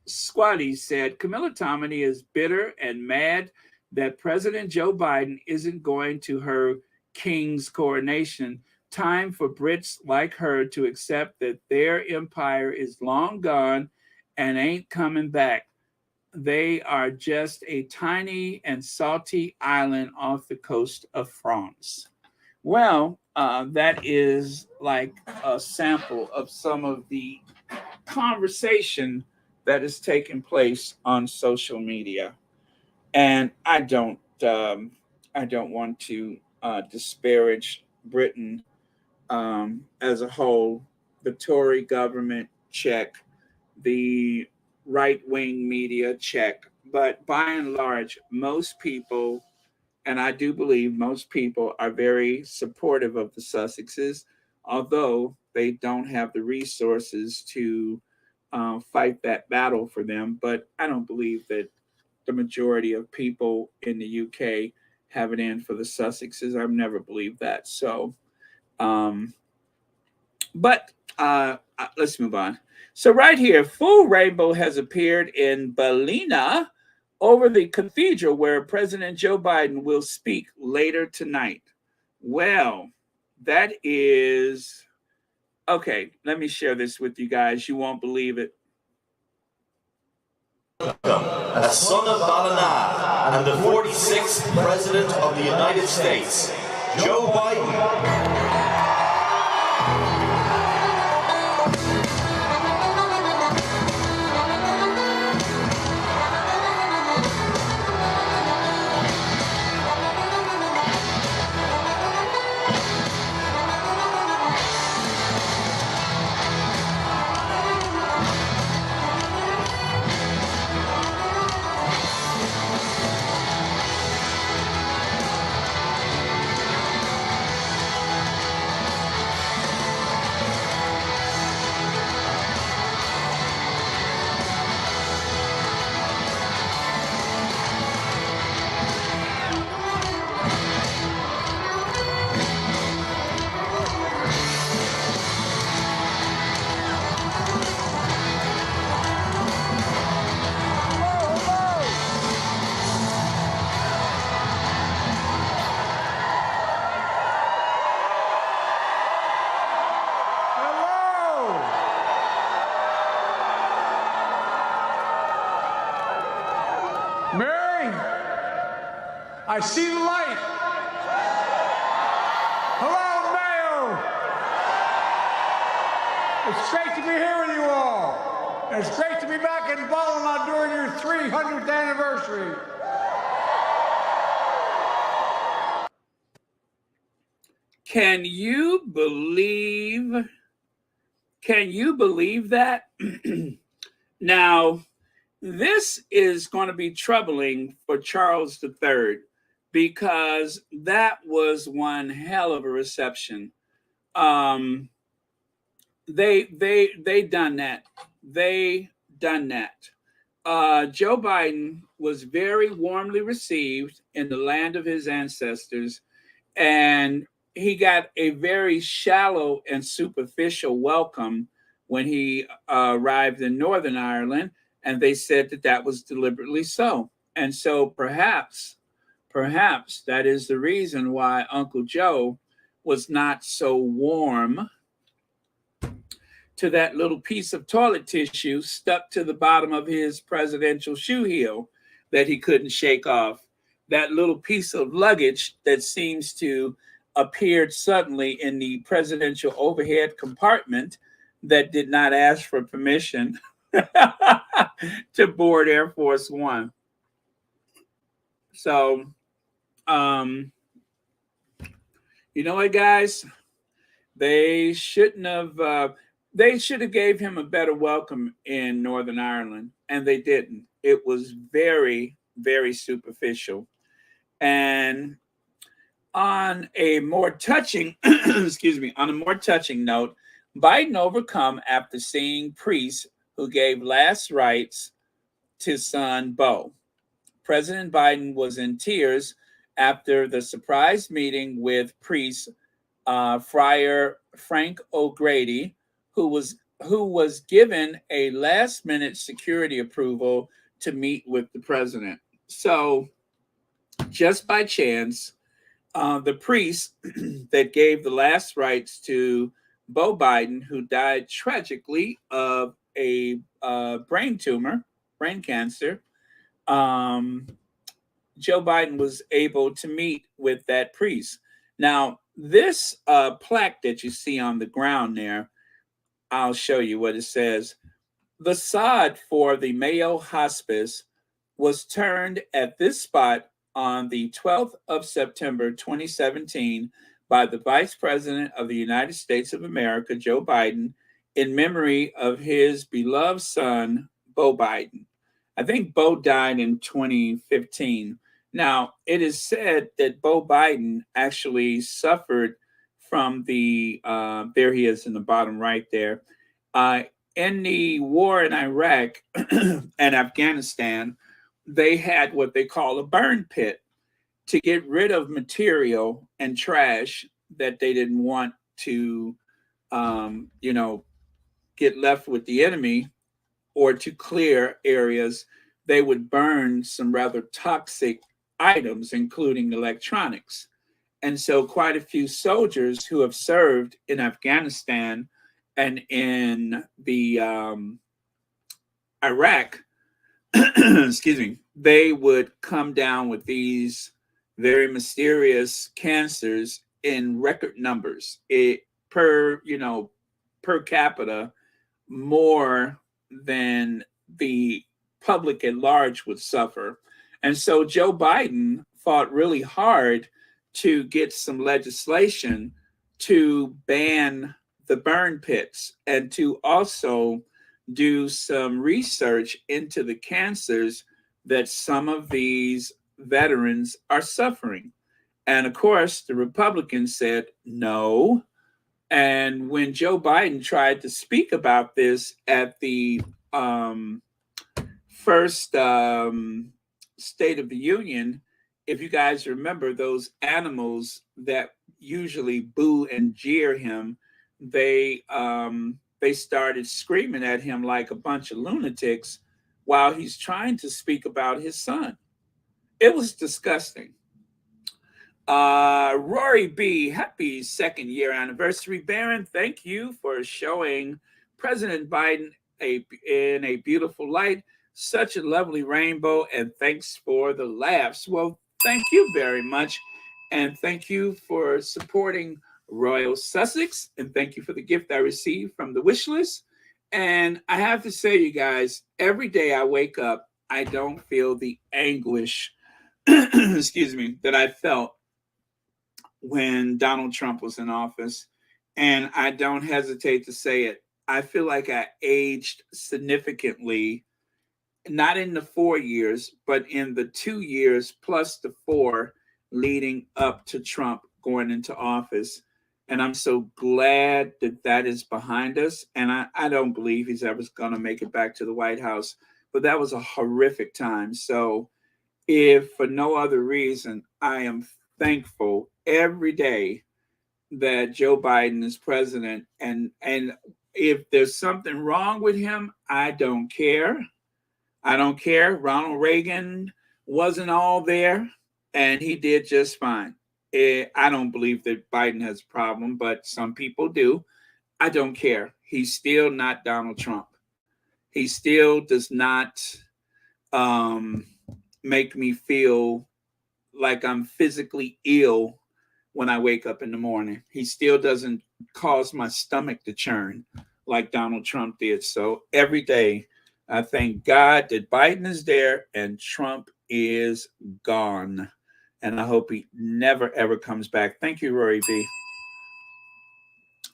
squaddies said, Camilla Tominey is bitter and mad that President Joe Biden isn't going to her king's coronation. Time for Brits like her to accept that their empire is long gone and ain't coming back. They are just a tiny and salty island off the coast of France. Well, that is like a sample of some of the conversation that is taking place on social media. And I don't want to disparage Britain as a whole. The Tory government, check. The right-wing media, check. But by and large, most people, and I do believe most people, are very supportive of the Sussexes, although they don't have the resources to fight that battle for them. But I don't believe that the majority of people in the UK have it in for the Sussexes. I've never believed that. So, but let's move on. So right here, full rainbow has appeared in Ballina over the cathedral where President Joe Biden will speak later tonight. Well, that is... Okay, let me share this with you guys. You won't believe it. A son of Ballina and the 46th President of the United States, Joe Biden. I see the light. Hello, Mayo. It's great to be here with you all. And it's great to be back in Baltimore during your 300th anniversary. Can you believe that? Now, this is going to be troubling for Charles III because that was one hell of a reception. They done that. They done that. Joe Biden was very warmly received in the land of his ancestors, and he got a very shallow and superficial welcome when he arrived in Northern Ireland, and they said that that was deliberately so. And so perhaps that is the reason why Uncle Joe was not so warm to that little piece of toilet tissue stuck to the bottom of his presidential shoe heel that he couldn't shake off. That little piece of luggage that seems to appeared suddenly in the presidential overhead compartment that did not ask for permission to board Air Force One. So, you know what, guys? They shouldn't have. They should have gave him a better welcome in Northern Ireland, and they didn't. It was very, very superficial. And on a more touching, on a more touching note, Biden overcome after seeing priests who gave last rites to son Beau. President Biden was in tears after the surprise meeting with priest Friar Frank O'Grady, who was given a last-minute security approval to meet with the president. So, just by chance, the priest that gave the last rites to Beau Biden, who died tragically of a brain tumor, brain cancer, Joe Biden was able to meet with that priest. Now, this plaque that you see on the ground there, I'll show you what it says. The sod for the Mayo Hospice was turned at this spot on the 12th of September, 2017, by the Vice President of the United States of America, Joe Biden, in memory of his beloved son, Beau Biden. I think Beau died in 2015. Now, it is said that Beau Biden actually suffered from the, there he is in the bottom right there, in the war in Iraq and Afghanistan, they had what they call a burn pit to get rid of material and trash that they didn't want to, get left with the enemy, or to clear areas. They would burn some rather toxic items, including electronics. And so quite a few soldiers who have served in Afghanistan and in the Iraq, they would come down with these very mysterious cancers in record numbers. Per capita, more than the public at large would suffer. And so Joe Biden fought really hard to get some legislation to ban the burn pits and to also do some research into the cancers that some of these veterans are suffering. And of course, the Republicans said no. And when Joe Biden tried to speak about this at the first State of the Union, if you guys remember, those animals that usually boo and jeer him, they started screaming at him like a bunch of lunatics while he's trying to speak about his son. It was disgusting. Rory B, happy 2nd year anniversary, Baron. Thank you for showing President Biden in a beautiful light. Such a lovely rainbow, and thanks for the laughs. Well, Thank you very much. And thank you for supporting Royal Sussex. And thank you for the gift I received from the wish list. And I have to say, you guys, every day I wake up, I don't feel the anguish, excuse me, that I felt when Donald Trump was in office. And I don't hesitate to say it. I feel like I aged significantly, not in the 4 years, but in the 2 years plus the four leading up to Trump going into office. And I'm so glad that that is behind us. And I don't believe he's ever going to make it back to the White House. But that was a horrific time. So, if for no other reason, I am thankful every day that Joe Biden is president. And if there's something wrong with him, I don't care. I don't care. Ronald Reagan wasn't all there, and he did just fine. I don't believe that Biden has a problem, but some people do. I don't care. He's still not Donald Trump. He still does not um, make me feel like I'm physically ill when I wake up in the morning. He still doesn't cause my stomach to churn like Donald Trump did. So every day, I thank God that Biden is there and Trump is gone. And I hope he never, ever comes back. Thank you, Rory B.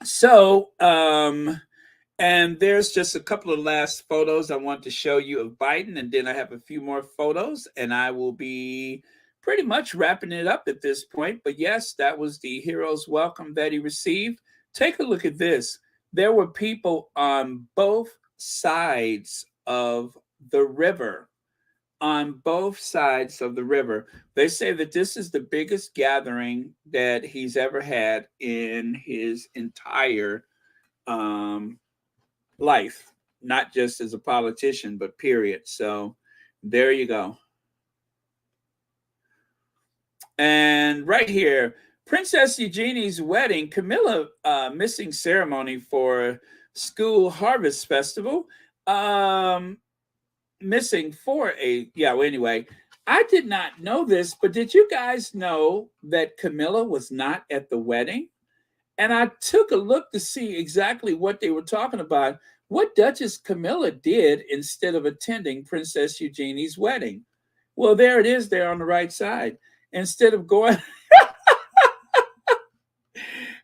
So, and there's just a couple of last photos I want to show you of Biden. And then I have a few more photos and I will be pretty much wrapping it up at this point. But yes, that was the hero's welcome that he received. Take a look at this. There were people on both sides of the river. On both sides of the river. They say that this is the biggest gathering that he's ever had in his entire life, not just as a politician, but period. So there you go. And right here, Princess Eugenie's wedding, Camilla missing ceremony for school harvest festival. Missing for anyway, I did not know this, but did you guys know that Camilla was not at the wedding? And I took a look to see exactly what they were talking about, what Duchess Camilla did instead of attending Princess Eugenie's wedding. Well, there it is there on the right side. Instead of going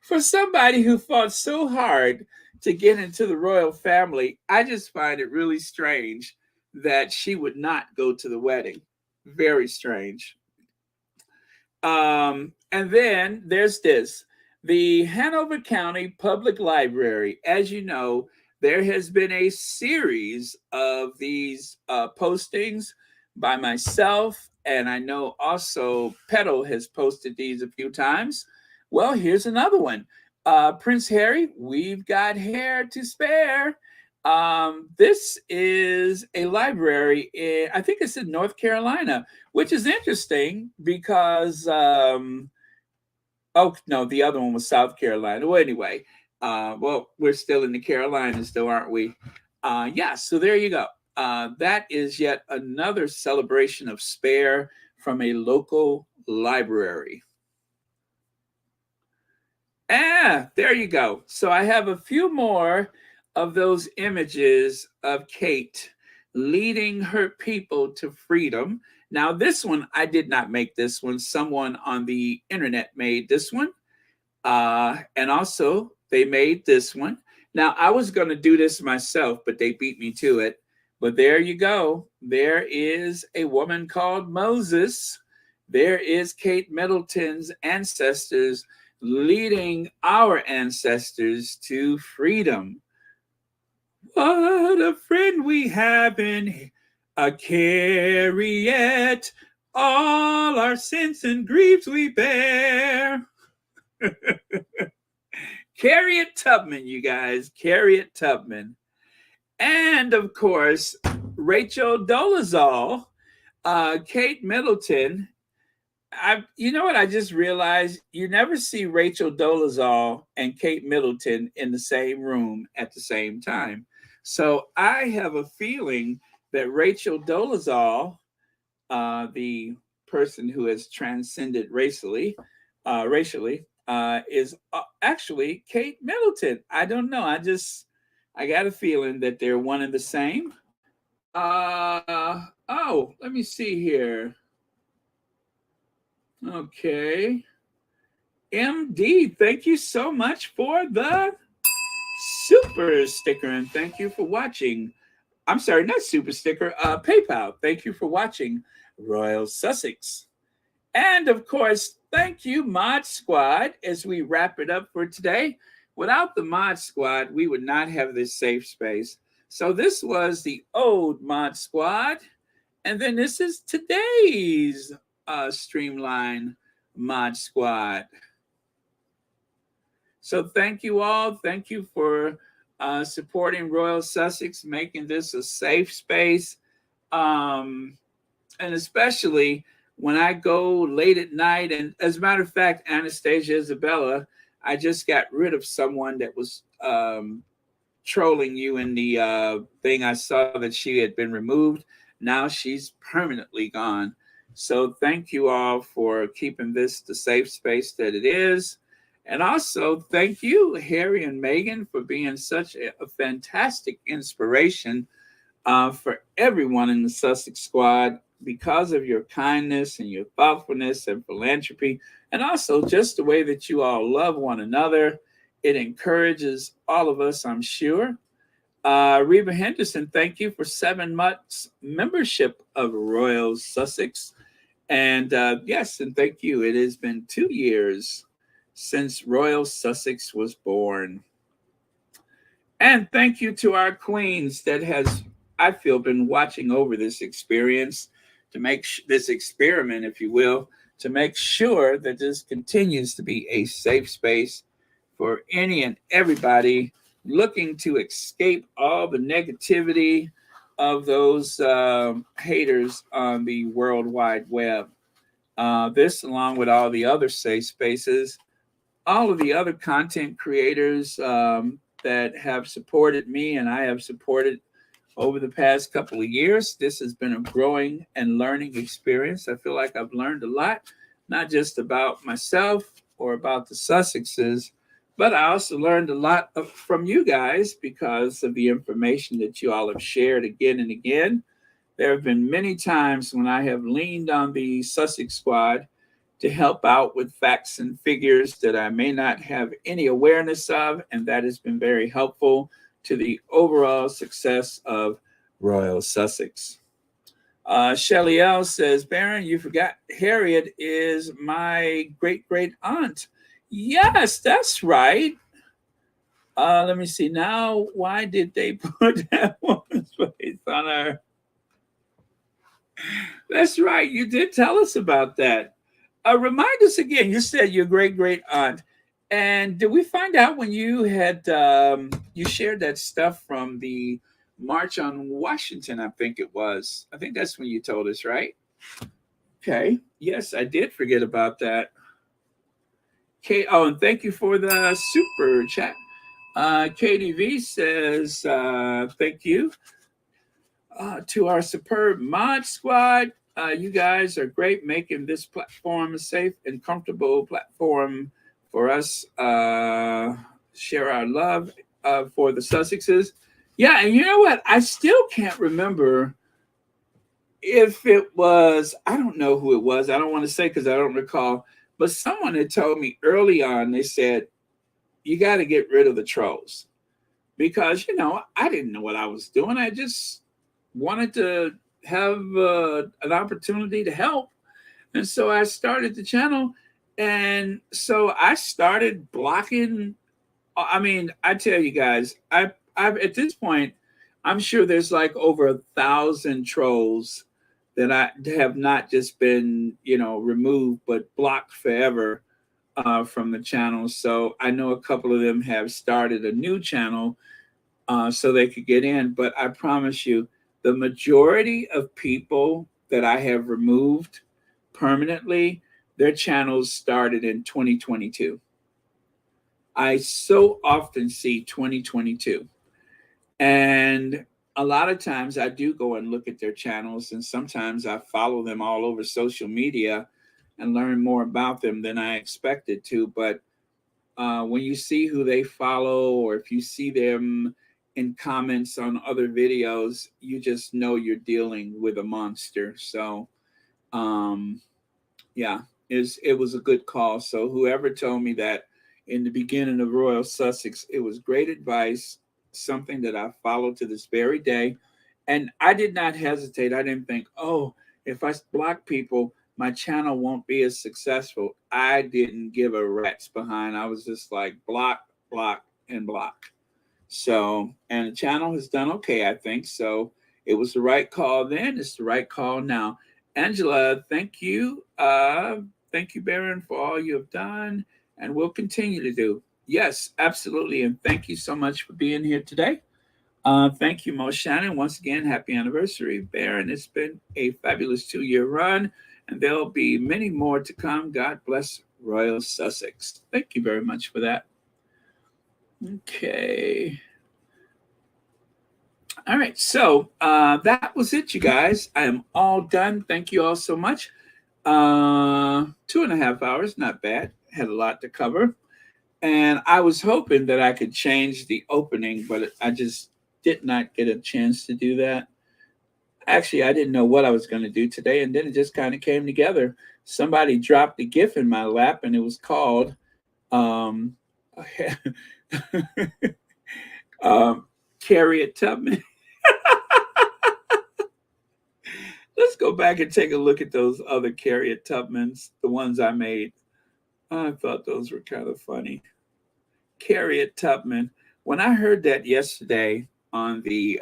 for somebody who fought so hard to get into the royal family, I just find it really strange that she would not go to the wedding. Very strange. And then there's this. The Hanover County Public Library. As you know, there has been a series of these postings by myself, and I know also Petal has posted these a few times. Well, here's another one. Prince Harry, we've got hair to spare. This is a library I think it's in North Carolina, which is interesting because, oh, no, the other one was South Carolina. Well, anyway, well, we're still in the Carolinas though, aren't we? Yeah, so there you go. That is yet another celebration of spare from a local library. There you go. So I have a few more of those images of Kate leading her people to freedom. Now, this one, I did not make this one. Someone on the internet made this one. And also, they made this one. Now, I was going to do this myself, but they beat me to it. But there you go. There is a woman called Moses. There is Kate Middleton's ancestors leading our ancestors to freedom. What a friend we have in a Carriet. All our sins and griefs we bear. Harriet Tubman, you guys. Harriet Tubman. And, of course, Rachel Dolezal, Kate Middleton. You know what I just realized? You never see Rachel Dolezal and Kate Middleton in the same room at the same time. So I have a feeling that Rachel Dolezal, the person who has transcended racially, is actually Kate Middleton. I don't know. I got a feeling that they're one and the same. Oh, let me see here. Okay. MD, thank you so much for the super sticker, and thank you for watching. I'm sorry, not super sticker, PayPal. Thank you for watching Royal Sussex. And of course, thank you, Mod Squad, as we wrap it up for today. Without the Mod Squad, we would not have this safe space. So this was the old Mod Squad. And then this is today's Streamline Mod Squad. So thank you all. Thank you for supporting Royal Sussex, making this a safe space. And especially when I go late at night. And as a matter of fact, Anastasia Isabella, I just got rid of someone that was trolling you in the thing. I saw that she had been removed. Now she's permanently gone. So thank you all for keeping this the safe space that it is. And also thank you, Harry and Megan, for being such a fantastic inspiration for everyone in the Sussex Squad, because of your kindness and your thoughtfulness and philanthropy, and also just the way that you all love one another. It encourages all of us, I'm sure. Reba Henderson, thank you for 7 months membership of Royal Sussex. And yes, and thank you. It has been 2 years since Royal Sussex was born. And thank you to our queens that has, I feel, been watching over this experience to make this experiment, if you will, to make sure that this continues to be a safe space for any and everybody looking to escape all the negativity of those haters on the World Wide Web. This, along with all the other safe spaces, all of the other content creators that have supported me and I have supported over the past couple of years. This has been a growing and learning experience. I feel like I've learned a lot, not just about myself or about the Sussexes, but I also learned a lot from you guys because of the information that you all have shared again and again. There have been many times when I have leaned on the Sussex Squad to help out with facts and figures that I may not have any awareness of, and that has been very helpful to the overall success of Royal Sussex. Shelly L says, Baron, you forgot Harriet is my great-great aunt. Yes, that's right. Let me see now. Why did they put that woman's face on her? That's right. You did tell us about that. Remind us again. You said your great-great aunt. And did we find out when you had you shared that stuff from the March on Washington? I think it was. I think that's when you told us, right? Okay. Yes, I did forget about that. Okay. Oh, and thank you for the super chat. KDV says thank you to our superb mod squad. You guys are great, making this platform a safe and comfortable platform for us. Share our love for the Sussexes. Yeah, and you know what? I still can't remember if it was, I don't know who it was. I don't want to say because I don't recall. But someone had told me early on, they said, you got to get rid of the trolls. Because, you know, I didn't know what I was doing. I just wanted to have an opportunity to help. And so I started the channel. And so I started blocking. I mean, I tell you guys, I've at this point, I'm sure there's like over 1,000 trolls that I have not just been, you know, removed, but blocked forever from the channel. So I know a couple of them have started a new channel so they could get in. But I promise you, the majority of people that I have removed permanently, their channels started in 2022. I so often see 2022. And a lot of times I do go and look at their channels, and sometimes I follow them all over social media and learn more about them than I expected to. But when you see who they follow, or if you see them in comments on other videos, you just know you're dealing with a monster. So, um, yeah, it was a good call. So whoever told me that in the beginning of Royal Sussex, it was great advice, something that I follow to this very day. And I did not hesitate. I didn't think, oh, if I block people, my channel won't be as successful. I didn't give a rat's behind. I was just like block, block, and block. So, and the channel has done okay, I think. So it was the right call then. It's the right call now. Angela, thank you. Thank you, Baron, for all you have done and will continue to do. Yes, absolutely. And thank you so much for being here today. Thank you, Mo Shannon. Once again, happy anniversary, Baron. It's been a fabulous 2-year run, and there'll be many more to come. God bless Royal Sussex. Thank you very much for that. Okay. All right. So that was it, you guys. I am all done. Thank you all so much. 2.5 hours, not bad. Had a lot to cover. And I was hoping that I could change the opening, but I just did not get a chance to do that. Actually, I didn't know what I was going to do today, and then it just kind of came together. Somebody dropped a GIF in my lap, and it was called Harriet Tubman. Let's go back and take a look at those other Harriet Tubmans, the ones I made. I thought those were kind of funny. Harriet Tubman. When I heard that yesterday on the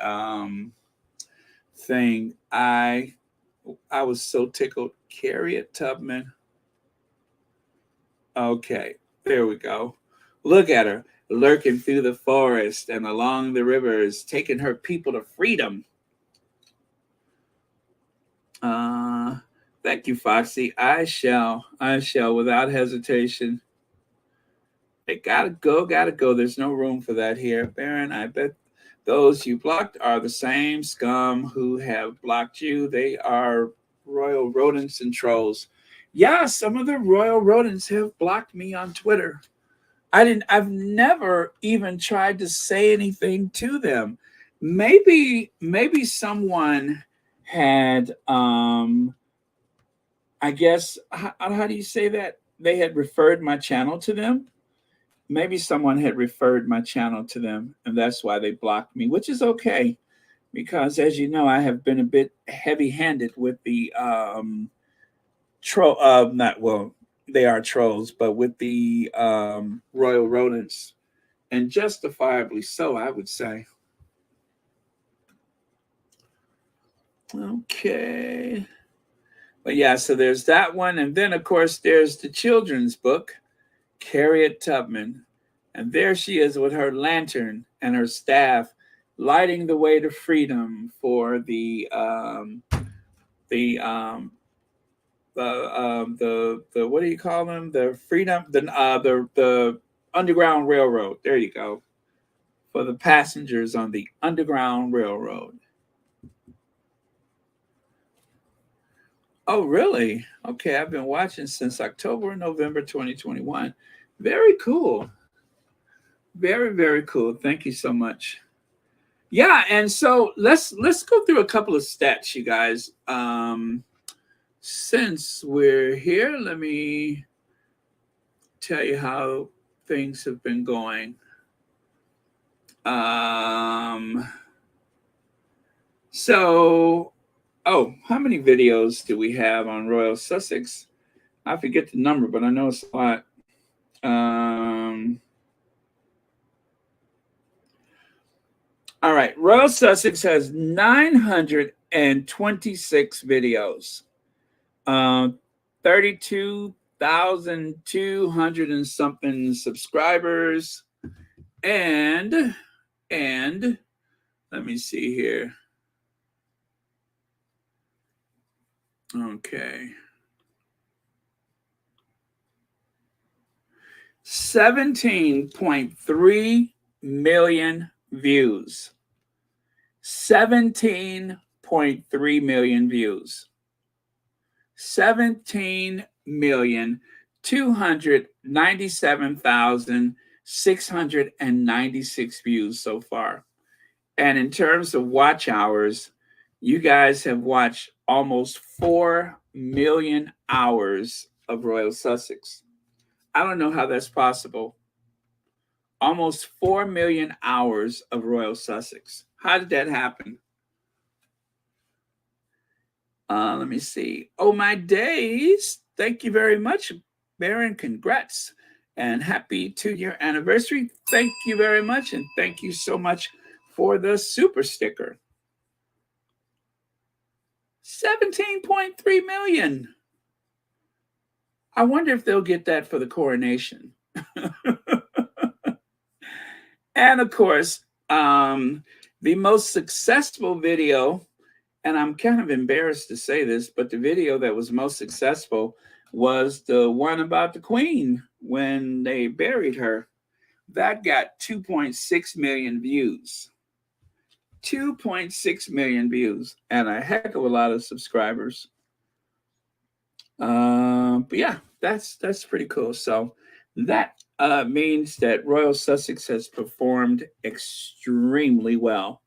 thing, I was so tickled. Harriet Tubman. Okay, there we go. Look at her lurking through the forest and along the rivers, taking her people to freedom. Thank you, Foxy. I shall, without hesitation. They gotta go. There's no room for that here. Baron, I bet those you blocked are the same scum who have blocked you. They are royal rodents and trolls. Yeah, some of the royal rodents have blocked me on Twitter. I've never even tried to say anything to them. Maybe someone had I guess how do you say that? They had referred my channel to them. Maybe someone had referred my channel to them, and that's why they blocked me, which is okay, because as you know, I have been a bit heavy-handed with the troll. Not well, they are trolls, but with the royal rodents, and justifiably so, I would say. Okay. But yeah, so there's that one. And then, of course, there's the children's book, Harriet Tubman. And there she is with her lantern and her staff, lighting the way to freedom for the what do you call them? The freedom, the Underground Railroad. There you go. For the passengers on the Underground Railroad. Oh, really? Okay, I've been watching since October and November 2021. Very cool. Very, very cool. Thank you so much. Yeah, and so let's go through a couple of stats, you guys. Since we're here, let me tell you how things have been going. So, oh, how many videos do we have on Royal Sussex? I forget the number, but I know it's a lot. All right, Royal Sussex has 926 videos, 32,200 and something subscribers, and let me see here. Okay. 17.3 million views. 17.3 million views. 17,297,696 views so far. And in terms of watch hours, you guys have watched almost 4 million hours of Royal Sussex. I don't know how that's possible. Almost 4 million hours of Royal Sussex. How did that happen? Let me see. Oh, my days. Thank you very much, Baron. Congrats and happy 2-year anniversary. Thank you very much. And thank you so much for the super sticker. 17.3 million. I wonder if they'll get that for the coronation. And of course, the most successful video, and I'm kind of embarrassed to say this, but the video that was most successful was the one about the Queen when they buried her. That got 2.6 million views. 2.6 million views and a heck of a lot of subscribers. But yeah, that's pretty cool. So that means that Royal Sussex has performed extremely well.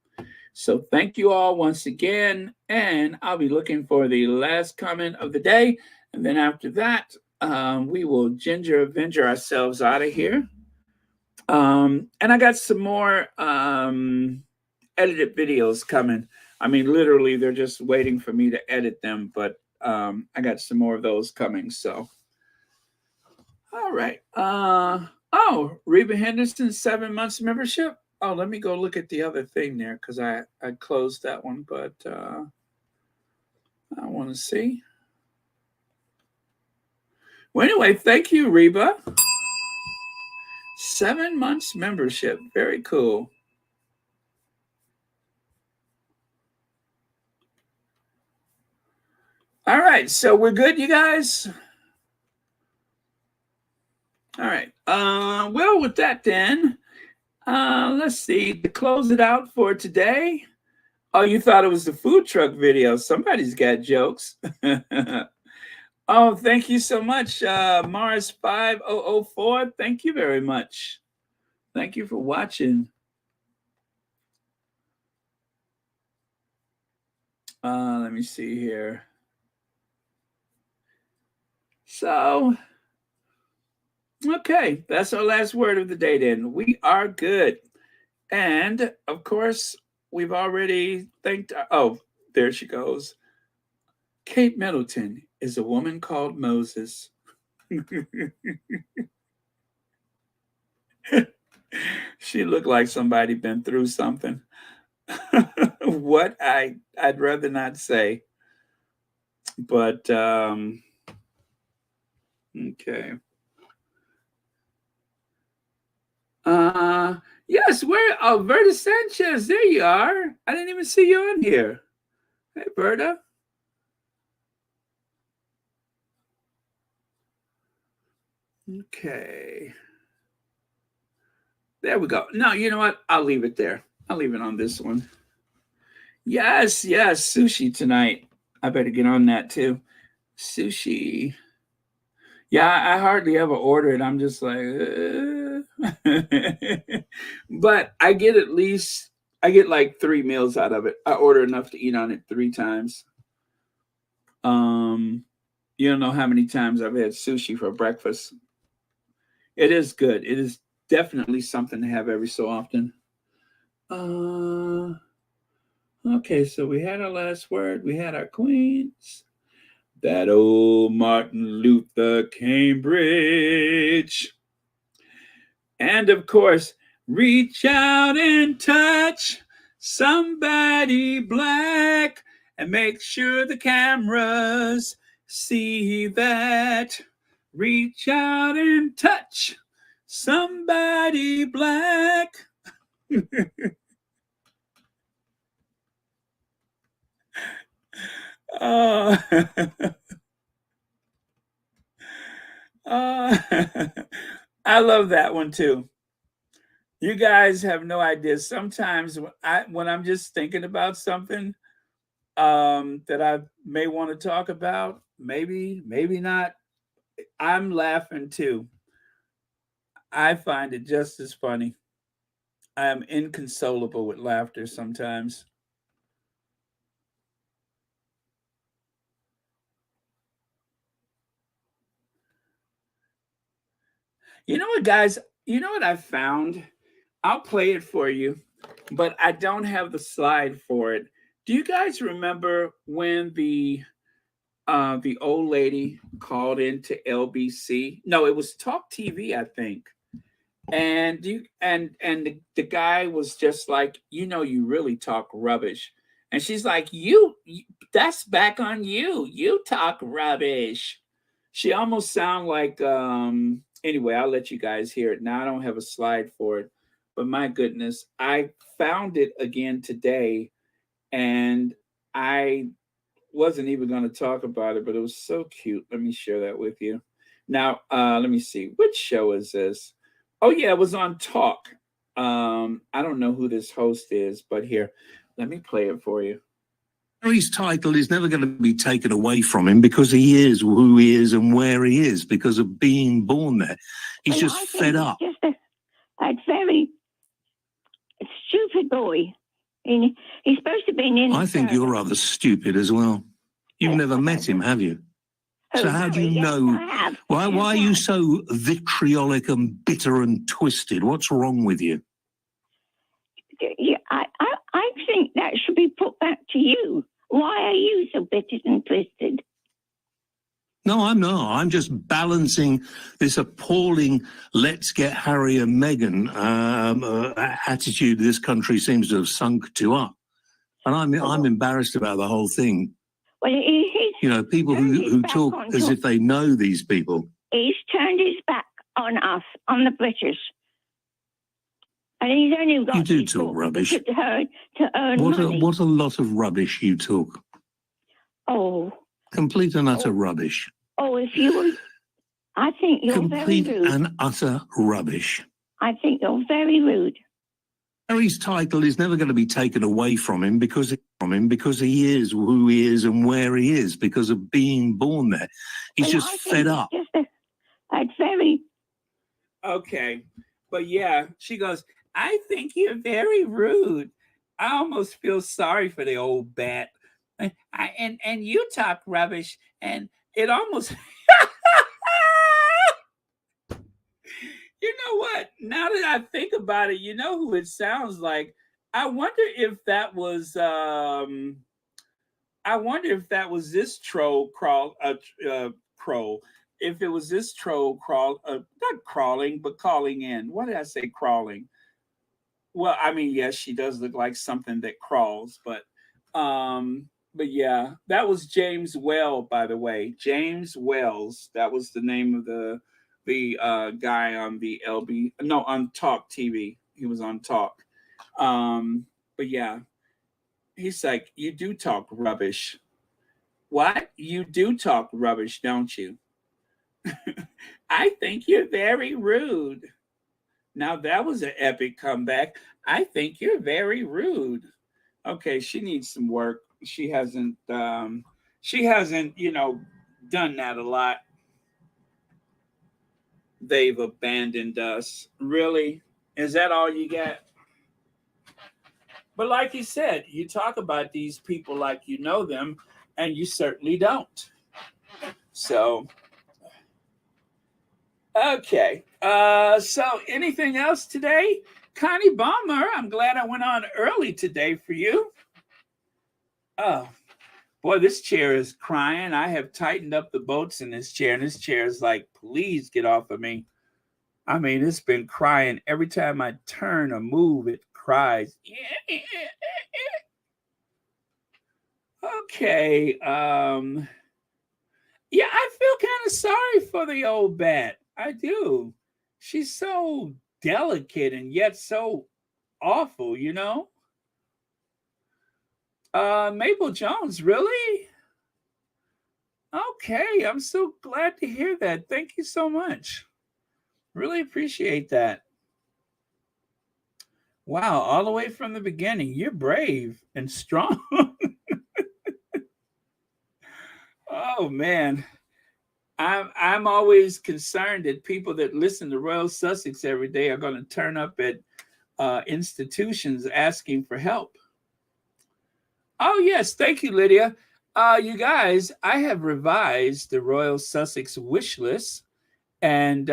So thank you all once again, and I'll be looking for the last comment of the day, and then after that, we will venture ourselves out of here. And I got some more edited videos coming. I mean, literally, they're just waiting for me to edit them, but I got some more of those coming. So, all right. Oh, Reba Henderson, 7 months membership. Oh, let me go look at the other thing there because I closed that one, but I want to see. Well, anyway, thank you, Reba. 7 months membership. Very cool. All right, so we're good, you guys? All right. Well, with that then, let's see. To close it out for today. Oh, you thought it was the food truck video. Somebody's got jokes. Oh, thank you so much, Mars 5004. Thank you very much. Thank you for watching. Let me see here. So, okay, that's our last word of the day then. We are good. And, of course, we've already thanked... Oh, there she goes. Kate Middleton is a woman called Moses. She looked like somebody been through something. What I'd rather not say. But, okay. Yes, where Alberta Sanchez, there you are. I didn't even see you on here. Hey, Berta. Okay. There we go. No, you know what? I'll leave it there. I'll leave it on this one. Yes, sushi tonight. I better get on that too. Sushi. Yeah, I hardly ever order it. I'm just like, but I get like 3 meals out of it. I order enough to eat on it 3 times. You don't know how many times I've had sushi for breakfast. It is good. It is definitely something to have every so often. Okay, so we had our last word. We had our queens. That old Martin Luther Cambridge. And of course, reach out and touch somebody black and make sure the cameras see that. Reach out and touch somebody black. I love that one too. You guys have no idea. Sometimes when I'm just thinking about something that I may want to talk about, maybe not, I'm laughing too. I find it just as funny. I am inconsolable with laughter sometimes. You know what, guys? You know what I found? I'll play it for you, but I don't have the slide for it. Do you guys remember when the old lady called into LBC? No, it was Talk TV, I think. And the guy was just like, you really talk rubbish. And she's like, that's back on you. You talk rubbish. She almost sound like anyway, I'll let you guys hear it. Now I don't have a slide for it, but my goodness, I found it again today, and I wasn't even going to talk about it, but it was so cute. Let me share that with you. Now, let me see. Which show is this? Oh, yeah, it was on Talk. I don't know who this host is, but here, let me play it for you. His title is never going to be taken away from him because he is who he is and where he is because of being born there. He's just fed up. Just a very stupid boy. He's supposed to be in. I think you're rather stupid as well. You've never met him, have you? So how do you know? Why are you so vitriolic and bitter and twisted? What's wrong with you? I think that should be put back to you. Why are you so bitter and twisted? No, I'm not. I'm just balancing this appalling let's get Harry and Meghan attitude this country seems to have sunk to up. And I'm embarrassed about the whole thing. Well, people who talk as if they know these people. He's turned his back on us, on the British. And he's only got you do talk rubbish. To earn money. What a lot of rubbish you talk. Oh. Complete and utter rubbish. Oh, if you were... I think you're complete very rude. And utter rubbish. I think you're very rude. Harry's title is never going to be taken away from him because he is who he is and where he is because of being born there. He's just fed up. Just a very... Okay. But yeah, she goes, I think you're very rude. I almost feel sorry for the old bat. And you talk rubbish, and it almost... You know what? Now that I think about it, you know who it sounds like? I wonder if that was this troll crow. If it was this troll not crawling, but calling in. What did I say? Crawling. Well, I mean, yes, she does look like something that crawls, but yeah, that was James Well, by the way. James Wells. That was the name of the guy on the on Talk TV. He was on Talk. But yeah, he's like, you do talk rubbish. What? You do talk rubbish, don't you? I think you're very rude. Now that was an epic comeback. I think you're very rude. Okay, she needs some work. She hasn't, done that a lot. They've abandoned us. Really? Is that all you got? But like you said, you talk about these people like you know them, and you certainly don't. So, okay. So anything else today? Connie Balmer, I'm glad I went on early today for you. Oh, boy, this chair is crying. I have tightened up the bolts in this chair, and this chair is like, please get off of me. I mean, it's been crying. Every time I turn or move, it cries. Okay. Yeah, I feel kind of sorry for the old bat. I do. She's so delicate and yet so awful, Mabel Jones, really? Okay, I'm so glad to hear that. Thank you so much. Really appreciate that. Wow, all the way from the beginning. You're brave and strong. Oh man. I'm always concerned that people that listen to Royal Sussex every day are going to turn up at institutions asking for help. Oh yes, thank you, Lydia. You guys, I have revised the Royal Sussex wish list, and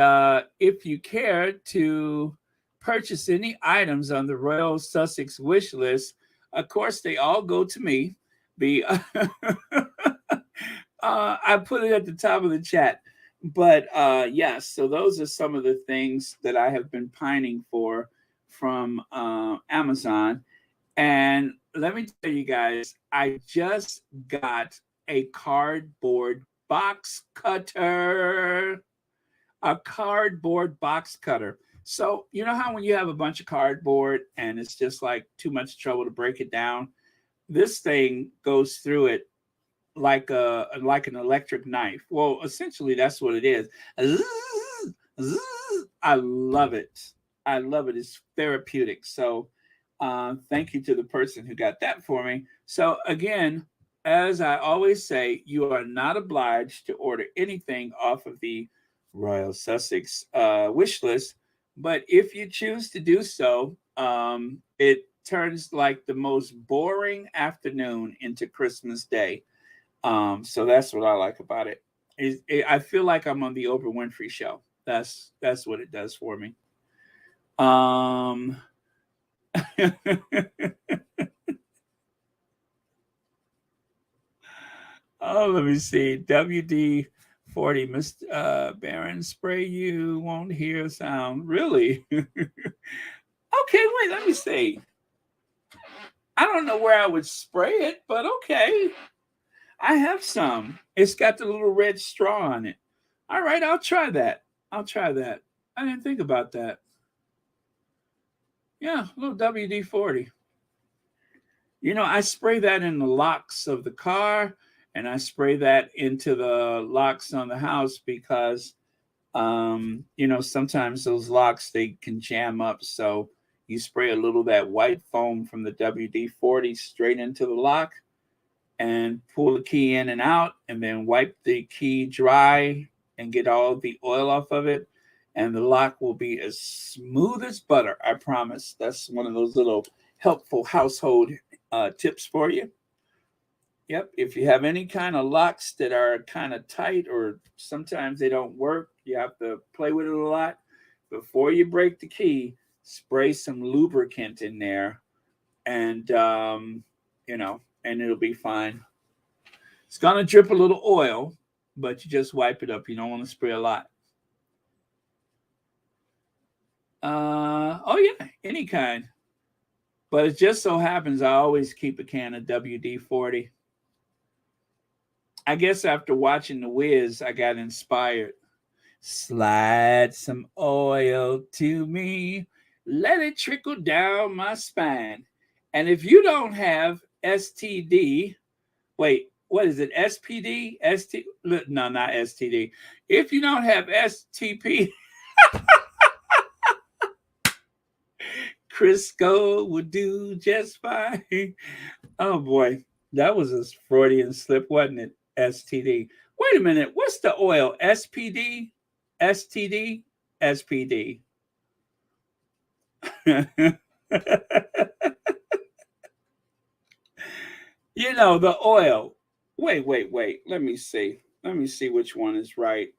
if you care to purchase any items on the Royal Sussex wish list, of course they all go to me. Be I put it at the top of the chat. But yes, so those are some of the things that I have been pining for from Amazon. And let me tell you guys, I just got a cardboard box cutter. A cardboard box cutter. So, you know how when you have a bunch of cardboard and it's just like too much trouble to break it down? This thing goes through it like an electric knife. Well, essentially that's what it is. I love it. I love it. It's therapeutic. So thank you to the person who got that for me. So again, as I always say, you are not obliged to order anything off of the Royal Sussex wish list, but if you choose to do so, it turns like the most boring afternoon into Christmas Day. So that's what I like about it. I feel like I'm on the Oprah Winfrey show. That's what it does for me. Oh, let me see. WD-40, Mr. Baron, spray you won't hear a sound. Really? Okay, wait, let me see. I don't know where I would spray it, but okay. I have some. It's got the little red straw on it. All right, I'll try that. I'll try that. I didn't think about that. Yeah, a little WD-40. You know, I spray that in the locks of the car and I spray that into the locks on the house because, you know, sometimes those locks, they can jam up. So you spray a little of that white foam from the WD-40 straight into the lock and pull the key in and out and then wipe the key dry and get all the oil off of it. And the lock will be as smooth as butter. I promise. That's one of those little helpful household tips for you. Yep. If you have any kind of locks that are kind of tight or sometimes they don't work, you have to play with it a lot. Before you break the key, spray some lubricant in there and, you know, and it'll be fine. It's going to drip a little oil, but you just wipe it up. You don't want to spray a lot. Oh, yeah, any kind. But it just so happens I always keep a can of WD-40. I guess after watching The Wiz, I got inspired. Slide some oil to me. Let it trickle down my spine. And if you don't have STD, wait, what is it? SPD? No, not STD. If you don't have STP, Crisco would do just fine. Oh boy, that was a Freudian slip, wasn't it? STD. Wait a minute, what's the oil? SPD? STD? SPD. You know, the oil. Wait. Let me see. Let me see which one is right.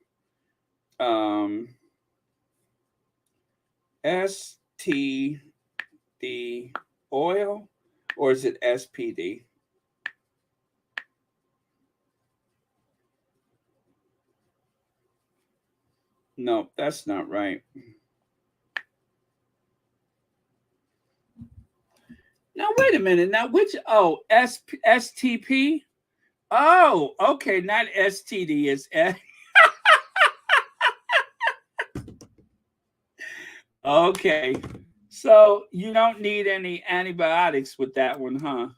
STD oil, or is it SPD? No, that's not right. Now, wait a minute. Now, which, STP? Oh, okay, not STD. It's okay. So you don't need any antibiotics with that one, huh?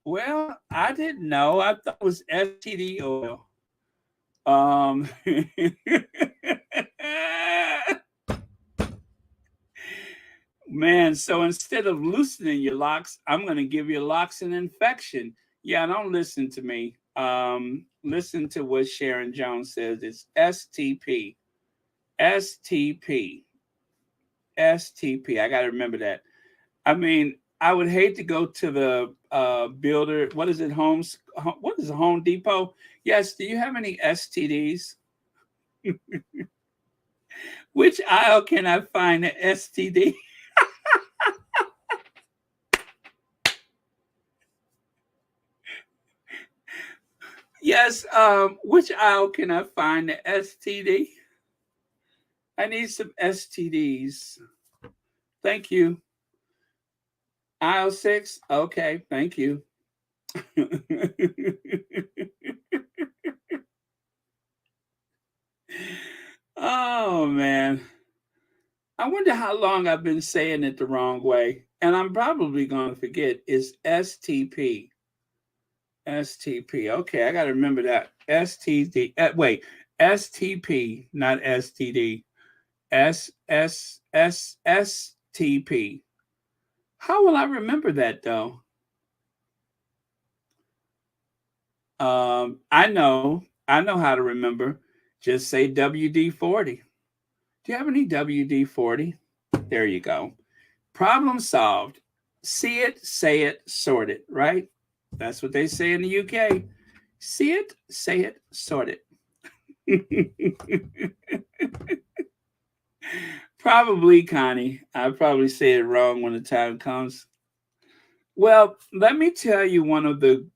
Well, I didn't know. I thought it was STD oil. Man, so instead of loosening your locks, I'm going to give your locks an infection. Yeah, don't listen to me. Listen to what Sharon Jones says. It's STP. STP. STP. I got to remember that. I mean, I would hate to go to the builder. What is it? What is a Home Depot? Yes. Do you have any STDs? Which aisle can I find an STD? Yes. Which aisle can I find the STD? I need some STDs. Thank you. Aisle 6. Okay. Thank you. Oh man. I wonder how long I've been saying it the wrong way. And I'm probably going to forget. It's STP. STP. Okay, I got to remember that. STD. Wait, STP, not STD. STP. How will I remember that though? I know how to remember. Just say WD-40. Do you have any WD-40? There you go. Problem solved. See it, say it, sort it, right? That's what they say in the UK. See it, say it, sort it. Probably, Connie. I'll probably say it wrong when the time comes. Well, let me tell you one of the.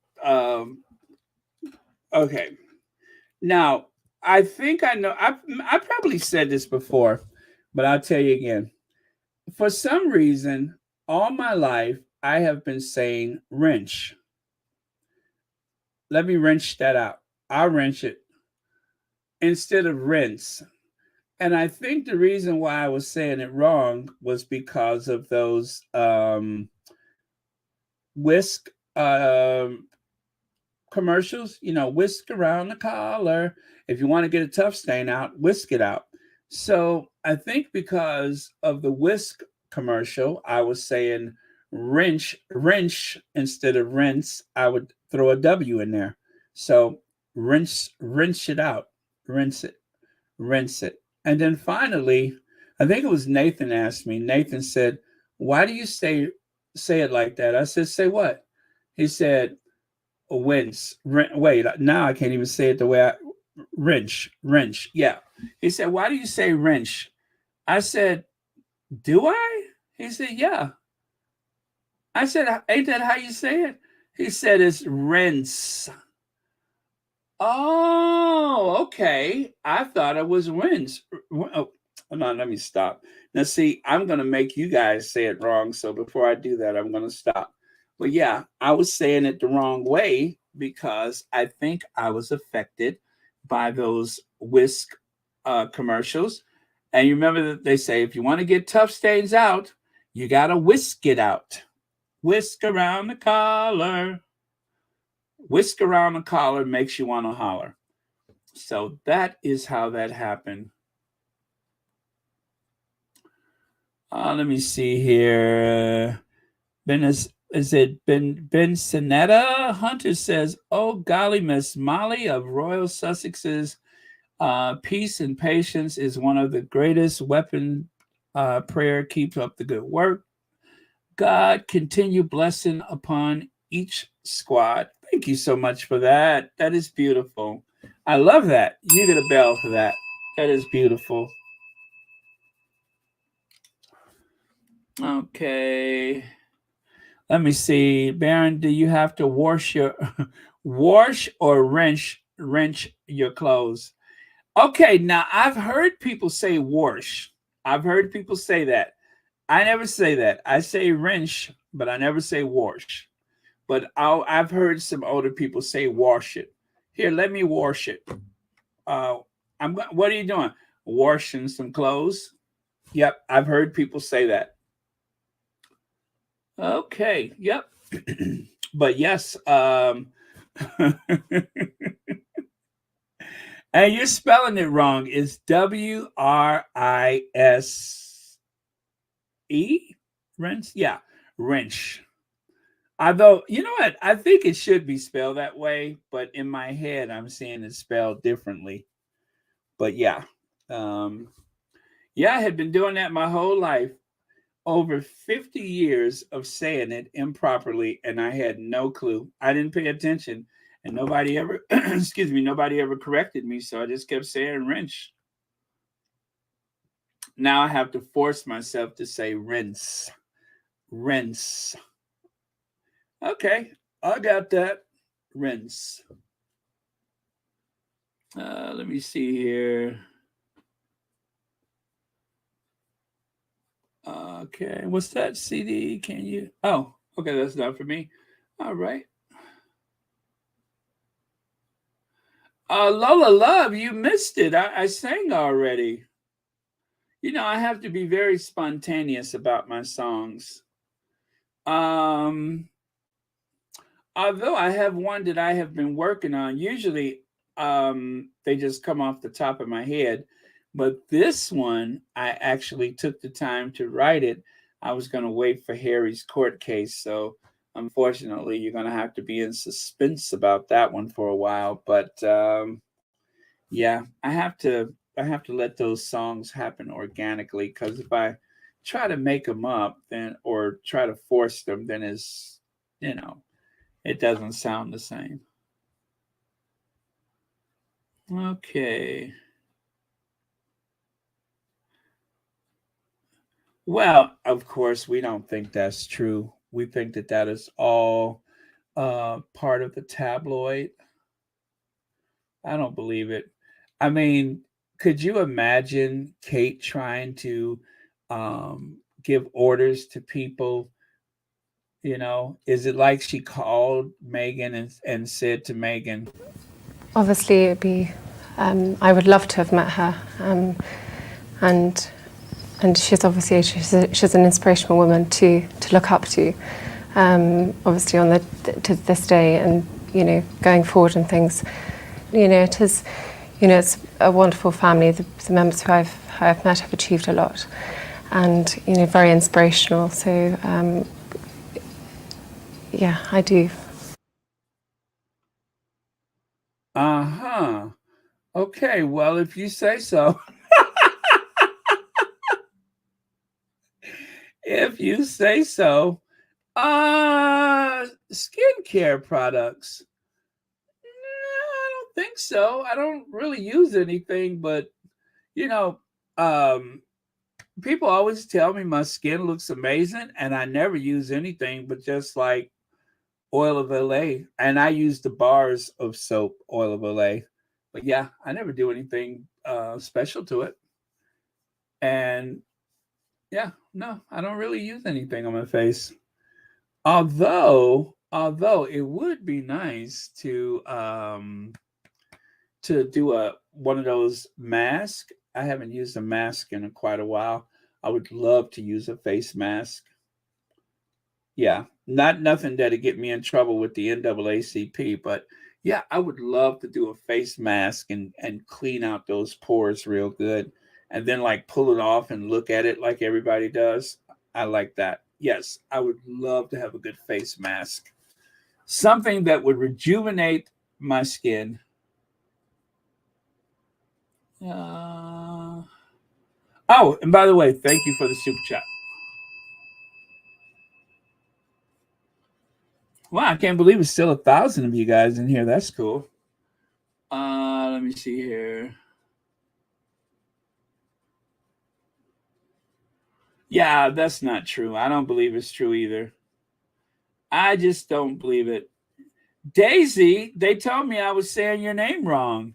Okay. Now, I think I know. I probably said this before, but I'll tell you again. For some reason, all my life, I have been saying wrench. Let me wrench that out. I'll wrench it instead of rinse. And I think the reason why I was saying it wrong was because of those whisk commercials, whisk around the collar. If you want to get a tough stain out, whisk it out. So I think because of the whisk commercial, I was saying wrench instead of rinse. I would throw a W in there. So rinse it out, rinse it. And then finally, I think it was Nathan asked me. Nathan said, "Why do you say it like that?" I said, "Say what?" He said, "Wait, now I can't even say it the way wrench. Yeah." He said, "Why do you say wrench?" I said, "Do I?" He said, "Yeah." I said, "Ain't that how you say it?" He said, "It's rinse." Oh, okay. I thought it was rinse. Oh, hold on, let me stop. Now, see, I'm going to make you guys say it wrong. So before I do that, I'm going to stop. But yeah, I was saying it the wrong way because I think I was affected by those whisk commercials. And you remember that they say if you want to get tough stains out, you got to whisk it out. Whisk around the collar. Whisk around the collar makes you want to holler. So that is how that happened. Let me see here. Is it Ben Sinetta? Hunter says, "Oh golly, Miss Molly of Royal Sussex's peace and patience is one of the greatest weapon. Prayer, keep up the good work. God continue blessing upon each squad." Thank you so much for that. That is beautiful. I love that. You get a bell for that. That is beautiful. Okay. Let me see. Baron, do you have to wash or wrench your clothes? Okay, now I've heard people say wash. I've heard people say that. I never say that. I say wrench, but I never say wash. But I've heard some older people say wash it. Here, let me wash it. What are you doing? Washing some clothes. Yep, I've heard people say that. Okay, yep. But yes, and you're spelling it wrong. It's WRISE. Wrench? Yeah, wrench. Although, you know what? I think it should be spelled that way, but in my head, I'm seeing it spelled differently. But yeah, um, yeah, I had been doing that my whole life, over 50 years of saying it improperly, and I had no clue. I didn't pay attention, and nobody ever, excuse me, nobody ever corrected me, so I just kept saying wrench. Now I have to force myself to say rinse, rinse. Okay, I got that. Rinse. Let me see here. Okay, what's that CD? Can you? Oh, okay, that's not for me. All right. Lola Love, you missed it. I sang already. You know, I have to be very spontaneous about my songs. Um, Although I have one that I have been working on, usually they just come off the top of my head. But this one, I actually took the time to write it. I was going to wait for Harry's court case. So unfortunately, you're going to have to be in suspense about that one for a while. But yeah, I have to let those songs happen organically, because if I try to make them up, then, or try to force them, then it's, you know, it doesn't sound the same. Okay. Well, of course, we don't think that's true. We think that that is all part of the tabloid. I don't believe it. I mean, could you imagine Kate trying to give orders to people? You know, is it like she called Megan and said to Megan, Obviously, it'd be. I would love to have met her, and she's obviously she's an inspirational woman to look up to. Obviously, on to this day, and you know, going forward and things. You know, it is. You know, it's a wonderful family. The members who I've met have achieved a lot, and you know, very inspirational. So, yeah, I do. uh-huh. Okay, well, if you say so. If you say so. Skincare products. No, I don't think so. I don't really use anything, but you know, um, people always tell me my skin looks amazing, and I never use anything but just like oil of Olay, and I use the bars of soap, oil of Olay. But yeah, I never do anything special to it, and yeah, no, I don't really use anything on my face. Although it would be nice to do a one of those masks. I haven't used a mask in quite a while. I would love to use a face mask. Yeah, not nothing that'd get me in trouble with the NAACP, but yeah, I would love to do a face mask and clean out those pores real good, and then like pull it off and look at it like everybody does. I like that. Yes, I would love to have a good face mask, something that would rejuvenate my skin. Uh, oh, and by the way, thank you for the super chat. Wow, I can't believe it's still 1,000 of you guys in here. That's cool. Let me see here. Yeah, that's not true. I don't believe it's true either. I just don't believe it. Daisy, they told me I was saying your name wrong.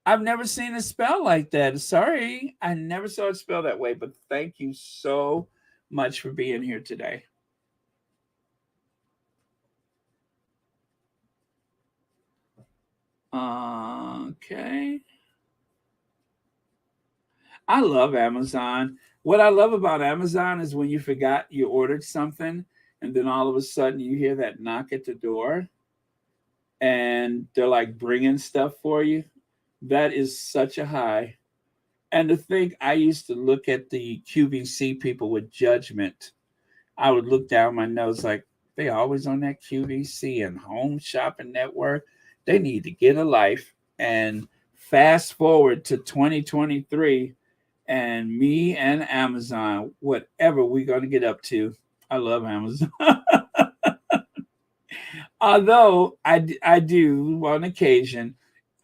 I've never seen it spelled like that. Sorry, I never saw it spelled that way, but thank you so much for being here today. Okay. I love Amazon. What I love about Amazon is when you forgot you ordered something, and then all of a sudden you hear that knock at the door, and they're like bringing stuff for you. That is such a high. And to think I used to look at the QVC people with judgment I would look down my notes like, they always on that QVC and Home Shopping Network. They need to get a life. And fast forward to 2023, and me and Amazon, whatever we're going to get up to. I love Amazon. Although I do on occasion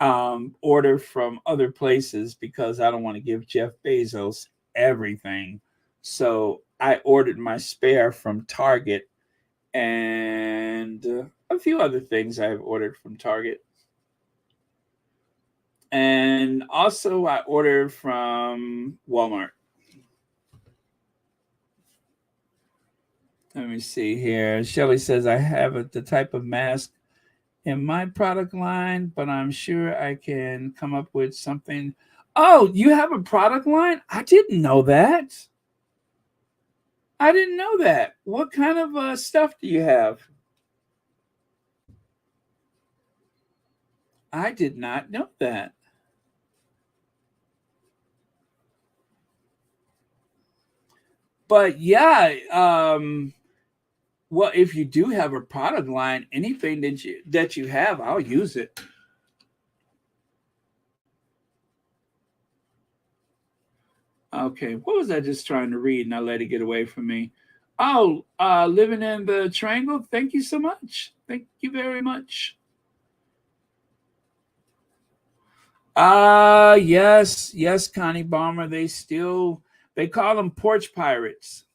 order from other places because I don't want to give Jeff Bezos everything. So I ordered my spare from Target and a few other things I've ordered from Target. And also I ordered from Walmart. Let me see here. Shelly says, I have the type of mask in my product line, but I'm sure I can come up with something. Oh, you have a product line? I didn't know that. I didn't know that. What kind of stuff do you have? I did not know that. But yeah, well, if you do have a product line, anything that you have, I'll use it. Okay, what was I just trying to read and I let it get away from me? Oh, living in the triangle. Thank you so much. Thank you very much. Yes, Connie Balmer. They call them porch pirates.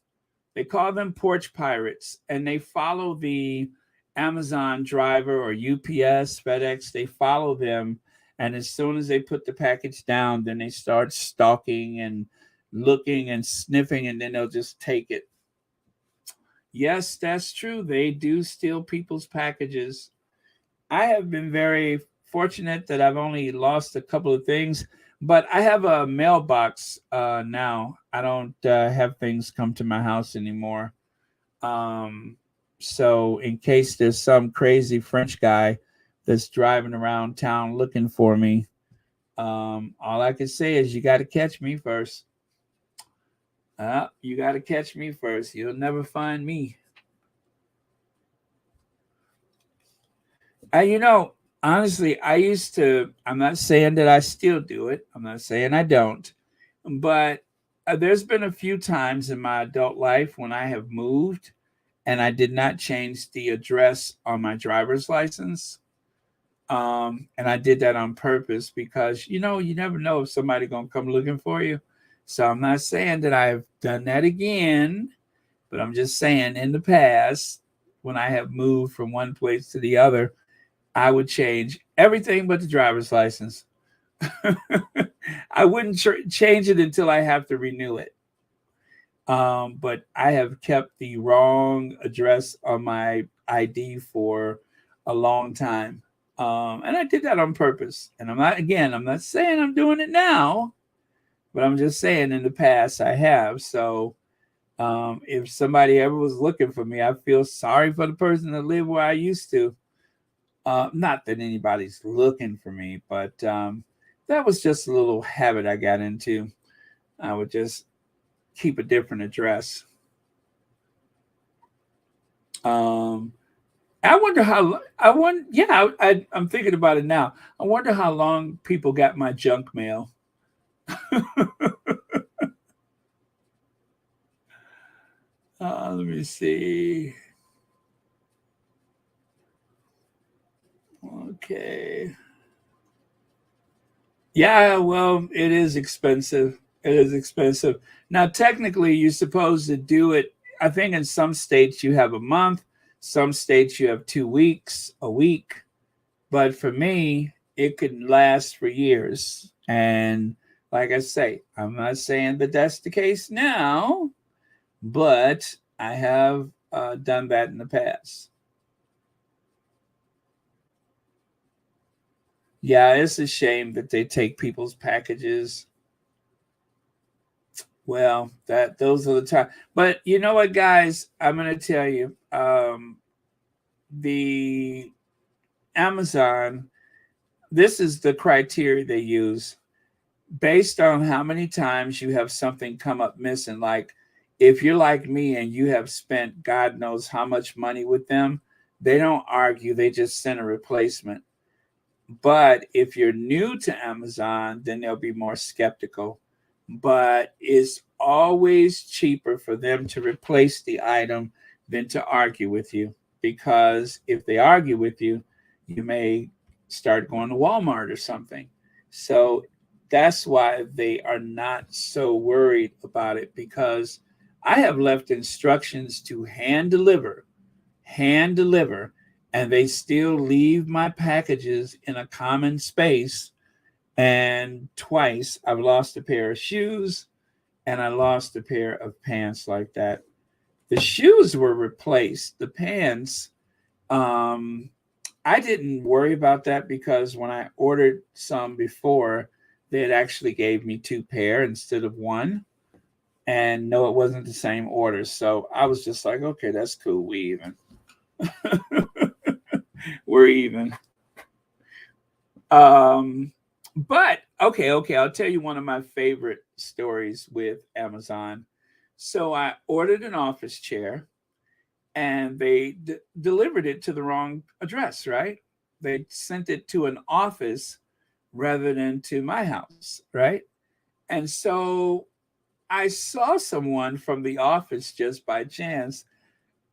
They call them porch pirates, and they follow the Amazon driver or UPS, FedEx. They follow them, and as soon as they put the package down, then they start stalking and looking and sniffing, and then they'll just take it. Yes, that's true. They do steal people's packages. I have been very fortunate that I've only lost a couple of things, but I have a mailbox now. I don't have things come to my house anymore. So in case there's some crazy French guy that's driving around town looking for me, all I can say is you got to catch me first. You got to catch me first. You'll never find me. Honestly, I'm not saying that I still do it. I'm not saying I don't. But there's been a few times in my adult life when I have moved and I did not change the address on my driver's license. And I did that on purpose because, you never know if somebody going to come looking for you. So I'm not saying that I've done that again, but I'm just saying in the past, when I have moved from one place to the other, I would change everything but the driver's license. I wouldn't change it until I have to renew it. But I have kept the wrong address on my ID for a long time. And I did that on purpose. And I'm not saying I'm doing it now, but I'm just saying in the past I have. So if somebody ever was looking for me, I feel sorry for the person that lived where I used to. Not that anybody's looking for me, but that was just a little habit I got into. I would just keep a different address. I wonder how. I'm thinking about it now. I wonder how long people got my junk mail. Let me see. Okay. Yeah, well, it is expensive. It is expensive. Now, technically, you're supposed to do it. I think in some states you have a month, some states you have 2 weeks, a week. But for me, it could last for years. And like I say, I'm not saying that that's the case now, but I have done that in the past. Yeah, it's a shame that they take people's packages. Well, those are the time. But you know what, guys? I'm gonna tell you, the Amazon. This is the criteria they use based on how many times you have something come up missing. Like if you're like me and you have spent God knows how much money with them, they don't argue, they just send a replacement. But if you're new to Amazon, then they'll be more skeptical. But it's always cheaper for them to replace the item than to argue with you. Because if they argue with you, you may start going to Walmart or something. So that's why they are not so worried about it, because I have left instructions to hand deliver, and they still leave my packages in a common space. And twice I've lost a pair of shoes and I lost a pair of pants like that. The shoes were replaced. The pants, I didn't worry about that because when I ordered some before, they had actually gave me 2 pair instead of 1. And no, it wasn't the same order. So I was just like, okay, that's cool. We even. We're even. But okay, I'll tell you one of my favorite stories with Amazon. So I ordered an office chair and they delivered it to the wrong address, right? They sent it to an office rather than to my house, right? And so I saw someone from the office just by chance,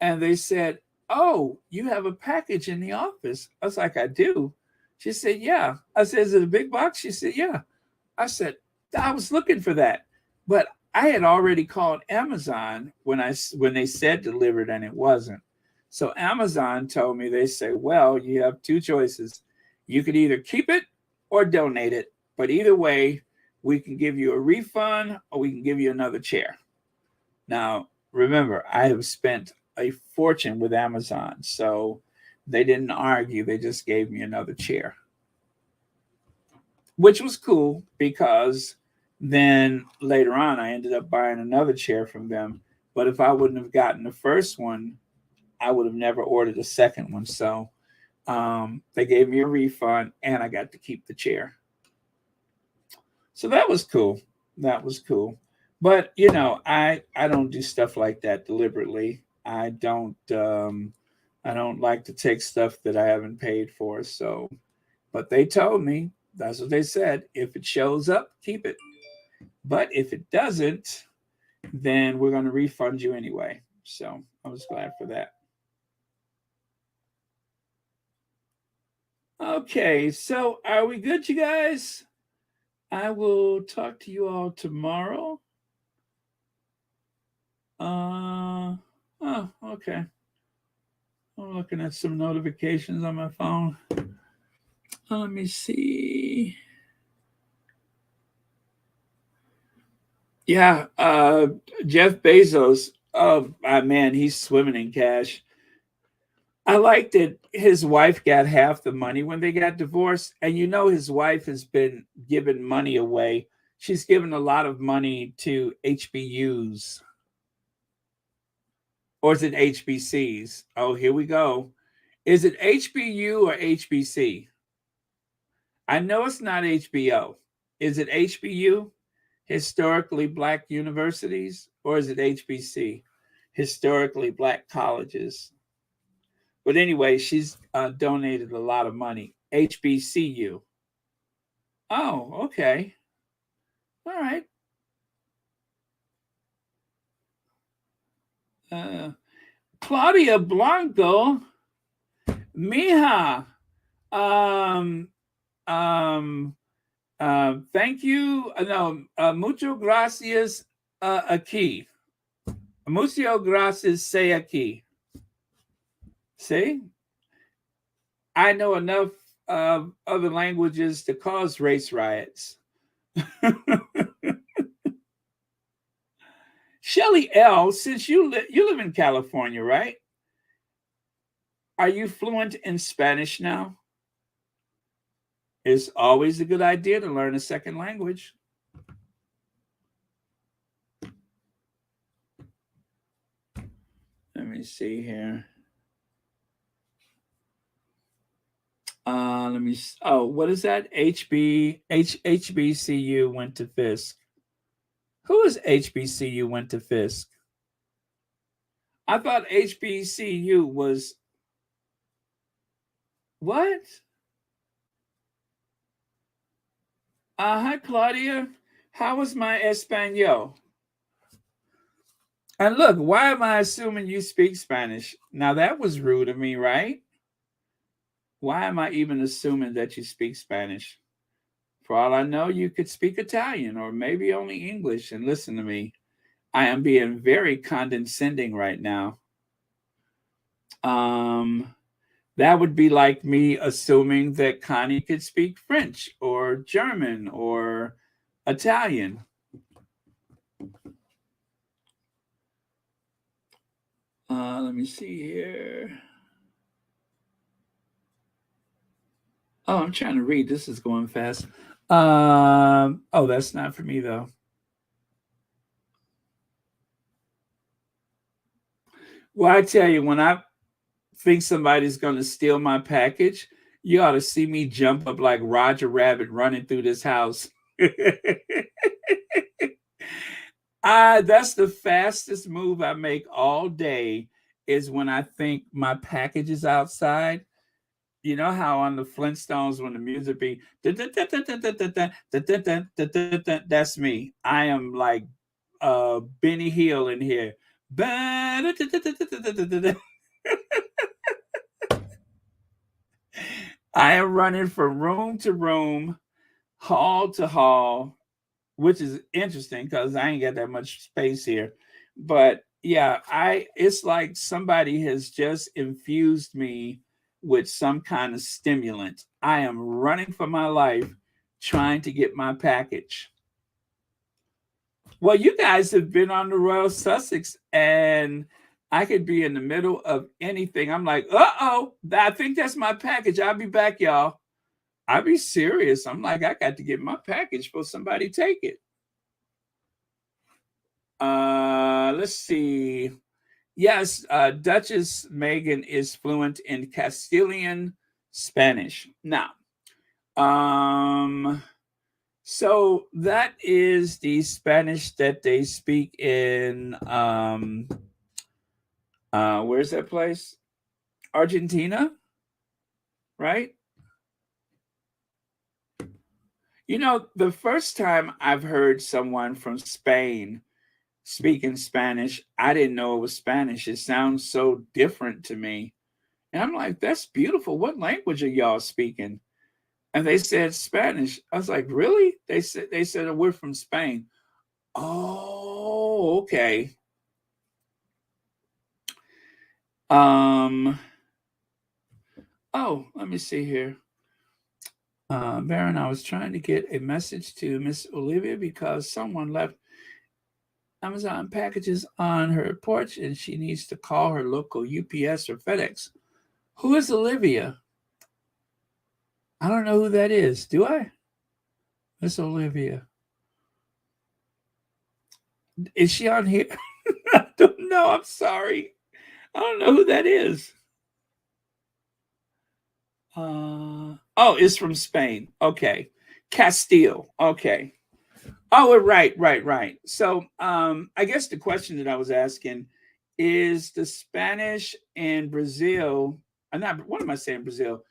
and they said, "Oh, you have a package in the office." I was like, "I do." She said, "Yeah." I said, "Is it a big box?" She said, "Yeah." I said, "I was looking for that." But I had already called Amazon when they said delivered and it wasn't. So Amazon told me, they say, "Well, you have 2 choices. You could either keep it or donate it. But either way, we can give you a refund or we can give you another chair." Now, remember, I have spent a fortune with Amazon. So they didn't argue. They just gave me another chair, which was cool because then later on, I ended up buying another chair from them. But if I wouldn't have gotten the first one, I would have never ordered a second one. So they gave me a refund and I got to keep the chair. So that was cool. That was cool. But I don't do stuff like that deliberately. I don't like to take stuff that I haven't paid for. So, but they told me, that's what they said. If it shows up, keep it. But if it doesn't, then we're going to refund you anyway. So I was glad for that. Okay, so are we good, you guys? I will talk to you all tomorrow. Oh, okay. I'm looking at some notifications on my phone. Let me see. Yeah, Jeff Bezos. Oh, man, he's swimming in cash. I like that his wife got half the money when they got divorced. And his wife has been giving money away. She's given a lot of money to HBUs. Or is it HBCs? Oh, here we go. Is it HBU or HBC? I know it's not HBO. Is it HBU, historically Black universities, or is it HBC, historically Black colleges? But anyway, she's donated a lot of money. HBCU. Oh, okay. All right. Claudia Blanco, mija. Thank you. No, mucho gracias aquí. Mucho gracias say aquí. See? I know enough other languages to cause race riots. Shelly L., since you live in California, right? Are you fluent in Spanish now? It's always a good idea to learn a second language. Let me see here. Let me. Oh, what is that? HBCU went to Fisk. Who is HBCU went to Fisk? I thought HBCU was what? Hi, Claudia. How was my Espanol? And look, why am I assuming you speak Spanish? Now, that was rude of me, right? Why am I even assuming that you speak Spanish? For all I know, you could speak Italian or maybe only English. And listen to me, I am being very condescending right now. That would be like me assuming that Connie could speak French or German or Italian. Let me see here. Oh, I'm trying to read. This is going fast. Oh, that's not for me though. Well, I tell you, when I think somebody's going to steal my package, you ought to see me jump up like Roger Rabbit running through this house. That's the fastest move I make all day is when I think my package is outside. You know how on the Flintstones when the music be that's me. I am like Benny Hill in here. I am running from room to room, hall to hall, which is interesting because I ain't got that much space here. But yeah, it's like somebody has just infused me with some kind of stimulant. I am running for my life trying to get my package. Well, you guys have been on the Royal Sussex, and I could be in the middle of anything. I'm like, uh-oh, I think that's my package. I'll be back, y'all. I'll be serious. I'm like, I got to get my package before somebody take it. Let's see. Yes, Duchess Megan is fluent in Castilian Spanish. Now, so that is the Spanish that they speak in where's that place? Argentina, right? You know, the first time I've heard someone from Spain speaking Spanish, I didn't know it was Spanish. It sounds so different to me. And I'm like, that's beautiful. What language are y'all speaking? And they said Spanish. I was like, really? They said we're from Spain. Oh, okay. Oh, let me see here. Baron, I was trying to get a message to Miss Olivia because someone left Amazon packages on her porch and she needs to call her local UPS or FedEx. Who is Olivia? I don't know who that is. Do I? Miss Olivia. Is she on here? I don't know. I'm sorry. I don't know who that is. Oh, it's from Spain. Okay. Castile. Okay. Oh, right. So, I guess the question that I was asking is the Spanish in Brazil. Not what am I saying? Brazil.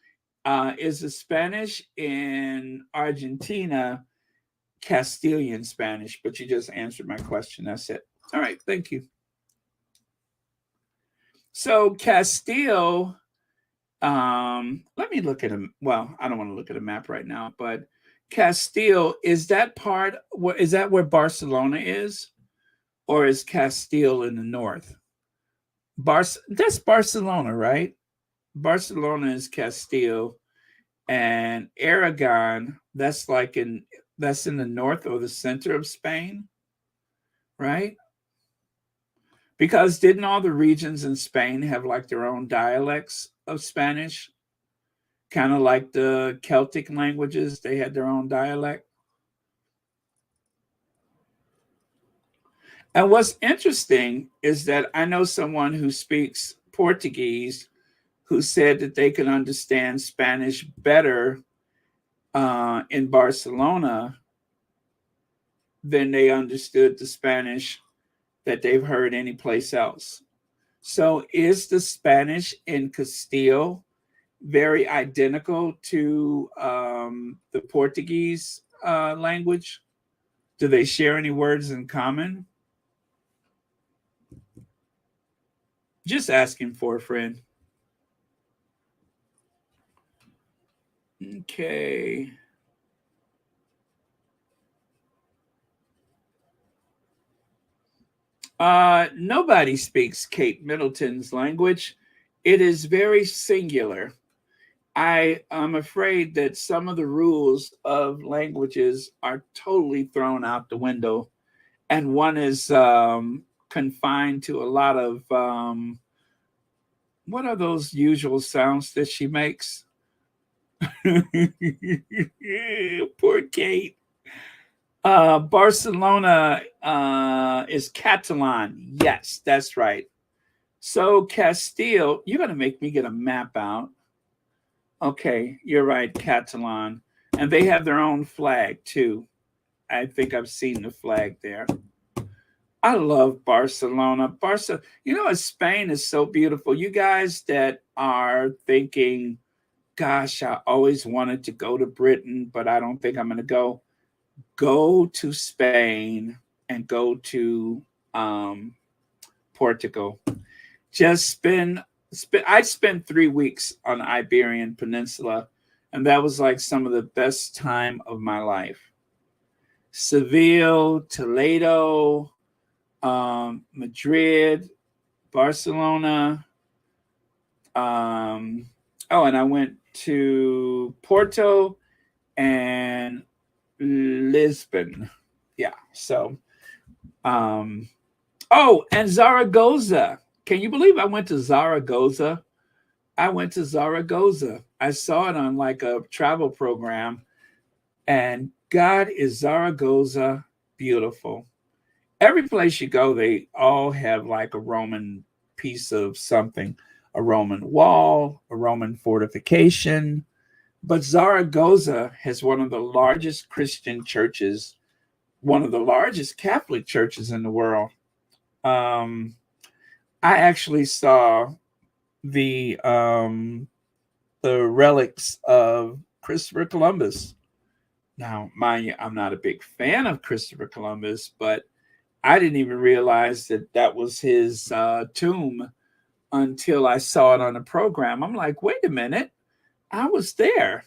Is the Spanish in Argentina Castilian Spanish? But you just answered my question. That's it. All right. Thank you. So Castile. Let me look at a. Well, I don't want to look at a map right now, but Castile, is that part? Is that where Barcelona is, or is Castile in the north? That's Barcelona, right? Barcelona is Castile, and Aragon. That's in the north or the center of Spain, right? Because didn't all the regions in Spain have like their own dialects of Spanish? Kind of like the Celtic languages, they had their own dialect. And what's interesting is that I know someone who speaks Portuguese who said that they could understand Spanish better in Barcelona than they understood the Spanish that they've heard anyplace else. So is the Spanish in Castile very identical to the Portuguese language? Do they share any words in common? Just asking for a friend. Okay. Nobody speaks Cape Middleton's language. It is very singular. I am afraid that some of the rules of languages are totally thrown out the window, and one is confined to a lot of what are those usual sounds that she makes? Poor Kate. Barcelona is Catalan. Yes, that's right. So Castile, you're going to make me get a map out. Okay, you're right, Catalan. And they have their own flag too. I think I've seen the flag there. I love Barcelona. You know, Spain is so beautiful. You guys that are thinking, gosh, I always wanted to go to Britain, but I don't think I'm going to go to Spain and go to Portugal. Just I spent 3 weeks on the Iberian Peninsula, and that was like some of the best time of my life. Seville, Toledo, Madrid, Barcelona. And I went to Porto and Lisbon. Yeah. So, and Zaragoza. Can you believe I went to Zaragoza? I went to Zaragoza. I saw it on like a travel program, and God, is Zaragoza beautiful. Every place you go, they all have like a Roman piece of something, a Roman wall, a Roman fortification. But Zaragoza has one of the largest Christian churches, one of the largest Catholic churches in the world. I actually saw the relics of Christopher Columbus. Now, mind you, I'm not a big fan of Christopher Columbus, but I didn't even realize that was his tomb until I saw it on the program. I'm like, wait a minute, I was there.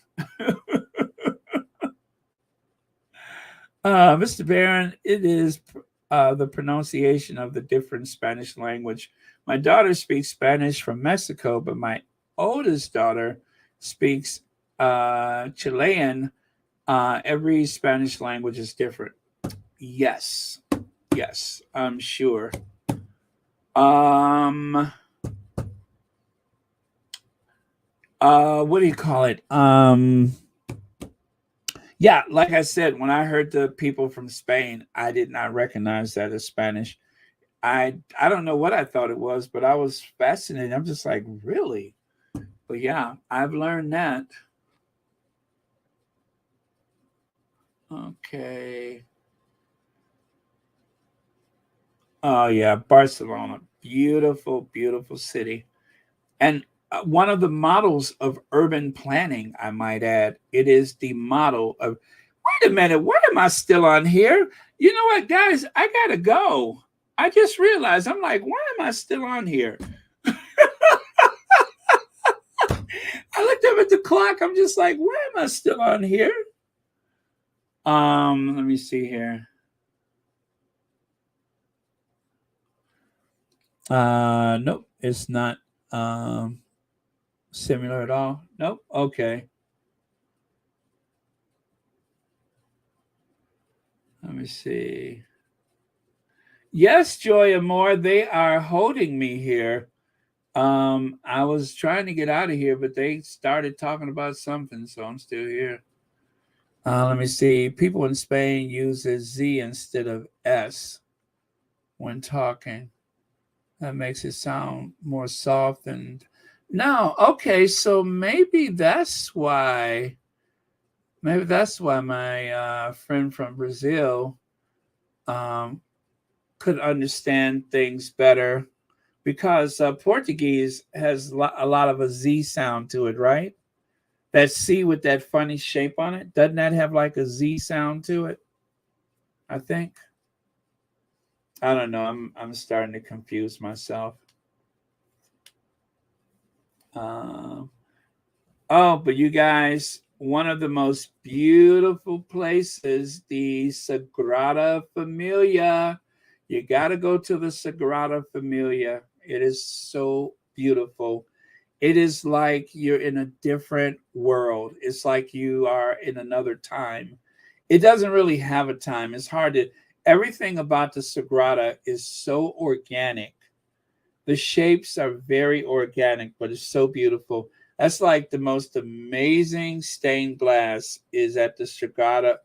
Mr. Barron, it is the pronunciation of the different Spanish language. My daughter speaks Spanish from Mexico, but my oldest daughter speaks Chilean. Every Spanish language is different. Yes, I'm sure. What do you call it? Yeah, like I said, when I heard the people from Spain, I did not recognize that as Spanish. I don't know what I thought it was, but I was fascinated. I'm just like, really? But yeah, I've learned that. Okay. Oh yeah, Barcelona. Beautiful, beautiful city. And one of the models of urban planning, I might add, it is the model of, wait a minute, why am I still on here? You know what, guys, I gotta go. I just realized, I'm like, why am I still on here? I looked up at the clock. I'm just like, why am I still on here? Let me see here. Nope, it's not similar at all. Nope. Okay. Let me see. Yes, Joy and more, they are holding me here. I was trying to get out of here, but they started talking about something, so I'm still here. Let me see. People in Spain use a Z instead of S when talking. That makes it sound more soft. And no, okay, so maybe that's why. Maybe that's why my friend from Brazil could understand things better, because Portuguese has a lot of a Z sound to it, right? That C with that funny shape on it, doesn't that have like a Z sound to it? I think. I don't know. I'm starting to confuse myself. Um, oh, but you guys, one of the most beautiful places, the Sagrada Familia. You got to go to the Sagrada Familia. It is so beautiful. It is like you're in a different world. It's like you are in another time. It doesn't really have a time. It's hard to, everything about the Sagrada is so organic. The shapes are very organic, but it's so beautiful. That's like the most amazing stained glass is at the Sagrada.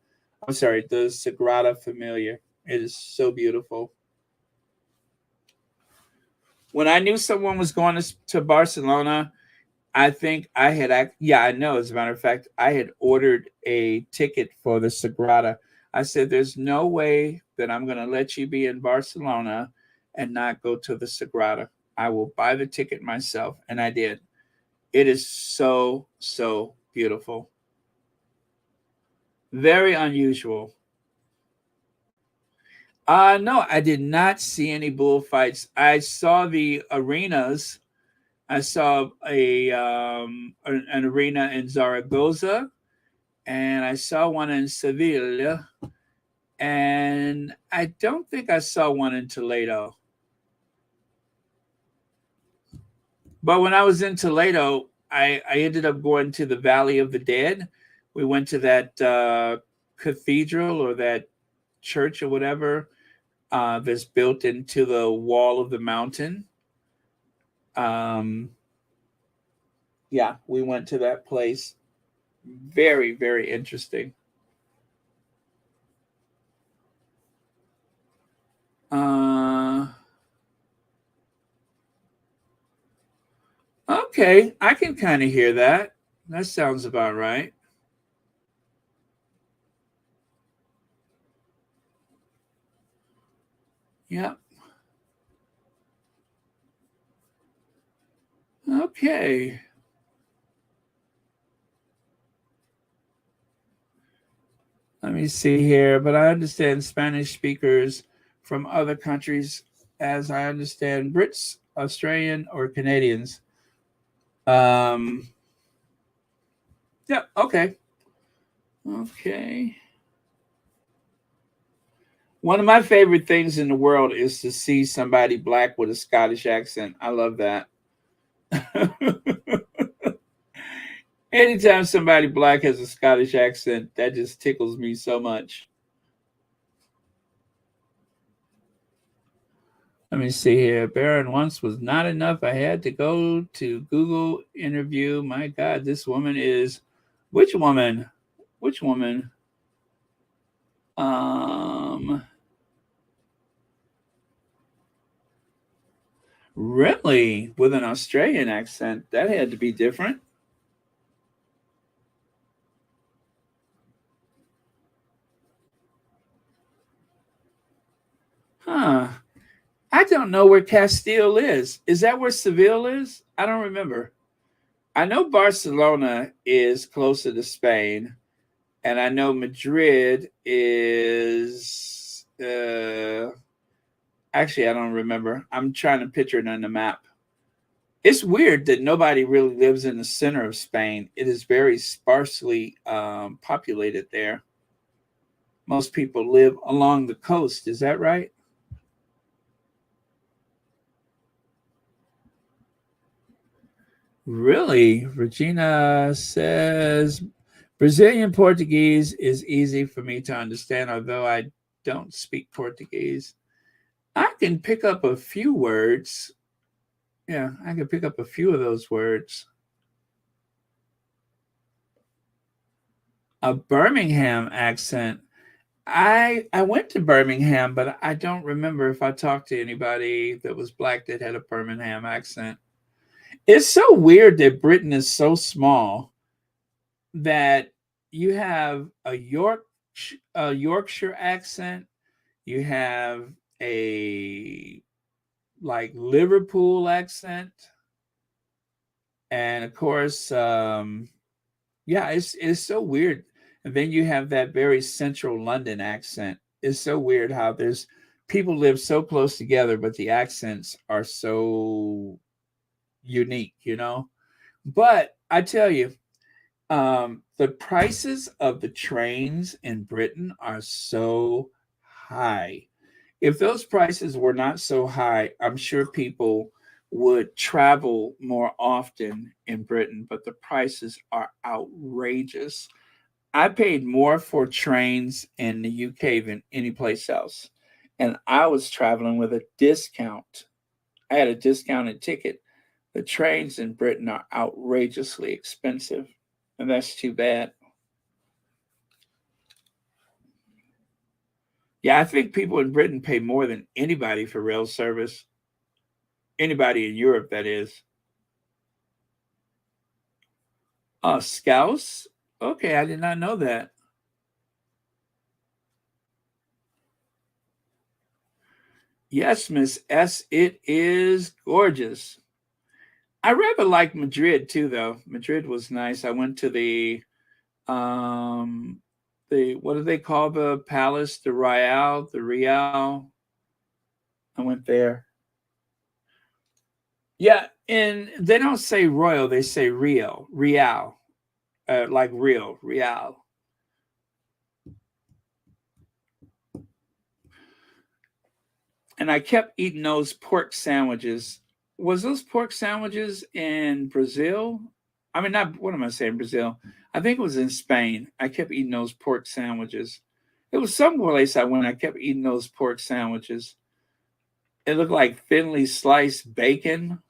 I'm sorry, the Sagrada Familia. It is so beautiful. When I knew someone was going to Barcelona, I think I had, yeah, I know. As a matter of fact, I had ordered a ticket for the Sagrada. I said, there's no way that I'm going to let you be in Barcelona and not go to the Sagrada. I will buy the ticket myself. And I did. It is so, so beautiful. Very unusual. No, I did not see any bullfights. I saw the arenas. I saw an arena in Zaragoza, and I saw one in Seville, and I don't think I saw one in Toledo. But when I was in Toledo, I ended up going to the Valley of the Dead. We went to that cathedral or that church or whatever that's built into the wall of the mountain. Yeah, we went to that place. Very, very interesting. Okay, I can kind of hear that. That sounds about right. Yep. Okay. Let me see here. But I understand Spanish speakers from other countries, as I understand Brits, Australian, or Canadians. Yeah. Okay. Okay. One of my favorite things in the world is to see somebody black with a Scottish accent. I love that. Anytime somebody black has a Scottish accent, that just tickles me so much. Let me see here. Baron once was not enough. I had to go to Google interview. My God, this woman is which woman? Which woman? Really? With an Australian accent. That had to be different. Huh. I don't know where Castile is. Is that where Seville is? I don't remember. I know Barcelona is closer to Spain, and I know Madrid is. Actually, I don't remember. I'm trying to picture it on the map. It's weird that nobody really lives in the center of Spain. It is very sparsely populated there. Most people live along the coast. Is that right? Really? Regina says Brazilian Portuguese is easy for me to understand, although I don't speak Portuguese. I can pick up a few words. Yeah, I can pick up a few of those words. A Birmingham accent. I went to Birmingham, but I don't remember if I talked to anybody that was black that had a Birmingham accent. It's so weird that Britain is so small that you have a Yorkshire accent, you have a like Liverpool accent. And of course, yeah, it's so weird. And then you have that very central London accent. It's so weird how there's people live so close together, but the accents are so unique, you know? But I tell you, the prices of the trains in Britain are so high. If those prices were not so high, I'm sure people would travel more often in Britain, but the prices are outrageous. I paid more for trains in the UK than any place else. And I was traveling with a discount. I had a discounted ticket. The trains in Britain are outrageously expensive, and that's too bad. Yeah, I think people in Britain pay more than anybody for rail service. Anybody in Europe, that is. Scouse? Okay, I did not know that. Yes, Miss S, it is gorgeous. I rather like Madrid too, though. Madrid was nice. I went to the what do they call the palace? The Real, the Real. I went there. Yeah, and they don't say royal, they say Rio, Real, like real, Real. And I kept eating those pork sandwiches. Was those pork sandwiches in Brazil? I mean, not what am I saying, Brazil? I think it was in Spain. I kept eating those pork sandwiches. It was some place I went. I kept eating those pork sandwiches. It looked like thinly sliced bacon.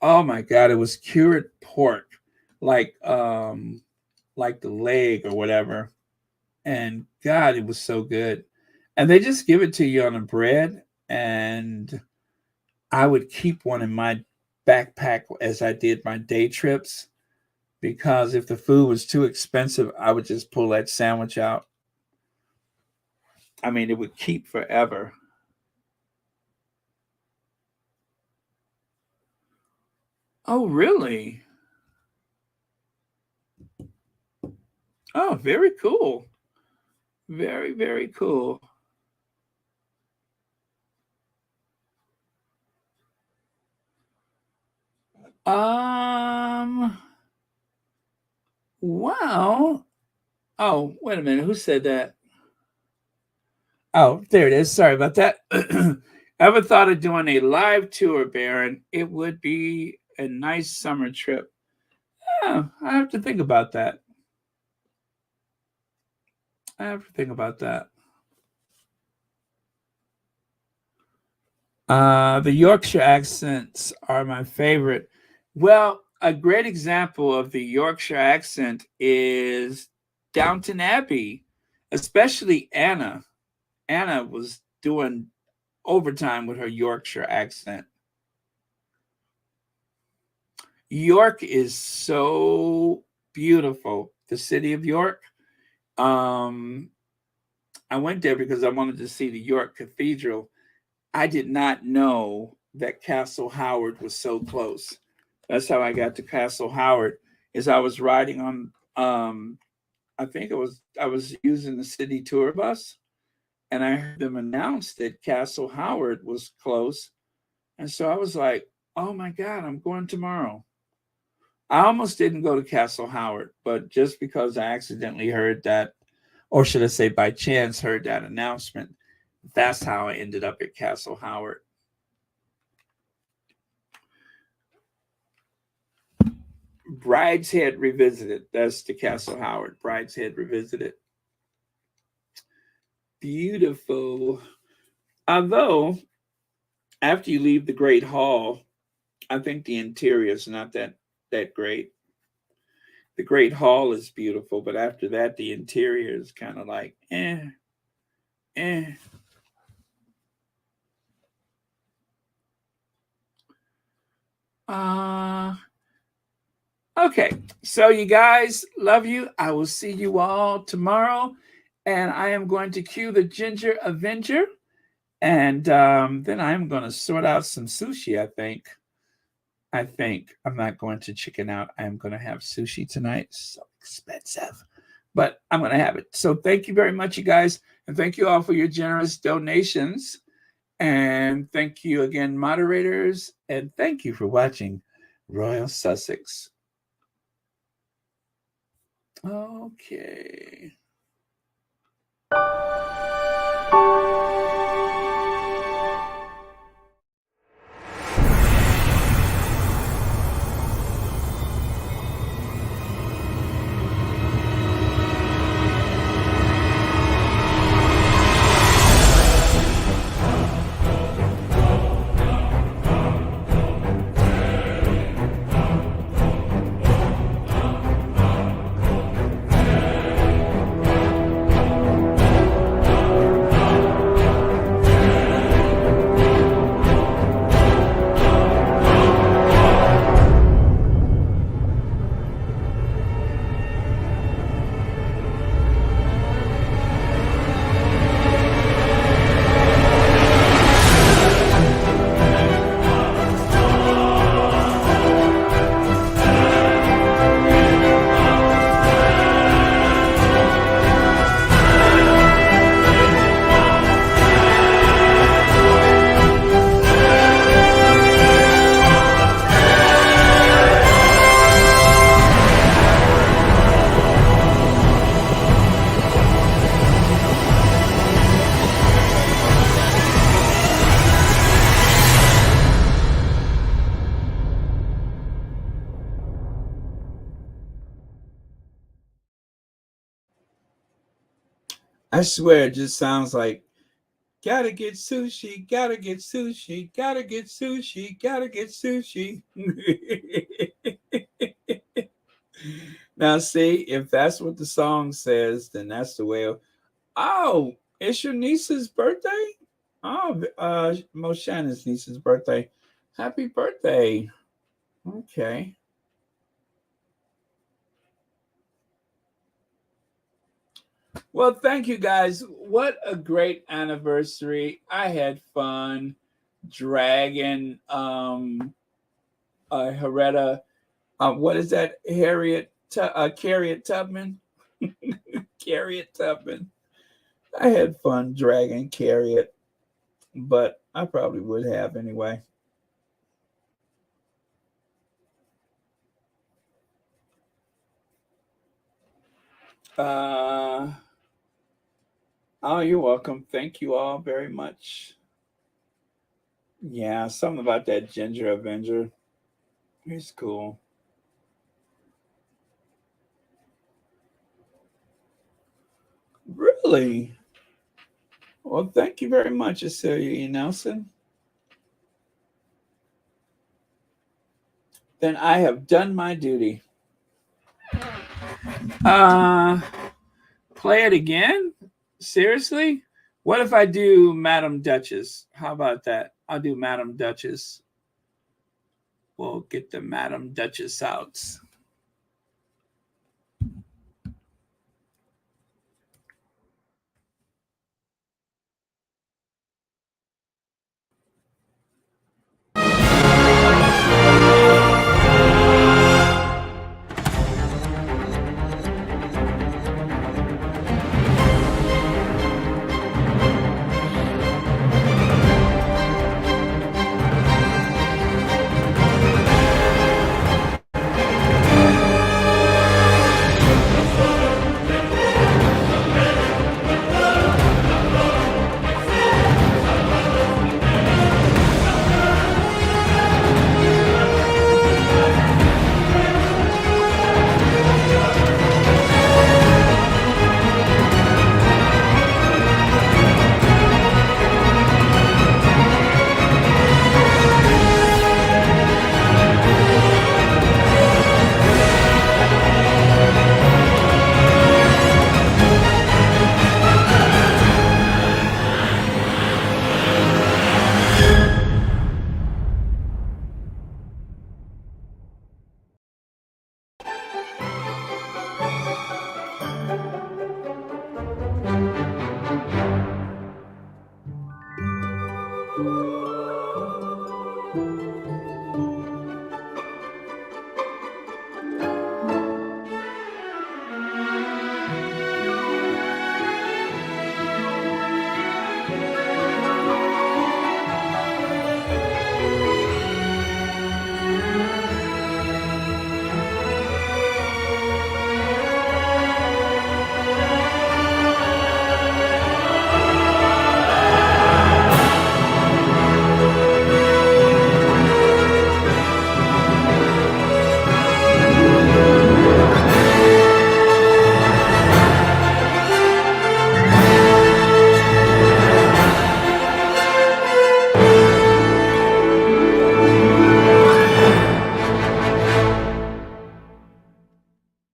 Oh my god, it was cured pork, like like the leg or whatever. And God, it was so good. And they just give it to you on a bread, and I would keep one in my backpack as I did my day trips because if the food was too expensive, I would just pull that sandwich out. I mean, it would keep forever. Oh, really? Oh, very cool. Very, very cool. Um, well, oh, wait a minute. Who said that? Oh, there it is. Sorry about that. Ever thought of doing a live tour, Baron? It would be a nice summer trip. Yeah, I have to think about that. I have to think about that. The Yorkshire accents are my favorite. Well, a great example of the Yorkshire accent is Downton Abbey, especially Anna. Anna was doing overtime with her Yorkshire accent. York is so beautiful. The city of York. Um, I went there because I wanted to see the York Cathedral. I did not know that Castle Howard was so close. That's how I got to Castle Howard. Is I was riding on I think I was using the city tour bus, and I heard them announce that Castle Howard was close. And so I was like, oh my God, I'm going tomorrow. I almost didn't go to Castle Howard, but just because I accidentally heard that, or should I say by chance heard that announcement, that's how I ended up at Castle Howard. Brideshead Revisited. That's the Castle Howard. Brideshead Revisited. Beautiful. Although, after you leave the Great Hall, I think the interior is not that great. The Great Hall is beautiful, but after that, the interior is kind of like, eh. Okay, so you guys, love you. I will see you all tomorrow, and I am going to cue the Ginger Avenger, And then I'm going to sort out some sushi, I think. I'm not going to chicken out. I'm going to have sushi tonight. It's so expensive, but I'm going to have it. So thank you very much, you guys. And thank you all for your generous donations. And thank you again, moderators. And thank you for watching Royal Sussex. Okay. I swear it just sounds like gotta get sushi, gotta get sushi, gotta get sushi, gotta get sushi. Now, see, if that's what the song says, then that's the way. Oh, it's your niece's birthday? Oh, Moshanna's niece's birthday. Happy birthday. Okay. Well, thank you guys. What a great anniversary. I had fun dragging Heretta. What is that? Carriet Tubman? Carriet Tubman. I had fun dragging Carriet, but I probably would have anyway. Oh, you're welcome. Thank you all very much. Yeah, something about that Ginger Avenger. He's cool. Really? Well, thank you very much, Cecilia E. Nelson. Then I have done my duty. Play it again? Seriously? What if I do Madam Duchess? How about that? I'll do Madam Duchess. We'll get the Madam Duchess out.